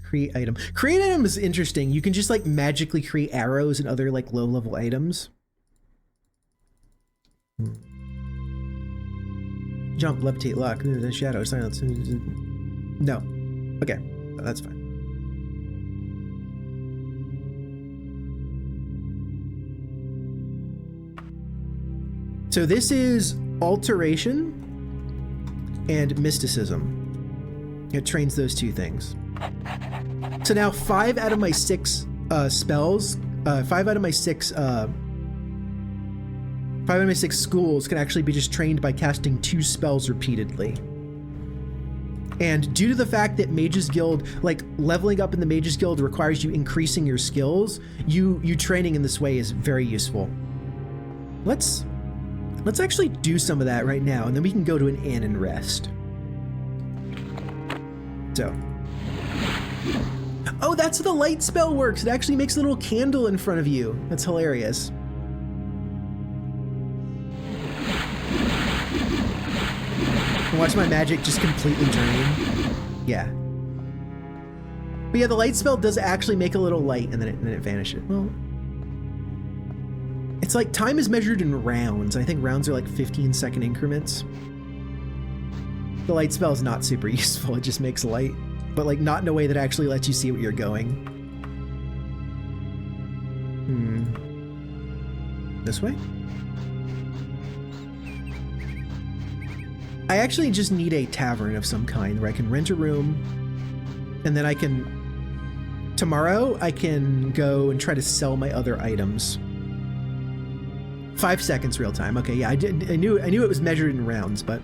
Create item. Create item is interesting. You can just like magically create arrows and other like low level items. Jump, levitate, lock, the shadow, silence. No. Okay, that's fine. So this is alteration and mysticism. It trains those two things. So now 5 out of my 6 spells, 5 out of my 6 schools can actually be just trained by casting 2 spells repeatedly. And due to the fact that Mages Guild, like leveling up in the Mages Guild requires you increasing your skills, you training in this way is very useful. Let's actually do some of that right now, and then we can go to an inn and rest. So. Oh, that's how the light spell works. It actually makes a little candle in front of you. That's hilarious. Watch my magic just completely drain. Yeah. But yeah, the light spell does actually make a little light, and then it vanishes. Well, it's like time is measured in rounds. I think rounds are like 15-second increments. The light spell is not super useful. It just makes light, but like not in a way that actually lets you see what you're going. This way? I actually just need a tavern of some kind where I can rent a room, and then I can... Tomorrow, I can go and try to sell my other items. 5 seconds real time. Okay, yeah, I knew it was measured in rounds, but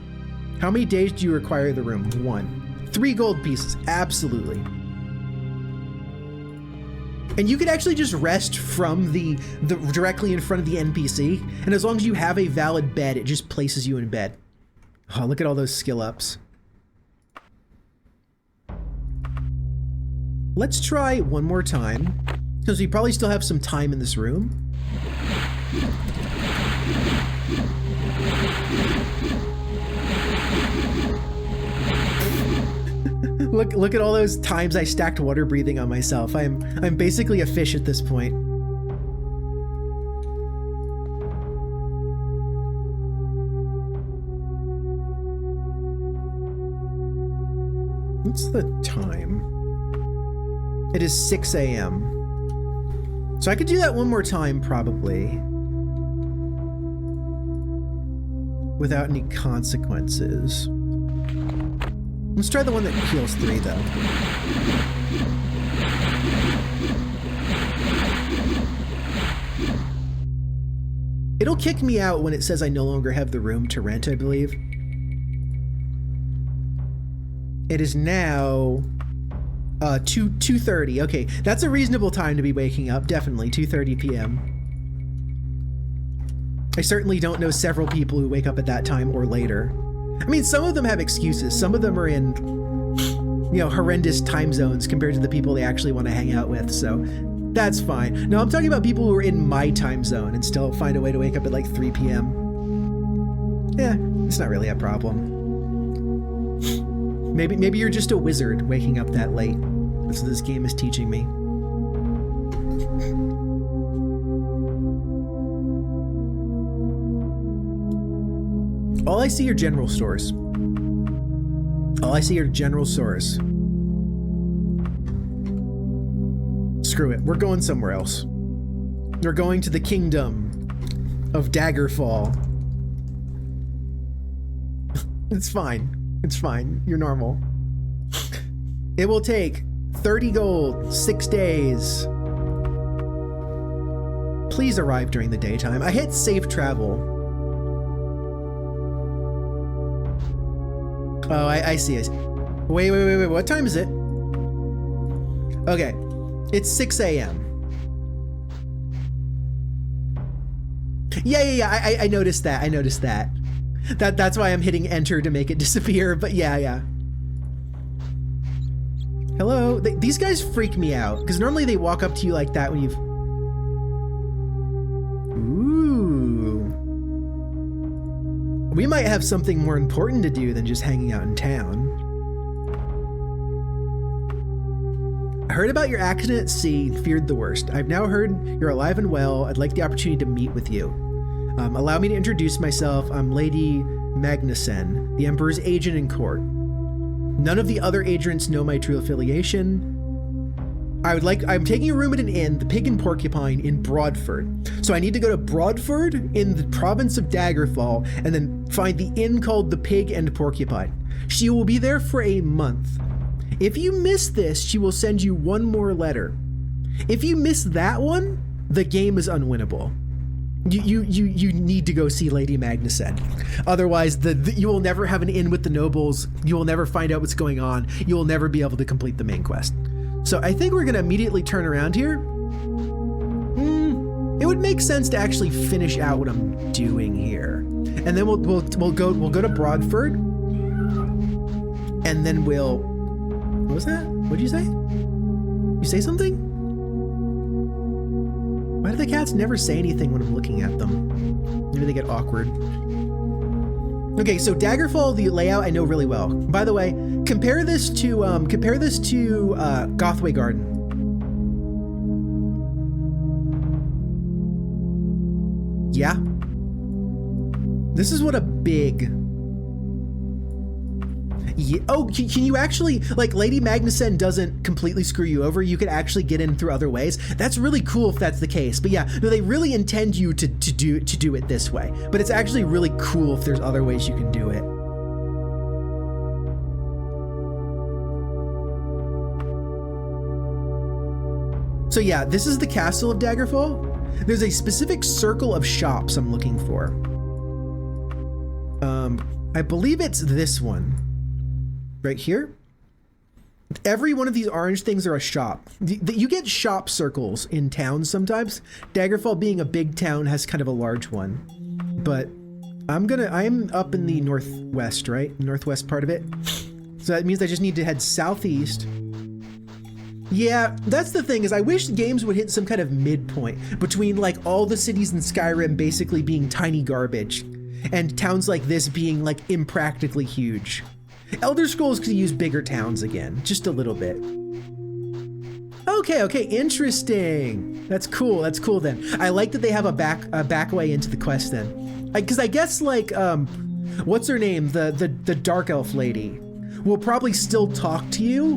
how many days do you require the room? 1. 3 gold pieces, absolutely. And you could actually just rest from the directly in front of the NPC, and as long as you have a valid bed, it just places you in bed. Oh, look at all those skill ups. Let's try one more time, because we probably still have some time in this room. Look at all those times I stacked water breathing on myself. I'm basically a fish at this point. What's the time? It is 6 a.m. So I could do that one more time, probably. Without any consequences. Let's try the one that heals 3, though. It'll kick me out when it says I no longer have the room to rent, I believe. It is now 2:30. Okay, that's a reasonable time to be waking up, definitely, 2:30 p.m. I certainly don't know several people who wake up at that time or later. I mean, some of them have excuses. Some of them are in, you know, horrendous time zones compared to the people they actually want to hang out with, so that's fine. No, I'm talking about people who are in my time zone and still find a way to wake up at like 3 p.m. Yeah, it's not really a problem. Maybe you're just a wizard waking up that late. That's what this game is teaching me. All I see are general stores. All I see are general stores. Screw it, we're going somewhere else. We're going to the kingdom of Daggerfall. It's fine. It's fine. You're normal. It will take 30 gold, 6 days. Please arrive during the daytime. I hit safe travel. Oh, I see it. Wait. What time is it? Okay. It's 6 a.m. Yeah. I noticed that. I noticed that. That's why I'm hitting enter to make it disappear, but yeah. Hello? These guys freak me out, because normally they walk up to you like that when you've... Ooh. We might have something more important to do than just hanging out in town. I heard about your accident at sea and feared the worst. I've now heard you're alive and well. I'd like the opportunity to meet with you. Allow me to introduce myself. I'm Lady Magnuson, the Emperor's agent in court. None of the other agents know my true affiliation. I'm taking a room at an inn, the Pig and Porcupine, in Broadford. So I need to go to Broadford in the province of Daggerfall and then find the inn called the Pig and Porcupine. She will be there for a month. If you miss this, she will send you one more letter. If you miss that one, the game is unwinnable. You need to go see Lady Magnuson. Otherwise, you will never have an inn with the nobles. You will never find out what's going on. You will never be able to complete the main quest. So I think we're gonna immediately turn around here. It would make sense to actually finish out what I'm doing here, and then we'll go to Broadford, and then what was that? What did you say? You say something? Why do the cats never say anything when I'm looking at them? Maybe they get awkward. Okay, so Daggerfall, the layout I know really well. By the way, compare this to Gothway Garden. Yeah. Yeah. Oh, can you actually, like, Lady Magnussen doesn't completely screw you over. You can actually get in through other ways. That's really cool if that's the case. But yeah, no, they really intend you to do it this way. But it's actually really cool if there's other ways you can do it. So yeah, this is the castle of Daggerfall. There's a specific circle of shops I'm looking for. I believe it's this one. Right here. Every one of these orange things are a shop. You get shop circles in towns sometimes. Daggerfall being a big town has kind of a large one. But I'm up in the northwest, right? Northwest part of it. So that means I just need to head southeast. Yeah, that's the thing, is I wish games would hit some kind of midpoint between like all the cities in Skyrim basically being tiny garbage and towns like this being like impractically huge. Elder Scrolls could use bigger towns again, just a little bit. Okay, interesting. That's cool then. I like that they have a back way into the quest then. Because I guess like, what's her name? The Dark Elf lady will probably still talk to you,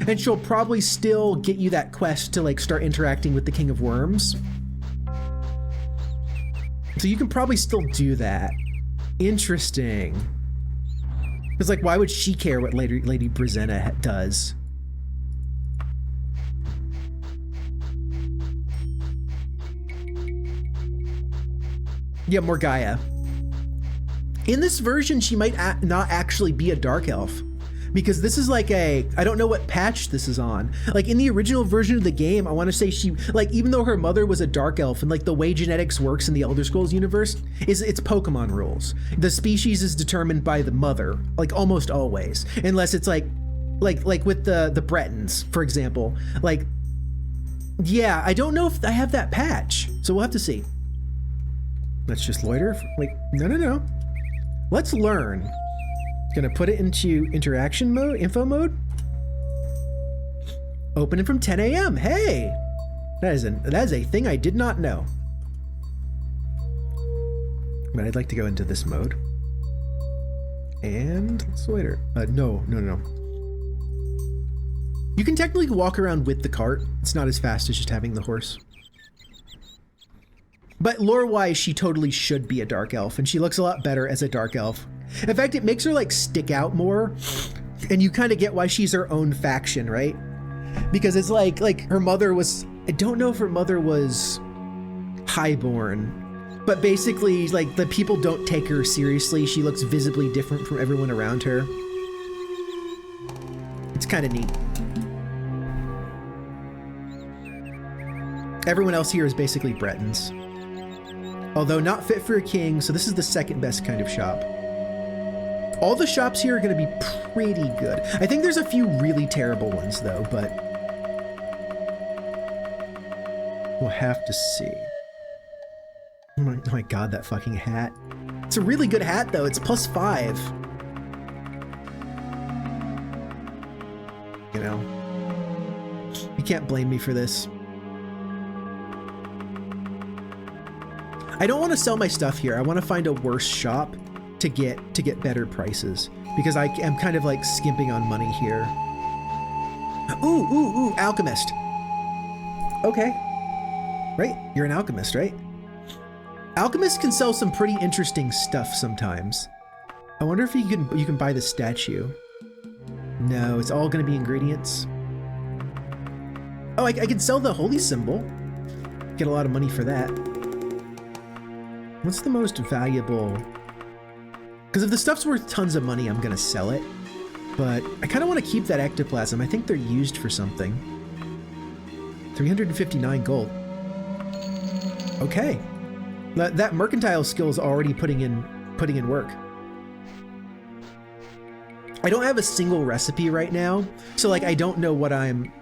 and she'll probably still get you that quest to like start interacting with the King of Worms. So you can probably still do that. Interesting. Because like, why would she care what Lady Brizenna does? Yeah, Morgaya. In this version, she might not actually be a Dark Elf. Because this is like I don't know what patch this is on. Like in the original version of the game, I want to say she, like, even though her mother was a Dark Elf and like the way genetics works in the Elder Scrolls universe is it's Pokemon rules. The species is determined by the mother, like almost always, unless it's like with the Bretons, for example. Like, yeah, I don't know if I have that patch, so we'll have to see. Let's just loiter. Wait, no. Let's learn. Gonna put it into interaction mode, info mode. Opening from 10 a.m. Hey, that is a thing I did not know. But I'd like to go into this mode. And let's loiter. No. You can technically walk around with the cart. It's not as fast as just having the horse. But lore-wise, she totally should be a Dark Elf, and she looks a lot better as a Dark Elf. In fact, it makes her like stick out more, and you kind of get why she's her own faction, right? Because it's like her mother was, I don't know if her mother was highborn, but basically like the people don't take her seriously. She looks visibly different from everyone around her. It's kind of neat. Everyone else here is basically Bretons. Although not fit for a king, so this is the second best kind of shop. All the shops here are going to be pretty good. I think there's a few really terrible ones though, but we'll have to see. Oh my god, that fucking hat. It's a really good hat though. It's +5. You know, you can't blame me for this. I don't want to sell my stuff here. I want to find a worse shop to get better prices, because I am kind of like skimping on money here. Ooh, alchemist. Okay. Right, you're an alchemist, right? Alchemists can sell some pretty interesting stuff sometimes. I wonder if you can buy the statue. No, it's all gonna be ingredients. Oh, I can sell the holy symbol. Get a lot of money for that. What's the most valuable? Because if the stuff's worth tons of money, I'm gonna sell it. But I kind of want to keep that ectoplasm. I think they're used for something. 359 gold. Okay. That mercantile skill is already putting in work. I don't have a single recipe right now, so like I don't know what I'm...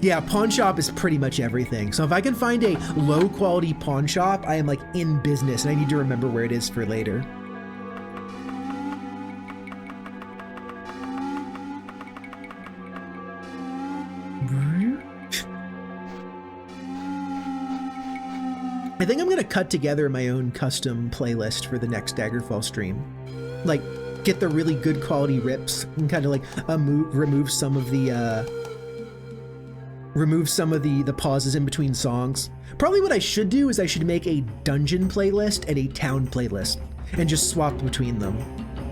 Yeah, pawn shop is pretty much everything. So if I can find a low quality pawn shop, I am like in business, and I need to remember where it is for later. I think I'm gonna cut together my own custom playlist for the next Daggerfall stream. Like, get the really good quality rips and kind of like remove some of the pauses in between songs. Probably what I should do is I should make a dungeon playlist and a town playlist and just swap between them.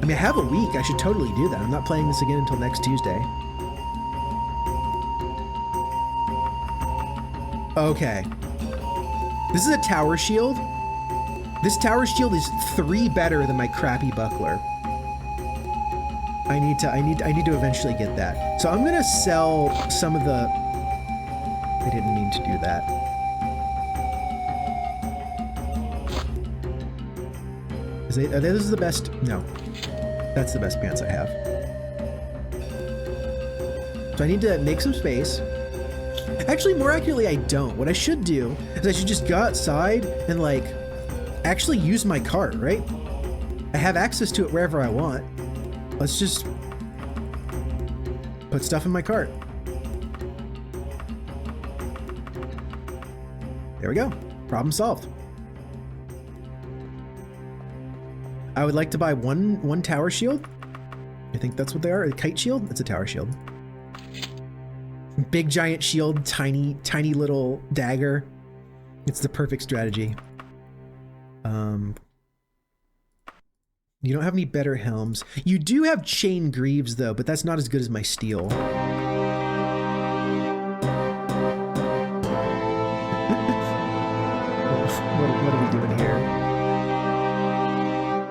I mean, I have a week. I should totally do that. I'm not playing this again until next Tuesday. Okay. This is a tower shield. This tower shield is 3 better than my crappy buckler. I need to eventually get that. So I'm gonna sell some of the... I didn't mean to do that. Are those the best? No. That's the best pants I have. So I need to make some space. Actually, more accurately, I don't. What I should do is I should just go outside and like actually use my cart, right? I have access to it wherever I want. Let's just put stuff in my cart. There we go. Problem solved. I would like to buy one tower shield. I think that's what they are. A kite shield? It's a tower shield. Big giant shield, tiny little dagger. It's the perfect strategy. You don't have any better helms. You do have chain greaves though, but that's not as good as my steel. What are we doing here?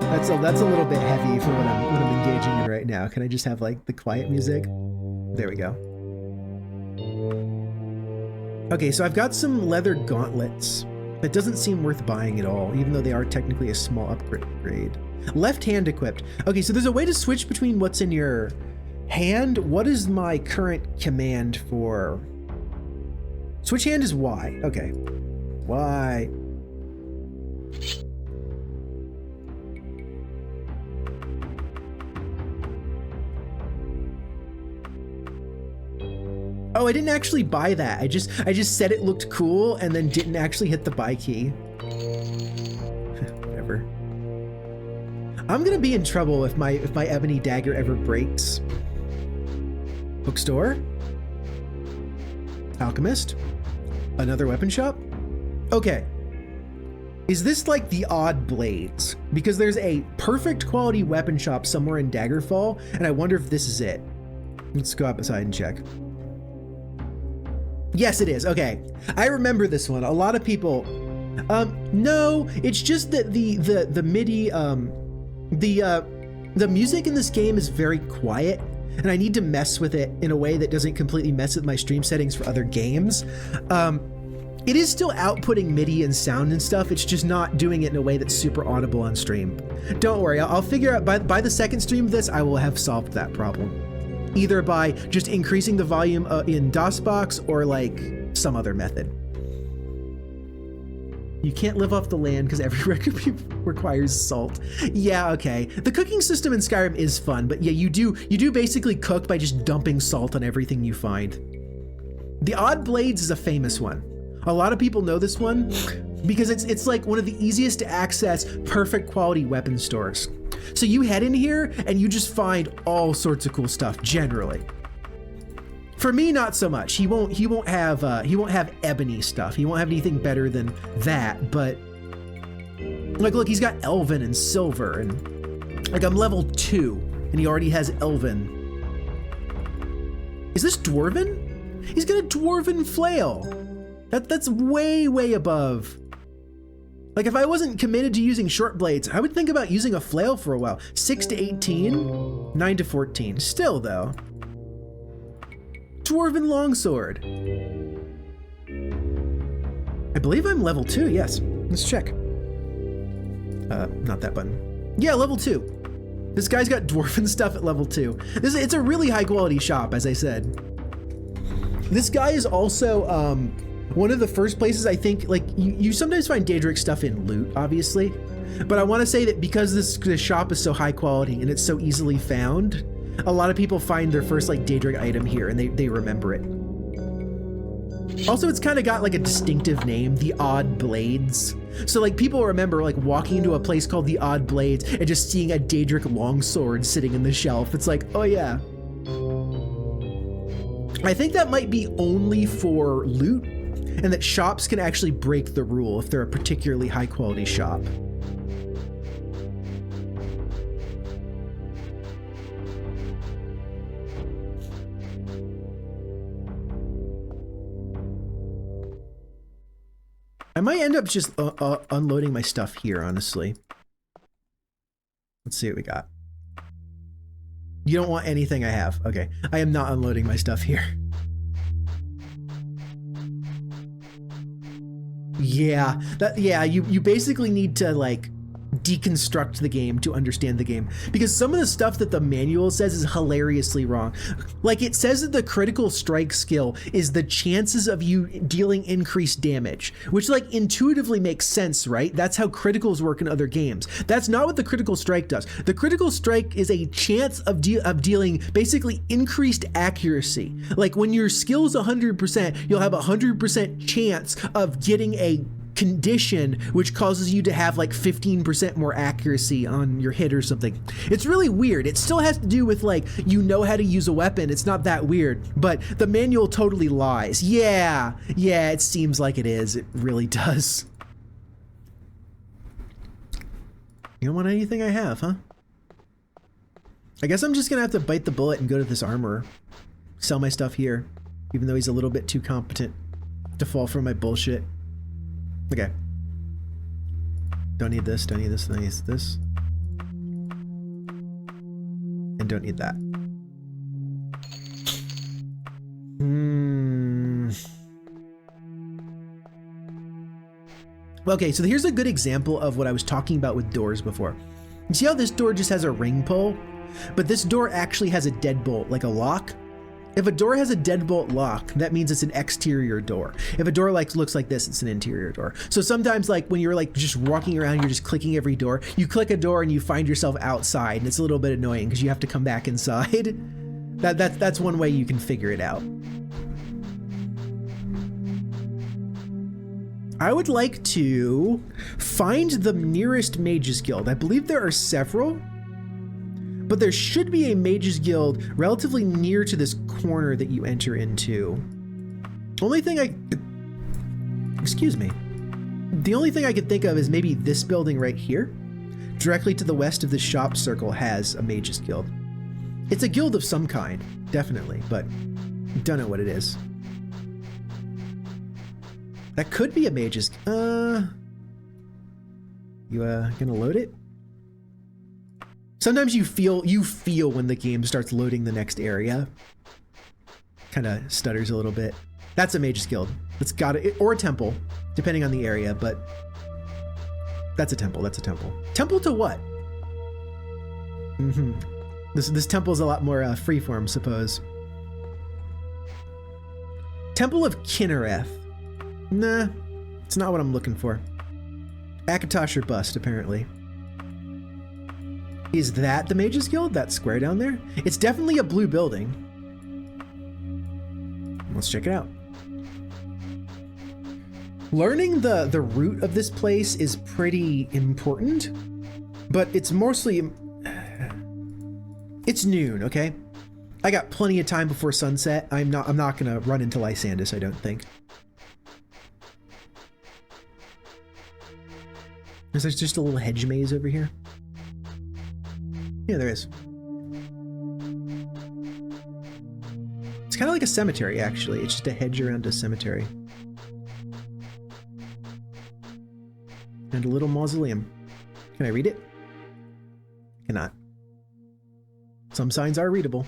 That's a little bit heavy for what I'm engaging in right now. Can I just have like the quiet music? There we go. Okay, so I've got some leather gauntlets. That doesn't seem worth buying at all, even though they are technically a small upgrade. Left hand equipped. Okay, so there's a way to switch between what's in your hand. What is my current command for? Switch hand is Y. Okay. Y. Oh, I didn't actually buy that. I just said it looked cool and then didn't actually hit the buy key. Whatever. I'm gonna be in trouble if my ebony dagger ever breaks. Bookstore. Alchemist. Another weapon shop. Okay. Is this like the odd blades? Because there's a perfect quality weapon shop somewhere in Daggerfall, and I wonder if this is it. Let's go outside and check. Yes, it is. Okay. I remember this one. A lot of people... no, it's just that the MIDI, the music in this game is very quiet, and I need to mess with it in a way that doesn't completely mess with my stream settings for other games. It is still outputting MIDI and sound and stuff. It's just not doing it in a way that's super audible on stream. Don't worry. I'll figure out by the second stream of this, I will have solved that problem. Either by just increasing the volume in DOSBox or like some other method. You can't live off the land because every recipe requires salt. Yeah, okay. The cooking system in Skyrim is fun, but yeah, you do basically cook by just dumping salt on everything you find. The Odd Blades is a famous one. A lot of people know this one because it's like one of the easiest to access have quality weapon stores. So you head in here and you just find all sorts of cool stuff generally. For me, not so much. He won't have ebony stuff. He won't have anything better than that. But like, look, he's got elven and silver, and like I'm level 2, and he already has elven. Is this dwarven? He's got a dwarven flail. That's way above. Like if I wasn't committed to using short blades, I would think about using a flail for a while. 6 to 18, 9 to 14. Still though. Dwarven longsword. I believe I'm level 2, yes. Let's check. Not that button. Yeah, level 2. This guy's got dwarven stuff at level 2. It's a really high quality shop, as I said. This guy is also, one of the first places I think, like, you sometimes find Daedric stuff in loot, obviously, but I want to say that because this shop is so high quality and it's so easily found, a lot of people find their first, like, Daedric item here and they remember it. Also, it's kind of got, like, a distinctive name, the Odd Blades. So like people remember like walking into a place called the Odd Blades and just seeing a Daedric longsword sitting in the shelf. It's like, oh yeah. I think that might be only for loot, and that shops can actually break the rule if they're a particularly high quality shop. I might end up just unloading my stuff here, honestly. Let's see what we got. You don't want anything I have. Okay. I am not unloading my stuff here. Yeah. You basically need to like deconstruct the game to understand the game, because some of the stuff that the manual says is hilariously wrong. Like it says that the critical strike skill is the chances of you dealing increased damage, which like intuitively makes sense, right? That's how criticals work in other games. That's not what the critical strike does. The critical strike is a chance of dealing basically increased accuracy. Like when your skill's 100%, you'll have a 100% chance of getting a condition which causes you to have like 15% more accuracy on your hit or something. It's really weird. It still has to do with like, you know how to use a weapon. It's not that weird, but the manual totally lies. Yeah, it seems like it is. It really does. You don't want anything I have, huh? I guess I'm just gonna have to bite the bullet and go to this armorer. Sell my stuff here, even though he's a little bit too competent to fall for my bullshit. Okay. Don't need this, don't need this, don't need this. And don't need that. Okay, so here's a good example of what I was talking about with doors before. You see how this door just has a ring pull? But this door actually has a deadbolt, like a lock. If a door has a deadbolt lock, that means it's an exterior door. If a door like looks like this, it's an interior door. So sometimes like when you're like just walking around, you're just clicking every door, you click a door and you find yourself outside, and it's a little bit annoying because you have to come back inside. That's one way you can figure it out. I would like to find the nearest Mages Guild. I believe there are several, but there should be a Mages Guild relatively near to this corner that you enter into. The only thing I could think of is maybe this building right here. Directly to the west of the shop circle has a Mages Guild. It's a guild of some kind, definitely, but don't know what it is. That could be a Mages. You gonna load it? Sometimes you feel when the game starts loading the next area. Kind of stutters a little bit. That's a Mages Guild. It's got it, or a temple, depending on the area, but that's a temple. That's a temple. Temple to what? This temple is a lot more freeform, suppose. Temple of Kinnereth. Nah, it's not what I'm looking for. Akatosh or bust, apparently. Is that the Mages Guild? That square down there? It's definitely a blue building. Let's check it out. Learning the route of this place is pretty important, but it's mostly... It's noon, okay? I got plenty of time before sunset. I'm not gonna run into Lysandus, I don't think. Is there just a little hedge maze over here? Yeah, there is. It's kind of like a cemetery, actually. It's just a hedge around a cemetery. And a little mausoleum. Can I read it? Cannot. Some signs are readable.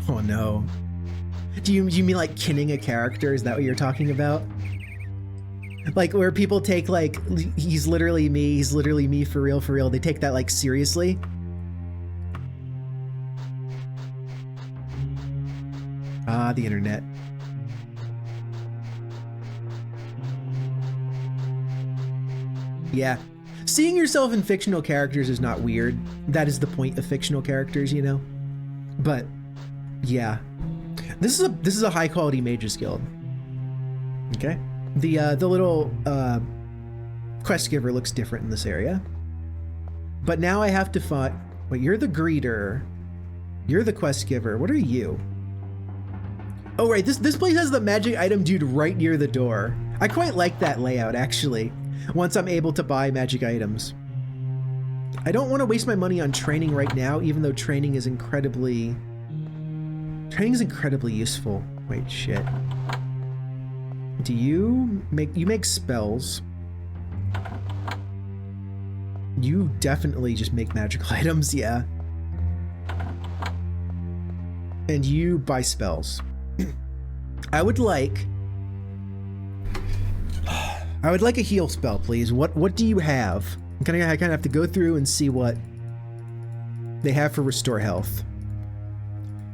Oh no. Do you mean like kinning a character? Is that what you're talking about? Like where people take like, he's literally me for real. They take that like seriously. Ah, the internet. Yeah. Seeing yourself in fictional characters is not weird. That is the point of fictional characters, you know? But Yeah. This is a high quality mages guild. Okay. The little quest giver looks different in this area. But now I have to fight. Wait, you're the greeter. You're the quest giver. What are you? Oh right, this place has the magic item dude right near the door. I quite like that layout actually. Once I'm able to buy magic items. I don't want to waste my money on training right now, even though training is incredibly useful. Wait, shit. Do you make spells? You definitely just make magical items, yeah. And you buy spells. I would like a heal spell, please. What do you have? I kind of have to go through and see what they have for restore health.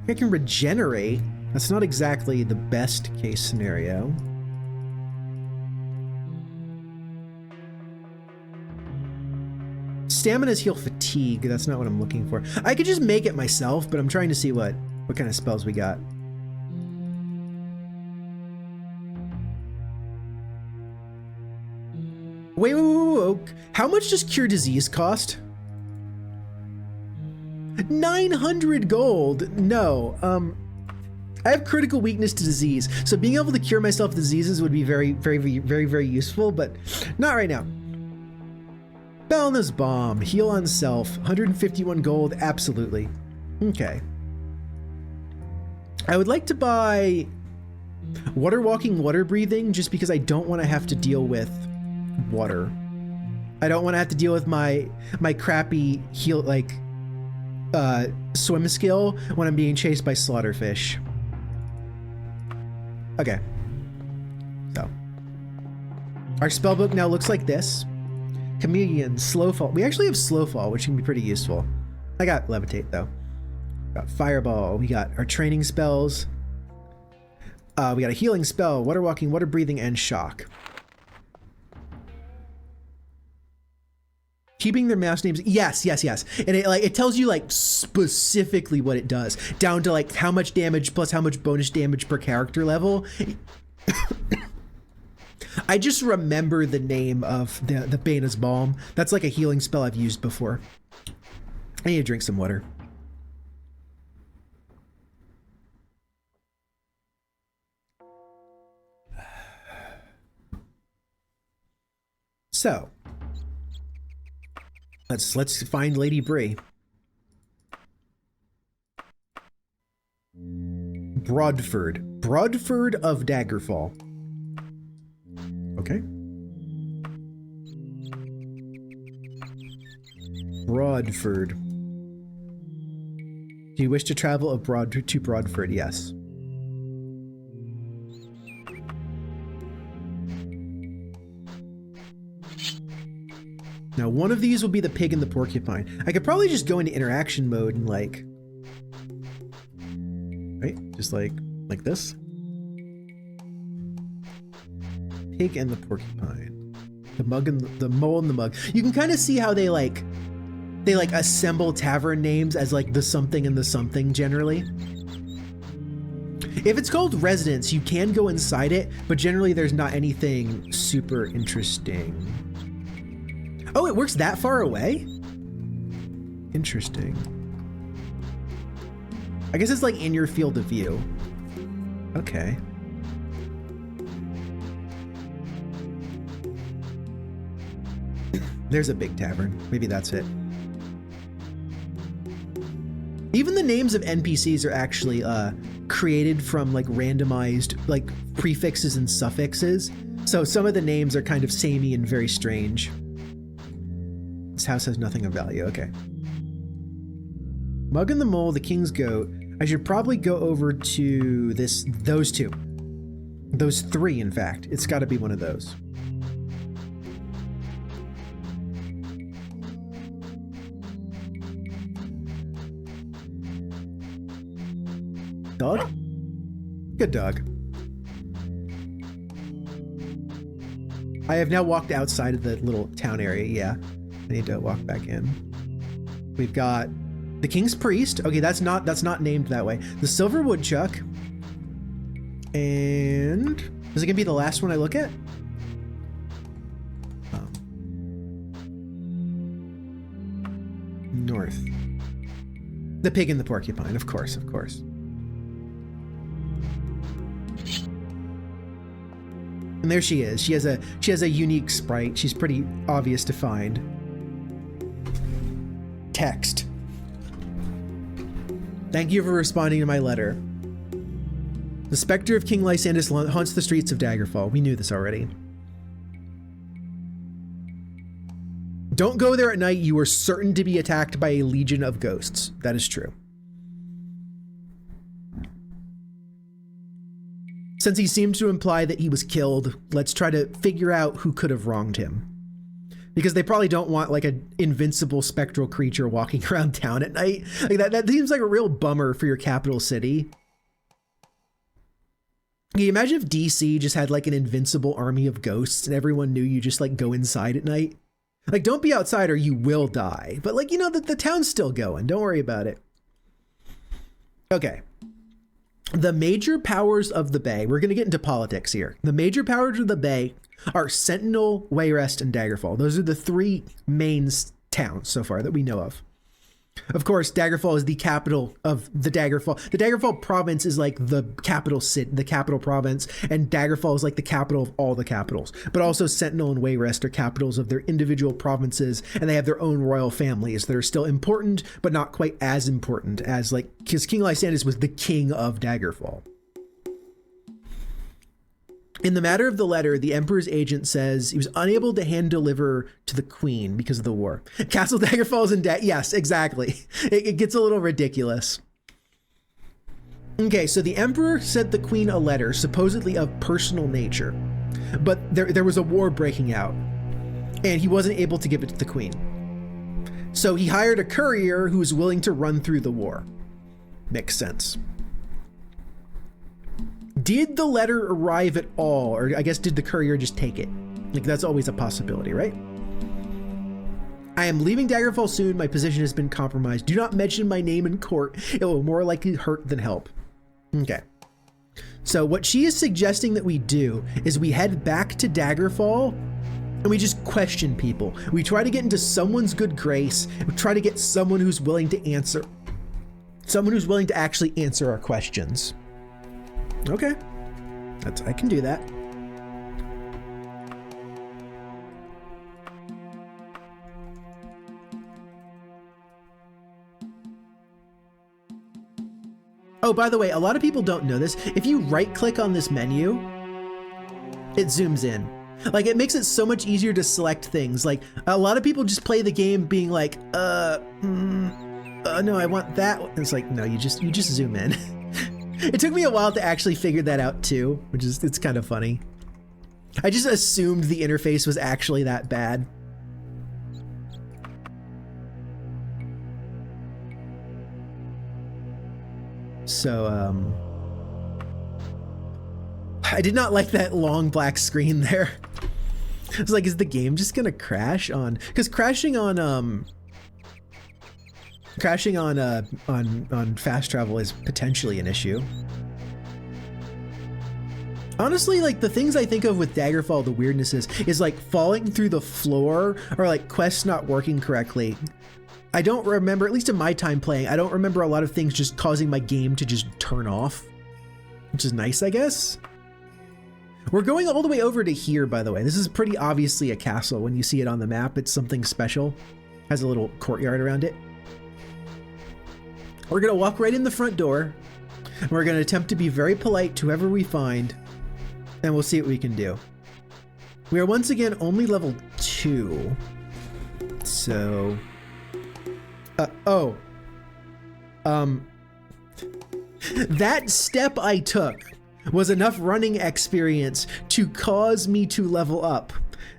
I can regenerate. That's not exactly the best case scenario. Stamina's heal fatigue. That's not what I'm looking for. I could just make it myself, but I'm trying to see what kind of spells we got. Wait. How much does Cure Disease cost? 900 gold. No. I have critical weakness to disease, so being able to cure myself diseases would be very useful, but not right now. Balna's Bomb. Heal on self. 151 gold. Absolutely. Okay. I would like to buy Water Walking, Water Breathing, just because I don't want to have to deal with water. I don't want to have to deal with my crappy heal, like, swim skill when I'm being chased by slaughterfish. Okay. So. Our spellbook now looks like this. Chameleon, Slowfall. We actually have Slowfall, which can be pretty useful. I got Levitate, though. Got Fireball. We got our training spells. We got a healing spell, Water Walking, Water Breathing, and Shock. Keeping their mouse names. Yes. And it tells you like specifically what it does, down to like how much damage plus how much bonus damage per character level. I just remember the name of the Bana's Balm. That's like a healing spell I've used before. I need to drink some water. So, let's find Lady Bree. Broadford of Daggerfall. Okay. Broadford. Do you wish to travel abroad to Broadford? Yes. Now, one of these will be the pig and the porcupine. I could probably just go into interaction mode and like, right? Just like this. Pig and the porcupine. The mug and the mole and the mug. You can kind of see how they assemble tavern names as like the something and the something generally. If it's called residence, you can go inside it, but generally there's not anything super interesting. Oh, it works that far away? Interesting. I guess it's like in your field of view. Okay. There's a big tavern. Maybe that's it. Even the names of NPCs are actually created from like randomized like prefixes and suffixes. So some of the names are kind of samey and very strange. This house has nothing of value. Okay. Mug and the Mole, the King's Goat. I should probably go over to those two. Those three, in fact. It's got to be one of those. Dog? Good dog. I have now walked outside of the little town area, yeah. I need to walk back in. We've got The King's Priest. Okay, that's not named that way. The Silver Woodchuck. And is it gonna be the last one I look at? Oh. North. The Pig and the Porcupine, of course, of course. And there she is. She has a unique sprite. She's pretty obvious to find. Text. Thank you for responding to my letter. The specter of King Lysander's haunts the streets of Daggerfall. We knew this already. Don't go there at night. You are certain to be attacked by a legion of ghosts. That is true. Since he seemed to imply that he was killed, let's try to figure out who could have wronged him. Because they probably don't want like an invincible spectral creature walking around town at night. Like that seems like a real bummer for your capital city. Can you imagine if DC just had like an invincible army of ghosts and everyone knew you just like go inside at night? Like, don't be outside or you will die. But like, you know, the town's still going. Don't worry about it. Okay. The major powers of the Bay. We're going to get into politics here. The major powers of the Bay are Sentinel, Wayrest, and Daggerfall. Those are the three main towns so far that we know of. Of course, Daggerfall is the capital of the Daggerfall. The Daggerfall province is like the capital city, the capital province, and Daggerfall is like the capital of all the capitals. But also Sentinel and Wayrest are capitals of their individual provinces, and they have their own royal families that are still important, but not quite as important as like, because King Lysander was the king of Daggerfall. In the matter of the letter, the Emperor's agent says he was unable to hand deliver to the Queen because of the war. Castle Daggerfall is in debt. Yes, exactly. It gets a little ridiculous. Okay, so the Emperor sent the Queen a letter, supposedly of personal nature, but there was a war breaking out, and he wasn't able to give it to the Queen. So he hired a courier who was willing to run through the war. Makes sense. Did the letter arrive at all? Or I guess did the courier just take it? Like that's always a possibility, right? I am leaving Daggerfall soon. My position has been compromised. Do not mention my name in court. It will more likely hurt than help. Okay. So what she is suggesting that we do is we head back to Daggerfall and we just question people. We try to get into someone's good grace. We try to get someone who's willing to answer. Someone who's willing to actually answer our questions. Okay, I can do that. Oh, by the way, a lot of people don't know this. If you right click on this menu, it zooms in. Like it makes it so much easier to select things. Like a lot of people just play the game being like, no, I want that. And it's like, no, you just zoom in. It took me a while to actually figure that out too, it's kind of funny. I just assumed the interface was actually that bad. So, I did not like that long black screen there. I was like, is the game just gonna crash on? Because crashing on fast travel is potentially an issue. Honestly, like the things I think of with Daggerfall, the weirdness is like falling through the floor or like quests not working correctly. I don't remember, at least in my time playing, I don't remember a lot of things just causing my game to just turn off, which is nice, I guess. We're going all the way over to here, by the way. This is pretty obviously a castle. When you see it on the map, it's something special. Has a little courtyard around it. We're gonna walk right in the front door, and we're gonna attempt to be very polite to whoever we find, and we'll see what we can do. We are once again only level 2, so... that step I took was enough running experience to cause me to level up.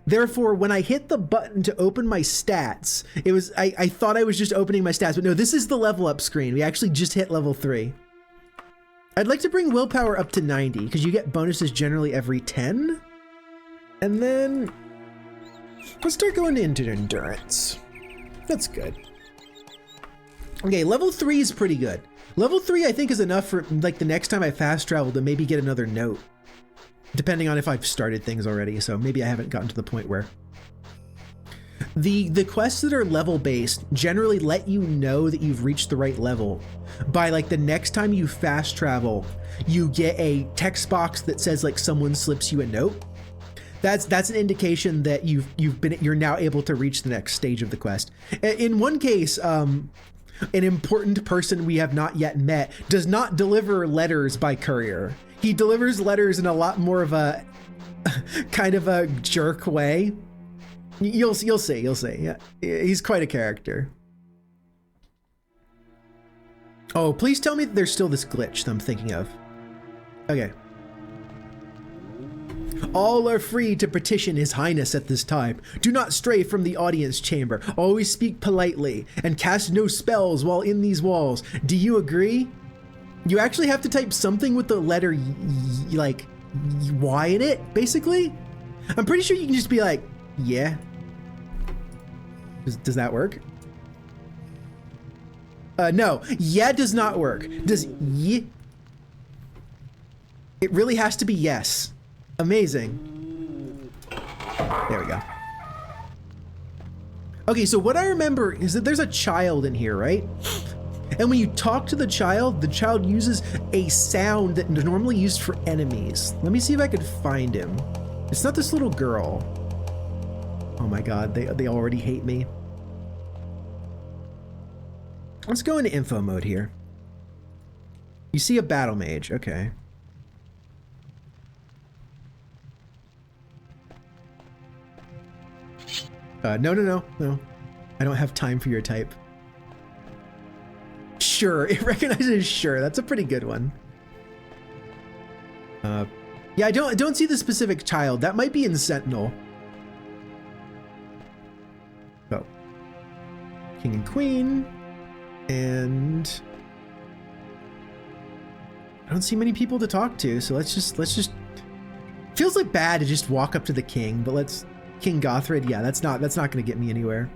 Therefore, when I hit the button to open my stats, it was I thought I was just opening my stats, but no, this is the level up screen. We actually just hit level 3. I'd like to bring willpower up to 90 because you get bonuses generally every 10. And then let's start going into endurance. That's good. Okay, level 3 is pretty good. Level 3 I think is enough for like the next time I fast travel to maybe get another note. Depending on if I've started things already, so maybe I haven't gotten to the point where. The quests that are level based generally let you know that you've reached the right level by like the next time you fast travel, you get a text box that says like someone slips you a note. That's an indication that you're now able to reach the next stage of the quest. In one case, an important person we have not yet met does not deliver letters by courier. He delivers letters in a lot more of a kind of a jerk way. You'll see. Yeah, he's quite a character. Oh, please tell me that there's still this glitch that I'm thinking of. Okay. All are free to petition His Highness at this time. Do not stray from the audience chamber. Always speak politely and cast no spells while in these walls. Do you agree? You actually have to type something with the letter like Y in it, basically. I'm pretty sure you can just be like, yeah. Does that work? No, yeah does not work. Does y? It really has to be yes. Amazing. There we go. Okay, so what I remember is that there's a child in here, right? And when you talk to the child uses a sound that is normally used for enemies. Let me see if I could find him. It's not this little girl. Oh my god, they already hate me. Let's go into info mode here. You see a battle mage, okay. No. I don't have time for your type. Sure, it recognizes sure. That's a pretty good one. Yeah, I don't see the specific child. That might be in Sentinel. Oh. King and Queen. And I don't see many people to talk to, so let's just feels like bad to just walk up to the king, but let's King Gothrid, yeah, that's not gonna get me anywhere.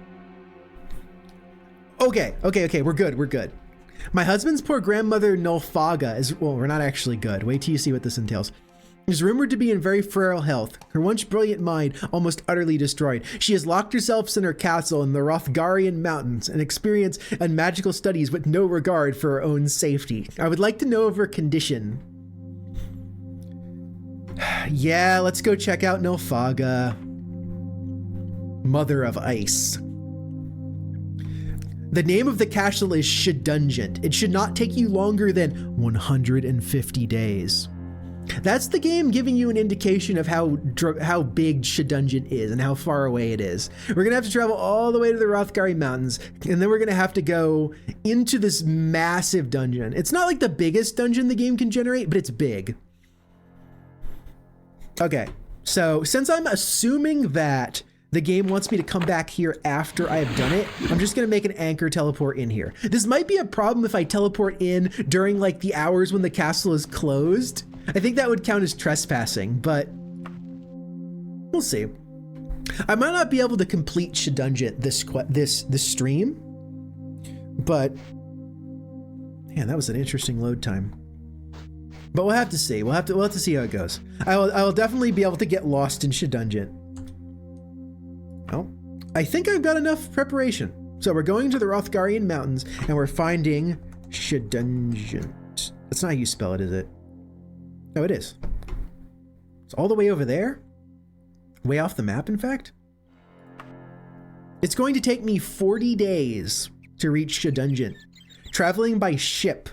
Okay, we're good. My husband's poor grandmother Nulfaga is, well, we're not actually good. Wait till you see what this entails. Is rumored to be in very frail health, her once brilliant mind almost utterly destroyed. She has locked herself in her castle in the Rothgarian Mountains and experience and magical studies with no regard for her own safety. I would like to know of her condition. Yeah, let's go check out Nulfaga. Mother of Ice. The name of the castle is Shedungent. It should not take you longer than 150 days. That's the game giving you an indication of how big Shedungent is and how far away it is. We're gonna have to travel all the way to the Rothgari Mountains, and then we're gonna have to go into this massive dungeon. It's not like the biggest dungeon the game can generate, but it's big. Okay, so since I'm assuming that the game wants me to come back here after I have done it, I'm just gonna make an anchor teleport in here. This might be a problem if I teleport in during like the hours when the castle is closed. I think that would count as trespassing, but we'll see. I might not be able to complete Shedungent this stream, but man, that was an interesting load time. But we'll have to see. We'll have to see how it goes. I will definitely be able to get lost in Shedungent. Well, I think I've got enough preparation. So we're going to the Rothgarian Mountains and we're finding Shedungent. That's not how you spell it, is it? No, it is. It's all the way over there? Way off the map, in fact? It's going to take me 40 days to reach Shedungent, traveling by ship.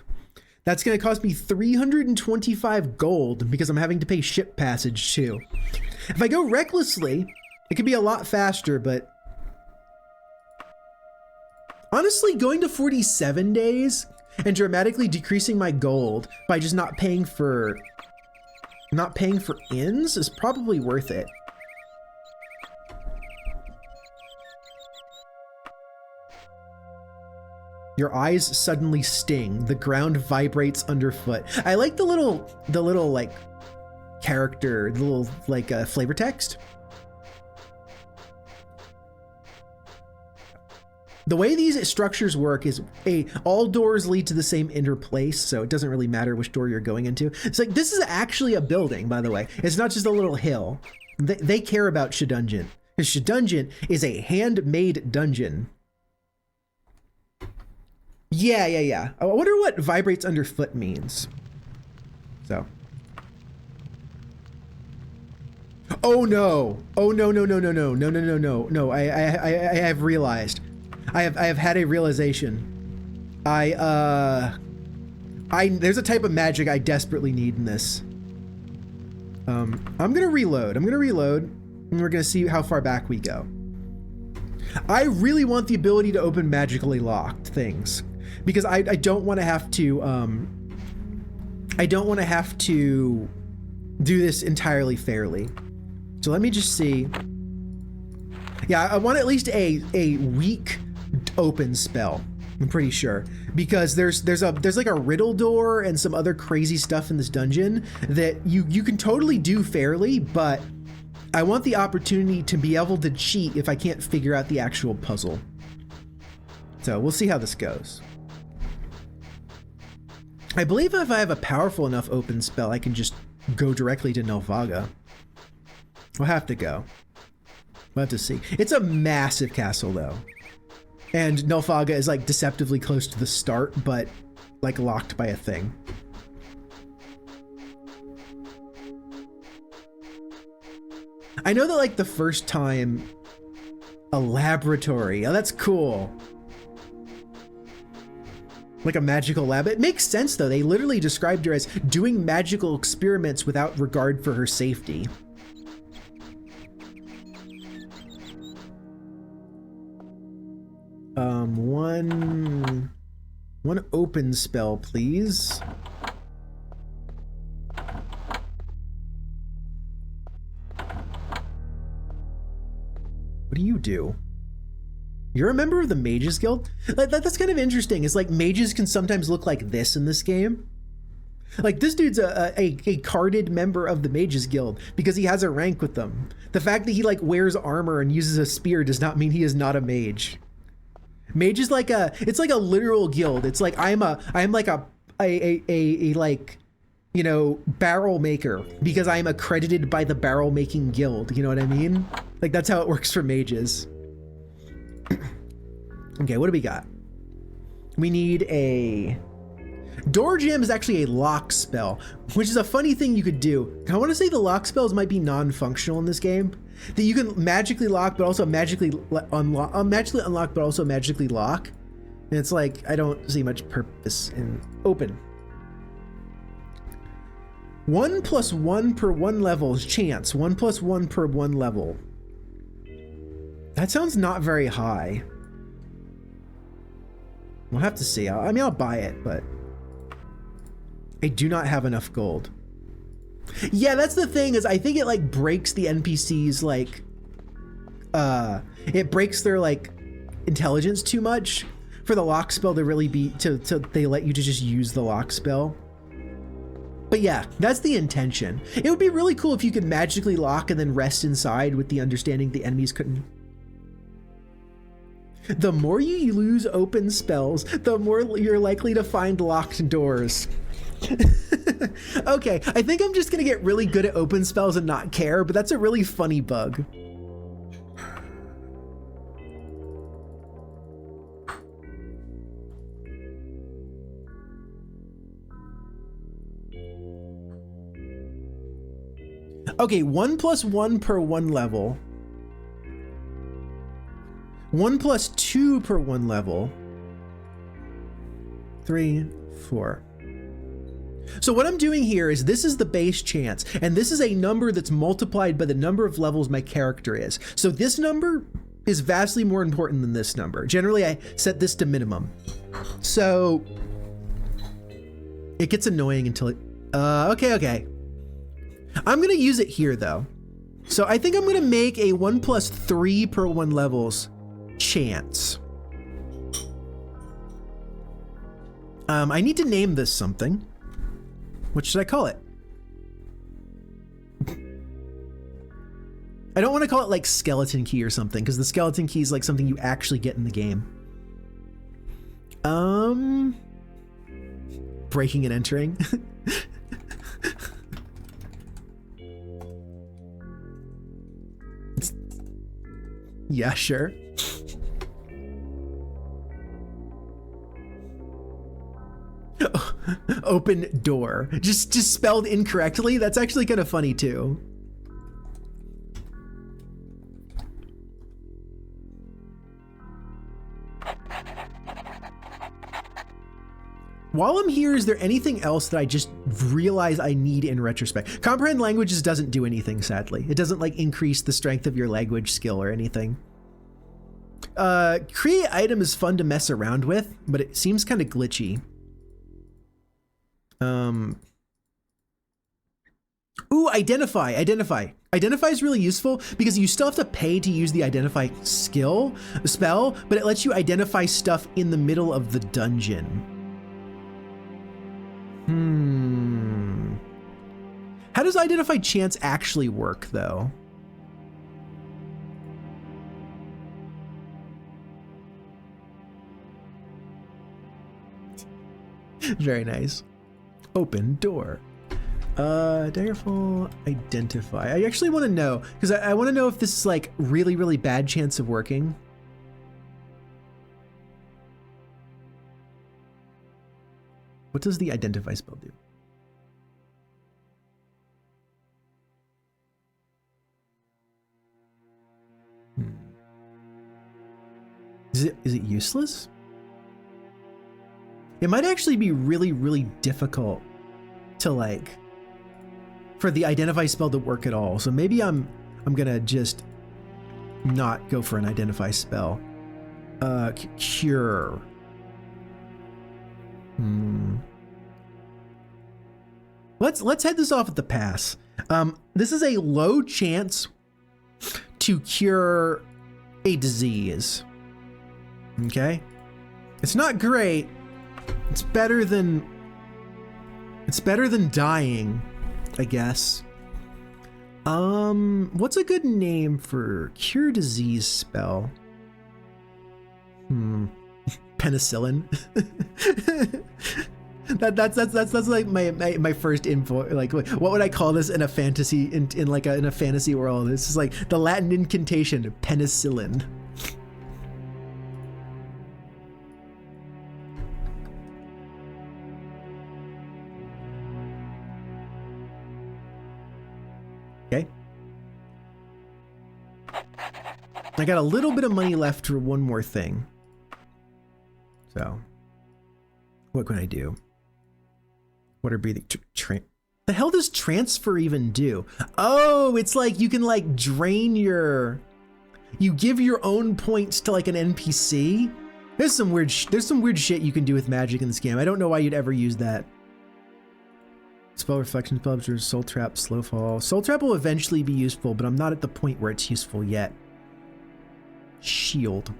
That's going to cost me 325 gold because I'm having to pay ship passage too. If I go recklessly, it could be a lot faster, but honestly, going to 47 days and dramatically decreasing my gold by just not paying for inns is probably worth it. Your eyes suddenly sting. The ground vibrates underfoot. I like the little like character, the little like flavor text. The way these structures work is all doors lead to the same inner place, so it doesn't really matter which door you're going into. It's like, this is actually a building, by the way. It's not just a little hill. They care about Shedungeon. Because Shedungeon is a handmade dungeon. Yeah. I wonder what vibrates underfoot means. So. Oh no. Oh no. I have realized. I have had a realization. There's a type of magic I desperately need in this. I'm gonna reload. And we're gonna see how far back we go. I really want the ability to open magically locked things because I don't want to have to. I don't want to have to do this entirely fairly. So let me just see. Yeah, I want at least a weak open spell. I'm pretty sure because there's like a riddle door and some other crazy stuff in this dungeon that you can totally do fairly, but I want the opportunity to be able to cheat if I can't figure out the actual puzzle. So we'll see how this goes. I believe if I have a powerful enough open spell, I can just go directly to Nelvaga. We'll have to go. We'll have to see. It's a massive castle though. And Nelvaga is like deceptively close to the start, but like locked by a thing. I know that like the first time, a laboratory, oh, that's cool. Like a magical lab. It makes sense though. They literally described her as doing magical experiments without regard for her safety. One open spell, please. What do you do? You're a member of the Mages Guild? That's kind of interesting. It's like mages can sometimes look like this in this game. Like this dude's a carded member of the Mages Guild because he has a rank with them. The fact that he like wears armor and uses a spear does not mean he is not a mage. Mage is like it's like a literal guild. It's like I'm like a like, you know, barrel maker because I'm accredited by the barrel making guild. You know what I mean? Like that's how it works for mages. Okay, what do we got? We need a door jam is actually a lock spell, which is a funny thing you could do. I want to say the lock spells might be non-functional in this game. That you can magically lock, but also magically unlock, magically unlock, but also magically lock. And it's like, I don't see much purpose in open. 1 + 1 per 1 level is chance. 1 + 1 per 1 level. That sounds not very high. We'll have to see. I mean, I'll buy it, but I do not have enough gold. Yeah, that's the thing is I think it like breaks the NPCs like, it breaks their like intelligence too much for the lock spell to really be, they let you to just use the lock spell. But yeah, that's the intention. It would be really cool if you could magically lock and then rest inside with the understanding the enemies couldn't. The more you lose open spells, the more you're likely to find locked doors. Okay, I think I'm just gonna get really good at open spells and not care, but that's a really funny bug. Okay, 1 + 1 per 1 level. 1 + 2 per 1 level. 3, 4. So what I'm doing here is this is the base chance, and this is a number that's multiplied by the number of levels my character is. So this number is vastly more important than this number. Generally, I set this to minimum. So it gets annoying until it, okay. I'm gonna use it here though. So I think I'm gonna make a 1 + 3 per 1 levels chance. I need to name this something. What should I call it? I don't want to call it like skeleton key or something, because the skeleton key is like something you actually get in the game. Breaking and entering. Yeah, sure. Open door. Just spelled incorrectly. That's actually kind of funny too. While I'm here, is there anything else that I just realize I need in retrospect? Comprehend languages doesn't do anything, sadly. It doesn't like increase the strength of your language skill or anything. Create item is fun to mess around with, but it seems kind of glitchy. Ooh, identify. Identify is really useful because you still have to pay to use the identify spell, but it lets you identify stuff in the middle of the dungeon. How does identify chance actually work, though? Very nice. Open door. Daggerfall, identify. I actually want to know, because I want to know if this is like really, really bad chance of working. What does the identify spell do? Is it useless? It might actually be really, really difficult to like for the identify spell to work at all. So maybe I'm gonna just not go for an identify spell. Cure. Let's head this off at the pass. This is a low chance to cure a disease. Okay? It's not great. It's better than dying, I guess. What's a good name for cure disease spell? Penicillin. That's like my first info. Like, what would I call this in a fantasy in a fantasy world? This is like the Latin incantation, penicillin. Okay. I got a little bit of money left for one more thing. So, what can I do? Water breathing. The hell does transfer even do? Oh, it's like you can like drain your. You give your own points to like an NPC. There's some weird shit you can do with magic in this game. I don't know why you'd ever use that. Spell reflection, spell absorb, soul trap, slow fall. Soul trap will eventually be useful, but I'm not at the point where it's useful yet. Shield.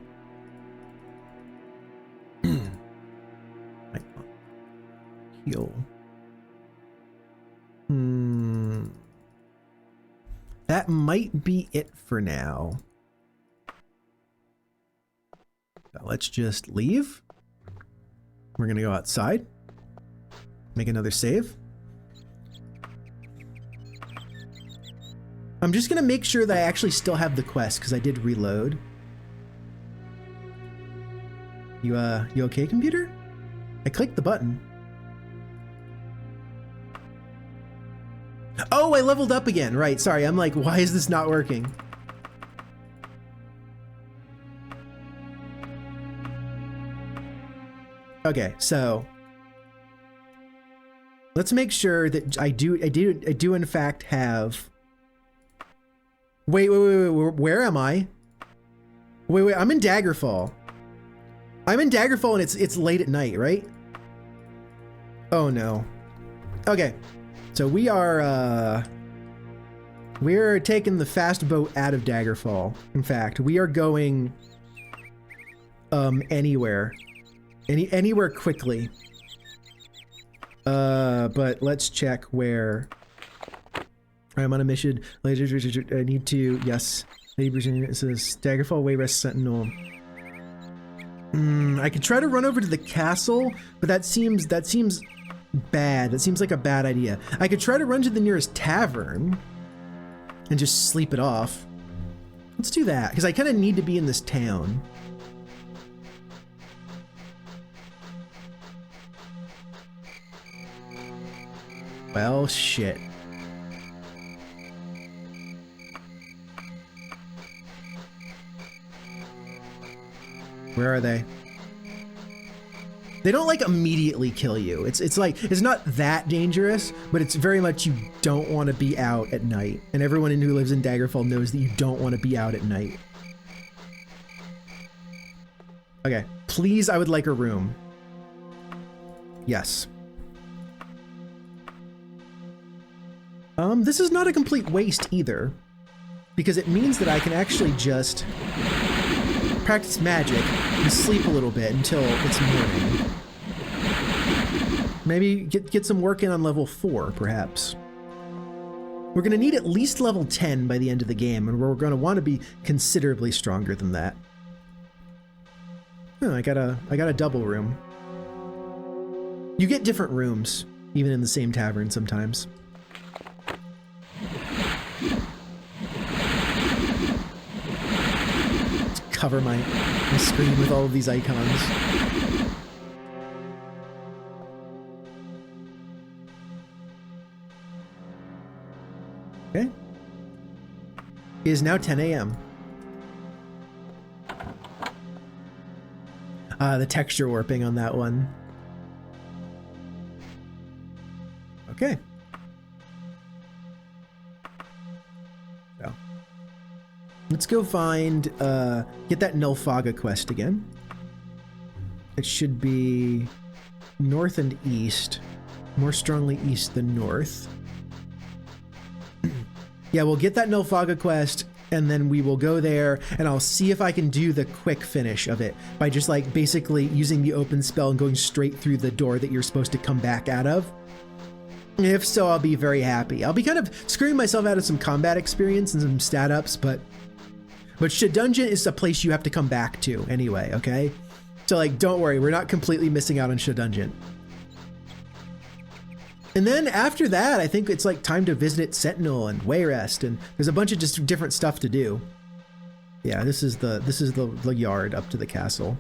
Heal. That might be it for now. So let's just leave. We're gonna go outside. Make another save. I'm just gonna make sure that I actually still have the quest because I did reload. You okay, computer? I clicked the button. Oh, I leveled up again. Right, sorry. I'm like, why is this not working? Okay, so let's make sure that I do in fact have. Wait, where am I? Wait, I'm in Daggerfall. I'm in Daggerfall and it's late at night, right? Oh no. Okay. So we're taking the fast boat out of Daggerfall. In fact, we are going anywhere quickly. But let's check where. I'm on a mission. I need to, yes. It says Daggerfall Wayrest Sentinel. I could try to run over to the castle, but that seems bad. That seems like a bad idea. I could try to run to the nearest tavern and just sleep it off. Let's do that, because I kind of need to be in this town. Well, shit. Where are they? They don't like immediately kill you. It's like, it's not that dangerous, but it's very much you don't want to be out at night. And everyone who lives in Daggerfall knows that you don't want to be out at night. Okay, please, I would like a room. Yes. This is not a complete waste either, because it means that I can actually just practice magic and sleep a little bit until it's morning. Maybe get some work in on level 4, perhaps. We're going to need at least level 10 by the end of the game, and we're going to want to be considerably stronger than that. Oh, I got a double room. You get different rooms, even in the same tavern sometimes. Let's cover my screen with all of these icons. Okay. It is now 10 a.m. The texture warping on that one. Okay. So, let's go find, get that Nulfaga quest again. It should be north and east. More strongly east than north. Yeah, we'll get that Nulfaga quest, and then we will go there, and I'll see if I can do the quick finish of it by just like basically using the open spell and going straight through the door that you're supposed to come back out of. If so, I'll be very happy. I'll be kind of screwing myself out of some combat experience and some stat ups, but Shadungeon is a place you have to come back to anyway, okay? So like, don't worry, we're not completely missing out on Shadungeon. And then after that, I think it's like time to visit Sentinel and Wayrest, and there's a bunch of just different stuff to do. Yeah, this is the yard up to the castle.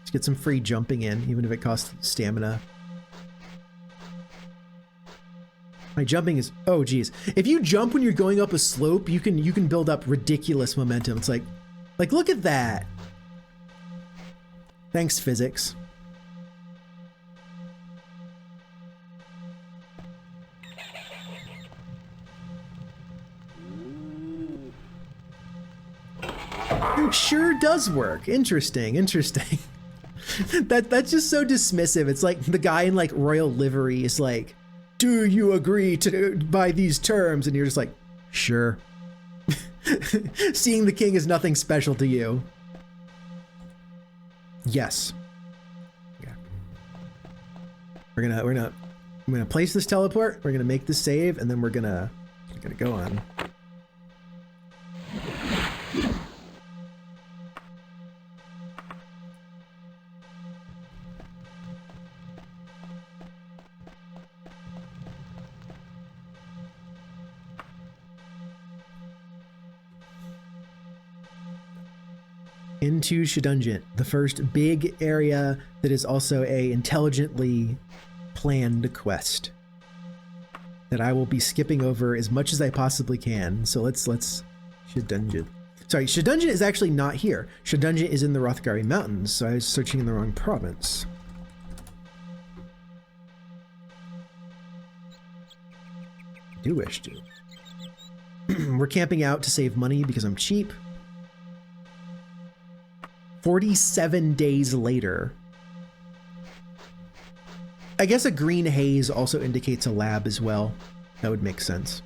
Let's get some free jumping in, even if it costs stamina. My jumping is, oh geez. If you jump when you're going up a slope, you can build up ridiculous momentum. It's like look at that. Thanks, physics. It sure does work. Interesting. That's just so dismissive. It's like the guy in like royal livery is like, "Do you agree to by these terms?" And you're just like, "Sure." Seeing the king is nothing special to you. Yes. Yeah. I'm gonna place this teleport. We're gonna make this save, and then we're gonna go on. Into Shadungeon, the first big area that is also a intelligently planned quest that I will be skipping over as much as I possibly can. So let's Shadungeon. Sorry, Shadungeon is actually not here. Shadungeon is in the Rothgari Mountains, so I was searching in the wrong province. I do wish to. We're camping out to save money because I'm cheap. 47 days later. I guess a green haze also indicates a lab as well. That would make sense.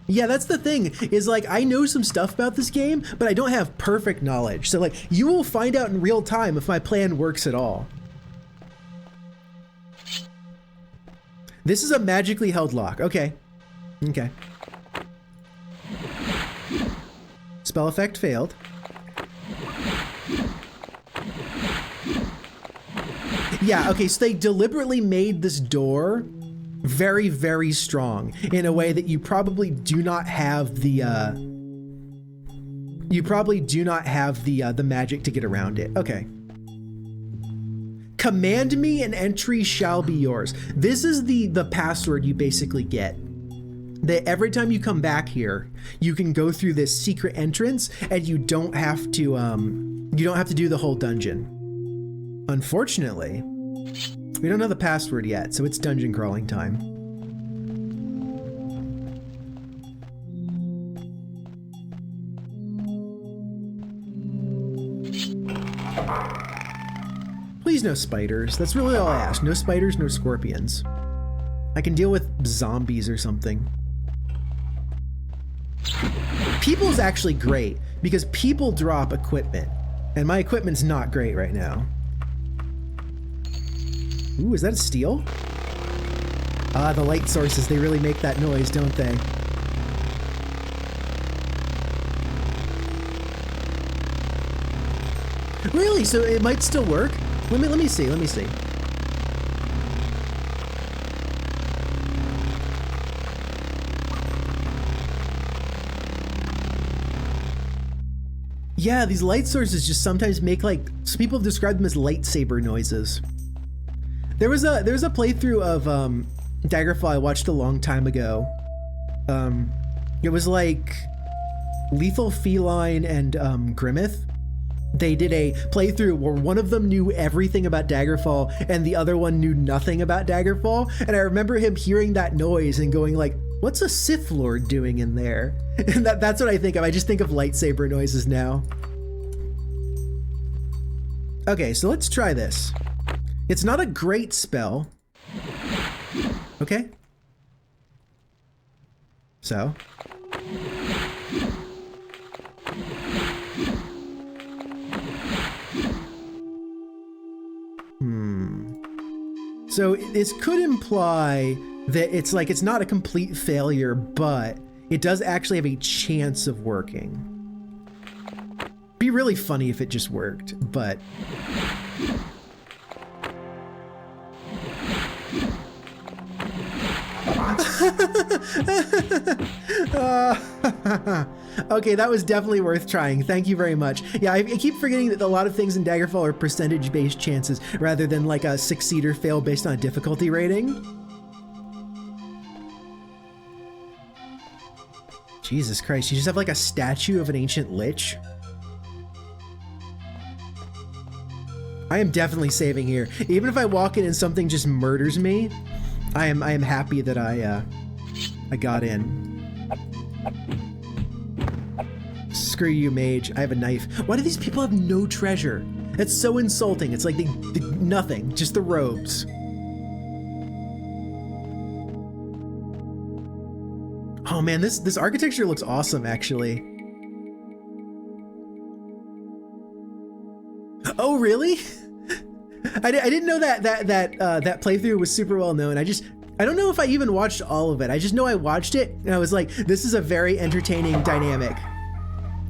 Yeah, that's the thing, is like, I know some stuff about this game, but I don't have perfect knowledge. So like, you will find out in real time if my plan works at all. This is a magically held lock. Okay. Okay. Spell effect failed. Yeah, okay, so they deliberately made this door very, very strong in a way that you probably do not have the the magic to get around it. Okay. Command me and entry shall be yours. This is the password you basically get. That every time you come back here, you can go through this secret entrance and you don't have to do the whole dungeon. Unfortunately, we don't know the password yet, so it's dungeon crawling time. Please no spiders. That's really all I ask. No spiders, no scorpions. I can deal with zombies or something. People's actually great because people drop equipment, and my equipment's not great right now. Ooh, is that a steal? Ah, the light sources, they really make that noise, don't they? Really? So it might still work? Let me see. Yeah, these light sources just sometimes make like, some people have described them as lightsaber noises. There was a playthrough of Daggerfall I watched a long time ago. It was like Lethal Feline and Grimmith. They did a playthrough where one of them knew everything about Daggerfall and the other one knew nothing about Daggerfall. And I remember him hearing that noise and going like, what's a Sith Lord doing in there? And that's what I think of. I just think of lightsaber noises now. Okay, so let's try this. It's not a great spell. Okay. So. So this could imply that it's like, it's not a complete failure, but it does actually have a chance of working. Be really funny if it just worked, but. Okay, that was definitely worth trying. Thank you very much. Yeah, I keep forgetting that a lot of things in Daggerfall are percentage-based chances rather than like a succeed or fail based on a difficulty rating. Jesus Christ, you just have like a statue of an ancient lich? I am definitely saving here. Even if I walk in and something just murders me, I am happy that I got in. Screw you, mage. I have a knife. Why do these people have no treasure? That's so insulting. It's like they nothing, just the robes. Oh man, this architecture looks awesome, actually. Oh really? I didn't know that playthrough was super well known. I don't know if I even watched all of it. I just know I watched it and I was like, this is a very entertaining dynamic.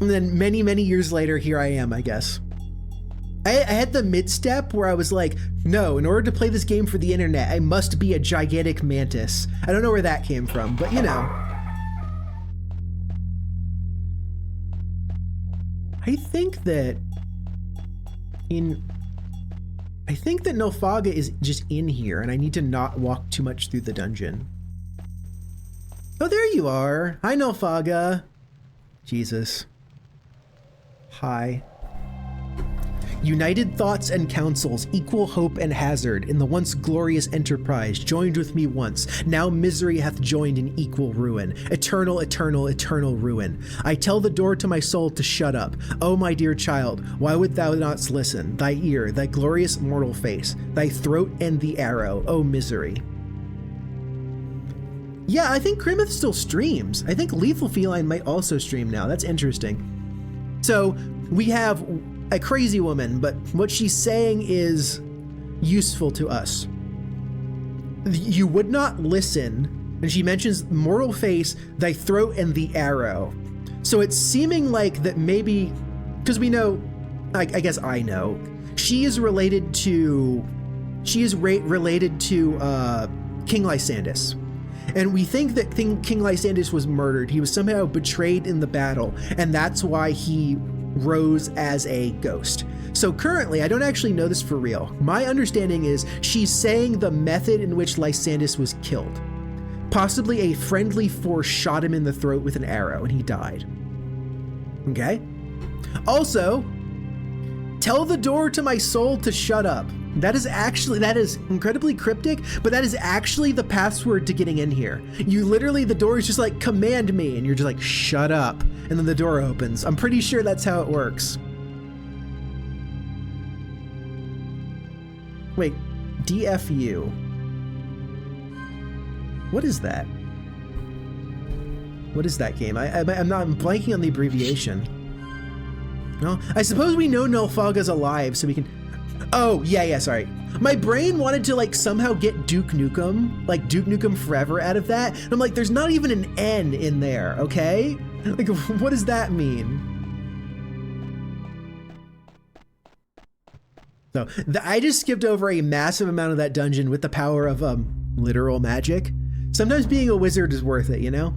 And then many, many years later, here I am, I guess. I had the mid-step where I was like, no, in order to play this game for the internet, I must be a gigantic mantis. I don't know where that came from, but you know. I think that Nilfgaard is just in here and I need to not walk too much through the dungeon. Oh, there you are. Hi, Nilfgaard. Jesus. Hi. United thoughts and counsels, equal hope and hazard, in the once glorious enterprise, joined with me once, now misery hath joined in equal ruin, eternal, eternal, eternal ruin. I tell the door to my soul to shut up. Oh, my dear child, why would thou not listen? Thy ear, thy glorious mortal face, thy throat and the arrow, oh misery. Yeah, I think Grimmith still streams. I think Lethal Feline might also stream now. That's interesting. So we have a crazy woman, but what she's saying is useful to us. you would not listen, and she mentions mortal face, thy throat, and the arrow. So it's seeming like that maybe, because we know, I guess I know, she is related to King Lysandus. And we think that King Lysandus was murdered. He was somehow betrayed in the battle, and that's why he rose as a ghost. So currently, I don't actually know this for real. My understanding is she's saying the method in which Lysandus was killed. Possibly a friendly force shot him in the throat with an arrow and he died. Okay? Also, tell the door to my soul to shut up. That is incredibly cryptic, but that is actually the password to getting in here. You literally, the door is just like, command me, and you're just like, shut up. And then the door opens. I'm pretty sure that's how it works. Wait, DFU. What is that? What is that game? I'm blanking on the abbreviation. No, I suppose we know Nulfaga's alive, so we can. Oh, yeah, sorry. My brain wanted to like somehow get Duke Nukem, like Duke Nukem Forever out of that. And I'm like, there's not even an N in there, okay? Like, what does that mean? So I just skipped over a massive amount of that dungeon with the power of literal magic. Sometimes being a wizard is worth it, you know?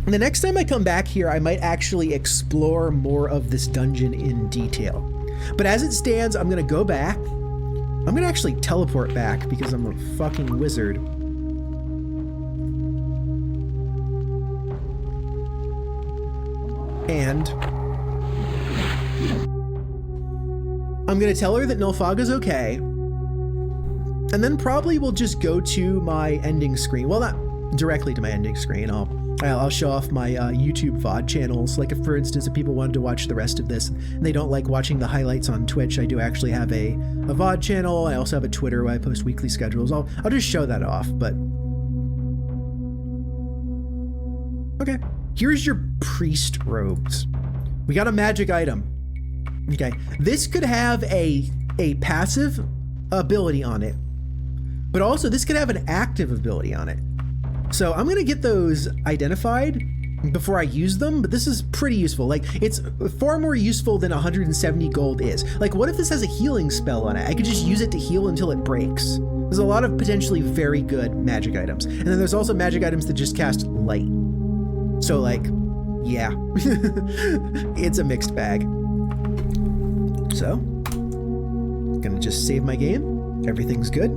And the next time I come back here, I might actually explore more of this dungeon in detail. But as it stands, I'm gonna go back. I'm gonna actually teleport back because I'm a fucking wizard. And I'm gonna tell her that Nulfaga's okay. And then probably we'll just go to my ending screen. Well, not directly to my ending screen. I'll show off my YouTube VOD channels. Like if, for instance, if people wanted to watch the rest of this and they don't like watching the highlights on Twitch, I do actually have a VOD channel. I also have a Twitter where I post weekly schedules. I'll just show that off, but... Okay, here's your priest robes. We got a magic item. Okay, this could have a passive ability on it, but also this could have an active ability on it. So I'm gonna get those identified before I use them, but this is pretty useful. Like, it's far more useful than 170 gold is. Like, what if this has a healing spell on it? I could just use it to heal until it breaks. There's a lot of potentially very good magic items. And then there's also magic items that just cast light. So like, yeah, it's a mixed bag. So, gonna just save my game. Everything's good.